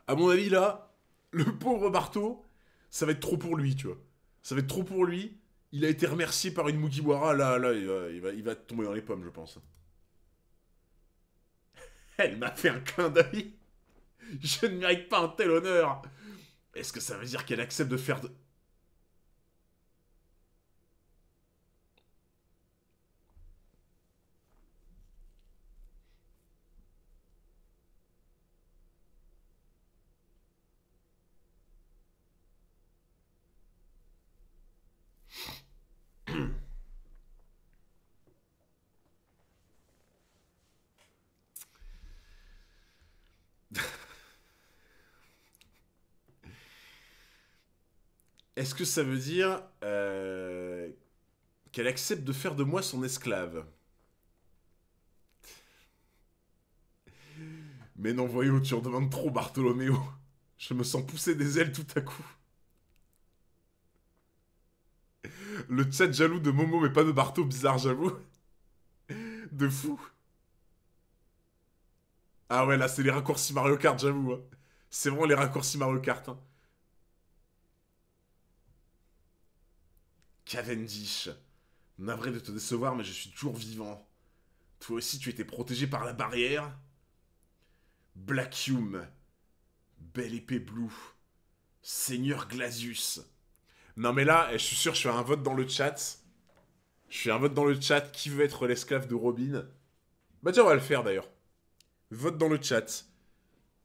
À mon avis, là, le pauvre Barto, ça va être trop pour lui, tu vois. Ça va être trop pour lui. Il a été remercié par une Mugiwara. Là, il va tomber dans les pommes, je pense. Elle m'a fait un clin d'œil. Je ne mérite pas un tel honneur. Est-ce que ça veut dire qu'elle accepte de faire de... Est-ce que ça veut dire qu'elle accepte de faire de moi son esclave? Mais non, voyons, tu en demandes trop, Bartholoméo. Je me sens pousser des ailes tout à coup. Le chat jaloux de Momo, mais pas de Bartho, bizarre, j'avoue. De fou. Ah ouais, là, c'est les raccourcis Mario Kart, j'avoue. Hein. C'est vraiment les raccourcis Mario Kart. Hein. Cavendish. Navré de te décevoir, mais je suis toujours vivant. Toi aussi, tu étais protégé par la barrière. Black Hume. Belle épée Blue. Seigneur Glasius. Non mais là, je suis sûr, je fais un vote dans le chat. Je fais un vote dans le chat. Qui veut être l'esclave de Robin? Bah tiens, on va le faire d'ailleurs. Vote dans le chat.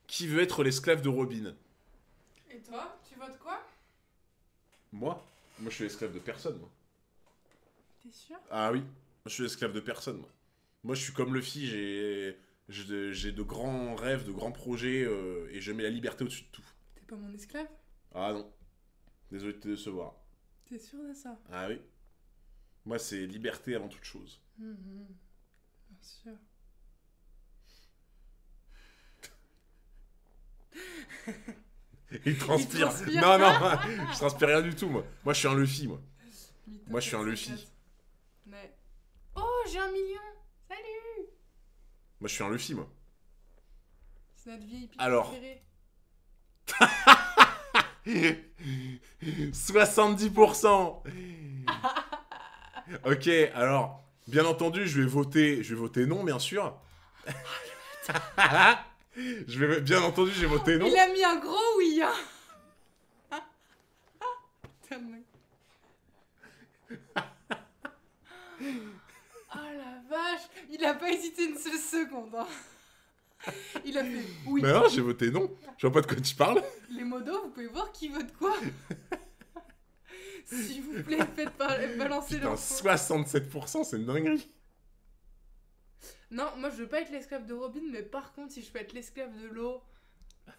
Qui veut être l'esclave de Robin? Et toi, tu votes quoi? Moi? Moi, je suis l'esclave de personne, moi. T'es sûr? Ah oui, je suis l'esclave de personne, moi. Moi, je suis comme Luffy, j'ai de grands rêves, de grands projets, et je mets la liberté au-dessus de tout. T'es pas mon esclave? Ah non. Désolé de te décevoir. T'es sûr de ça? Ah oui. Moi, c'est liberté avant toute chose. Bien sûr. Il transpire. transpire. Non, non, je transpire rien du tout, moi. Moi, je suis un Luffy, moi. Moi, je suis un Luffy. Ouais. Oh, j'ai 1 million! Salut! Moi, je suis un Luffy, moi. C'est notre vieille pique Alors. préférée. 70%. Ok, alors, bien entendu, je vais voter non, bien sûr. Bien entendu, j'ai voté non. Il a mis un gros oui, hein. Oh la vache! Il a pas hésité une seule seconde, hein. Il a fait oui. Mais non, j'ai voté non. Je vois pas de quoi tu parles. Les modos, vous pouvez voir qui vote quoi. S'il vous plaît, faites balancer Putain, l'info. 67%, c'est une dinguerie. Non, moi je veux pas être l'esclave de Robin, mais par contre, si je peux être l'esclave de l'eau.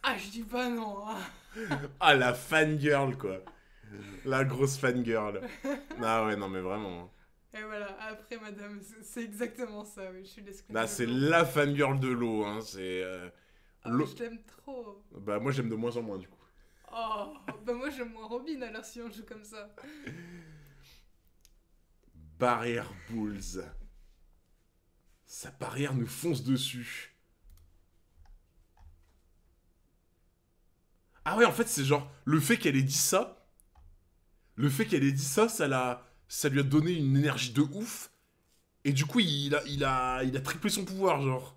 Ah, je dis pas non. Hein. Ah, la fangirl, quoi. La grosse fangirl. Ah ouais, non, mais vraiment. Et voilà, après, madame, c'est exactement ça, oui, je suis l'esclave Là, de c'est l'eau. la fangirl de l'eau, hein. C'est. Ah, mais je t'aime trop. Bah, moi, j'aime de moins en moins, du coup. Oh, bah moi j'aime moins Robin alors si on joue comme ça. Barrière Bulls. Sa barrière nous fonce dessus. Ah ouais, en fait, c'est genre, le fait qu'elle ait dit ça, ça lui a donné une énergie de ouf. Et du coup, il a triplé son pouvoir, genre.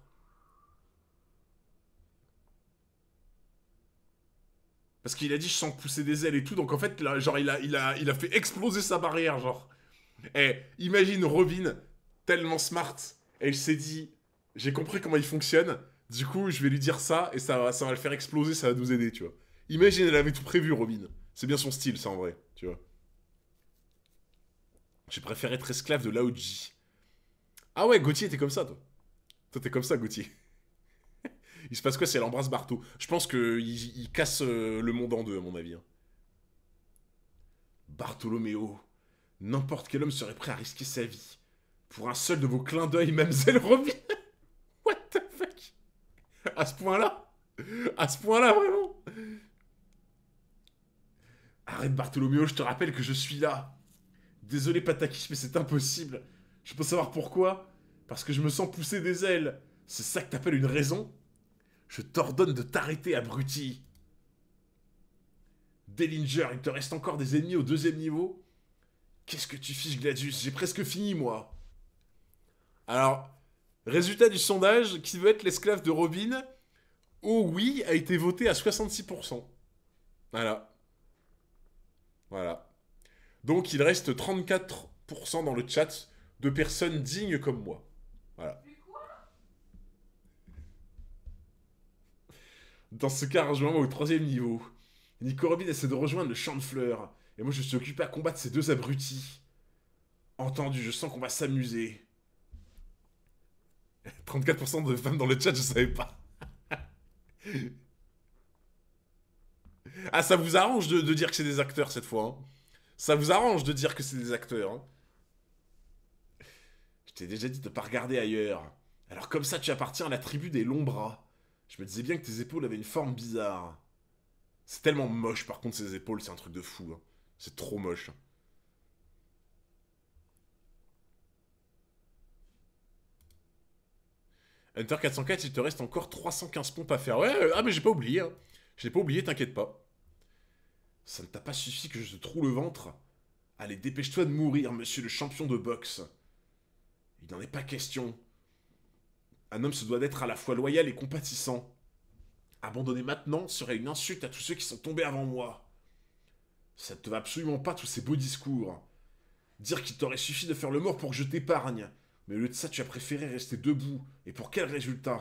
Parce qu'il a dit, je sens pousser des ailes et tout, donc en fait, là, genre, il a fait exploser sa barrière, genre. Eh, imagine Robin, tellement smart, elle s'est dit, j'ai compris comment il fonctionne, du coup, je vais lui dire ça, et ça va le faire exploser, ça va nous aider, tu vois. Imagine, elle avait tout prévu, Robin. C'est bien son style, ça, en vrai, tu vois. J'ai préféré être esclave de Laoji. Ah ouais, Gauthier, t'es comme ça, toi. Toi, t'es comme ça, Gauthier. Il se passe quoi si elle embrasse Barto? Je pense qu'il casse le monde en deux, à mon avis. Hein. Bartholoméo. N'importe quel homme serait prêt à risquer sa vie. Pour un seul de vos clins d'œil, Mademoiselle Robin. What the fuck? À ce point-là? À ce point-là, vraiment? Arrête, Bartholoméo, je te rappelle que je suis là. Désolé, Patakis, mais c'est impossible. Je peux savoir pourquoi? Parce que je me sens pousser des ailes. C'est ça que t'appelles une raison? Je t'ordonne de t'arrêter, abruti. Dellinger, il te reste encore des ennemis au 2e niveau? Qu'est-ce que tu fiches, Gladius? J'ai presque fini, moi. Alors, résultat du sondage, qui veut être l'esclave de Robin? Oh oui, a été voté à 66%. Voilà. Voilà. Donc il reste 34% dans le chat de personnes dignes comme moi. Voilà. Dans ce cas, rejoins-moi au 3e niveau. Nico Robin essaie de rejoindre le champ de fleurs. Et moi je suis occupé à combattre ces 2 abrutis. Entendu, je sens qu'on va s'amuser. 34% de femmes dans le chat, je savais pas. Ah, ça vous arrange de dire que c'est des acteurs cette fois, hein. Ça vous arrange de dire que c'est des acteurs, hein. Je t'ai déjà dit de pas regarder ailleurs. Alors comme ça, tu appartiens à la tribu des longs bras. Je me disais bien que tes épaules avaient une forme bizarre. C'est tellement moche, par contre, ces épaules, c'est un truc de fou, hein. C'est trop moche. Hunter 404, il te reste encore 315 pompes à faire. Ouais, ah mais j'ai pas oublié, hein. Je l'ai pas oublié, t'inquiète pas. Ça ne t'a pas suffi que je te troue le ventre? Allez, dépêche-toi de mourir, monsieur le champion de boxe. Il n'en est pas question. Un homme se doit d'être à la fois loyal et compatissant. Abandonner maintenant serait une insulte à tous ceux qui sont tombés avant moi. Ça ne te va absolument pas tous ces beaux discours. Dire qu'il t'aurait suffi de faire le mort pour que je t'épargne. Mais au lieu de ça, tu as préféré rester debout. Et pour quel résultat?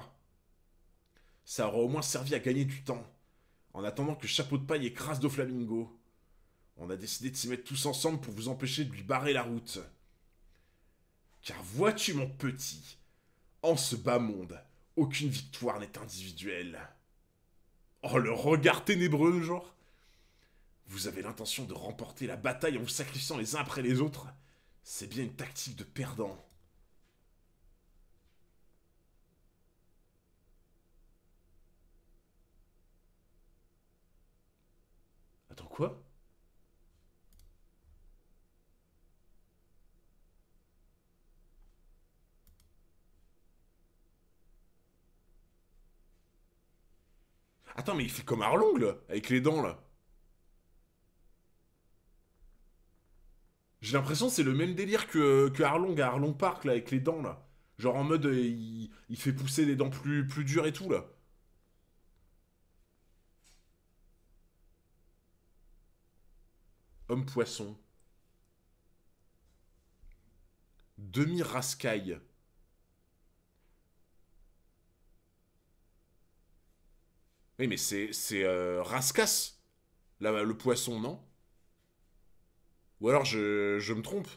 Ça aura au moins servi à gagner du temps. En attendant que Chapeau de Paille écrase Doflamingo. On a décidé de s'y mettre tous ensemble pour vous empêcher de lui barrer la route. Car vois-tu, mon petit, en ce bas monde, aucune victoire n'est individuelle. Oh, le regard ténébreux, genre. Vous avez l'intention de remporter la bataille en vous sacrifiant les uns après les autres. C'est bien une tactique de perdant. Attends, quoi? Attends, mais il fait comme Arlong, là, avec les dents, là. J'ai l'impression que c'est le même délire que Arlong à Arlong Park, là, avec les dents, là. Genre en mode, il fait pousser des dents plus dures et tout, là. Homme-poisson. Demi-rascaille. Oui, mais c'est Rascasse, là, le poisson, non? Ou alors je me trompe.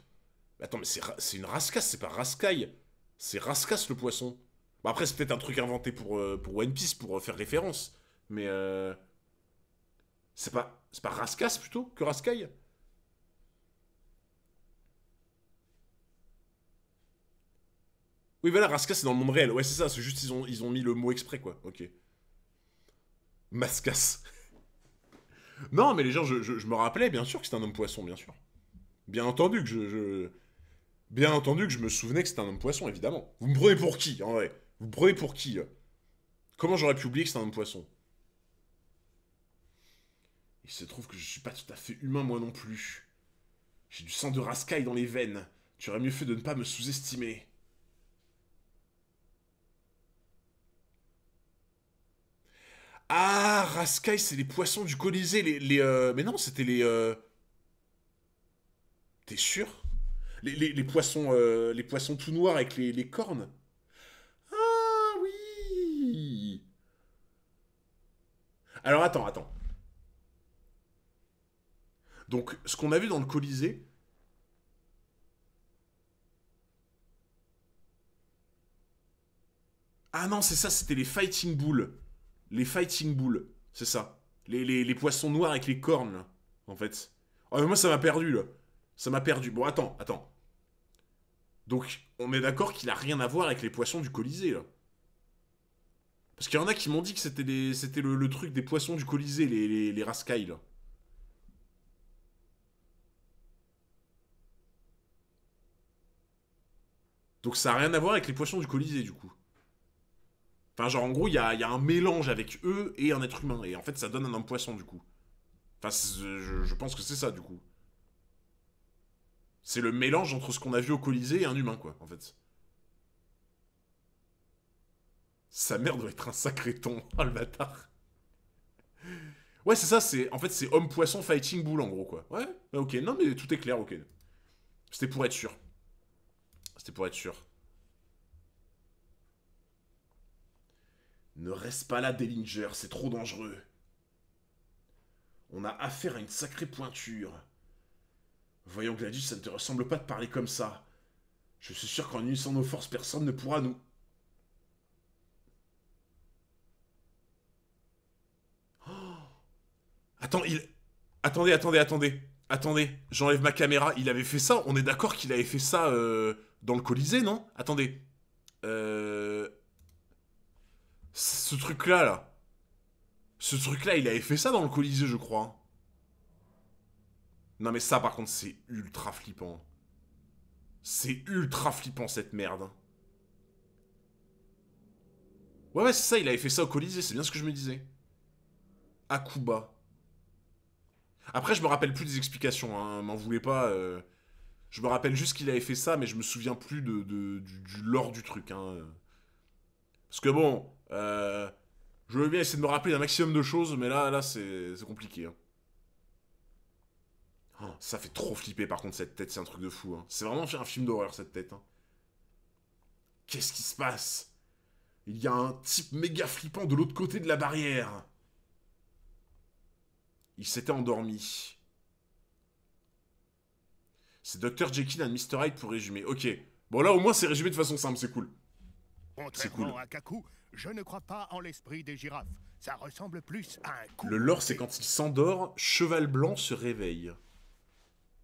Attends, mais c'est une rascasse, c'est pas rascaille. C'est rascasse le poisson. Bon, après, c'est peut-être un truc inventé pour One Piece, pour faire référence. Mais c'est pas rascasse plutôt que rascaille? Oui, voilà, rascasse, c'est dans le monde réel. Ouais, c'est ça, c'est juste ils ont mis le mot exprès, quoi. Ok. Mascasse. Non, mais les gens, je me rappelais, bien sûr, que c'était un homme poisson, bien sûr. Bien entendu que Bien entendu que je me souvenais que c'était un homme poisson, évidemment. Vous me prenez pour qui, en vrai? Vous me prenez pour qui, là? Comment j'aurais pu oublier que c'était un homme poisson? Il se trouve que je suis pas tout à fait humain, moi non plus. J'ai du sang de rascaille dans les veines. Tu aurais mieux fait de ne pas me sous-estimer. Ah, rascaille, c'est les poissons du Colisée, Mais non, c'était T'es sûr? Les poissons tout noirs avec les cornes. Ah oui. Alors attends. Donc, ce qu'on a vu dans le Colisée. Ah non, c'est ça, c'était les Fighting Bulls. Les Fighting Bulls, c'est ça. Les poissons noirs avec les cornes, là, en fait. Oh, mais moi, ça m'a perdu, là. Ça m'a perdu. Bon, attends. Donc, on est d'accord qu'il a rien à voir avec les poissons du Colisée, là. Parce qu'il y en a qui m'ont dit que c'était le truc des poissons du Colisée, les rascailles, là. Donc ça a rien à voir avec les poissons du Colisée, du coup. Enfin, genre, en gros, il y a un mélange avec eux et un être humain. Et en fait, ça donne un homme poisson, du coup. Enfin, je pense que c'est ça, du coup. C'est le mélange entre ce qu'on a vu au Colisée et un humain, quoi, en fait. Sa mère doit être un sacré ton. Oh, le bâtard. Ouais, c'est ça, en fait, c'est homme-poisson fighting bull, en gros, quoi. Ouais, ok, non, mais tout est clair, ok. C'était pour être sûr. C'était pour être sûr. Ne reste pas là, Dellinger, c'est trop dangereux. On a affaire à une sacrée pointure. Voyons, Gladius, ça ne te ressemble pas de parler comme ça. Je suis sûr qu'en unissant nos forces, personne ne pourra nous... Oh. Attends, Attendez, j'enlève ma caméra. Il avait fait ça, on est d'accord qu'il avait fait ça dans le Colisée, non? Attendez. Ce truc-là, là. Ce truc-là, il avait fait ça dans le Colisée, je crois. Non mais ça, par contre, c'est ultra flippant. C'est ultra flippant, cette merde. Ouais, c'est ça, il avait fait ça au Colisée, c'est bien ce que je me disais. Akuba. Après, je me rappelle plus des explications, hein, m'en voulez pas. Je me rappelle juste qu'il avait fait ça, mais je me souviens plus du lore du truc. Hein. Parce que bon, je veux bien essayer de me rappeler d'un maximum de choses, mais là c'est compliqué. Hein. Oh, ça fait trop flipper par contre cette tête, c'est un truc de fou. Hein. C'est vraiment un film d'horreur cette tête. Hein. Qu'est-ce qui se passe? Il y a un type méga flippant de l'autre côté de la barrière. Il s'était endormi. C'est Dr. Jekyll and Mr. Hyde pour résumer. Ok. Bon là au moins c'est résumé de façon simple, c'est cool. Contrairement à Kaku, je ne crois pas en l'esprit des girafes. Ça ressemble plus à un coup. Le lore, c'est quand il s'endort, Cheval Blanc se réveille.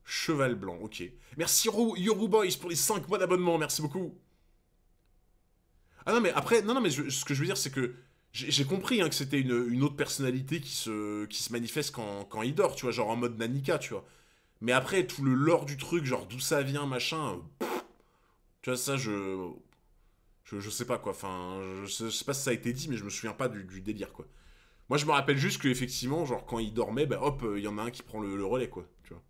Cheval Blanc, ok. Merci Yoru Boys pour les 5 mois d'abonnement, merci beaucoup. Ah non mais après, non mais ce que je veux dire c'est que j'ai compris hein, que c'était une autre personnalité qui se manifeste quand il dort, tu vois, genre en mode Nanika, tu vois. Mais après, tout le lore du truc, genre d'où ça vient, machin, tu vois, ça je sais pas quoi, enfin, je sais pas si ça a été dit, mais je me souviens pas du délire quoi. Moi je me rappelle juste que effectivement, genre quand il dormait, bah hop, il y en a un qui prend le relais quoi, tu vois.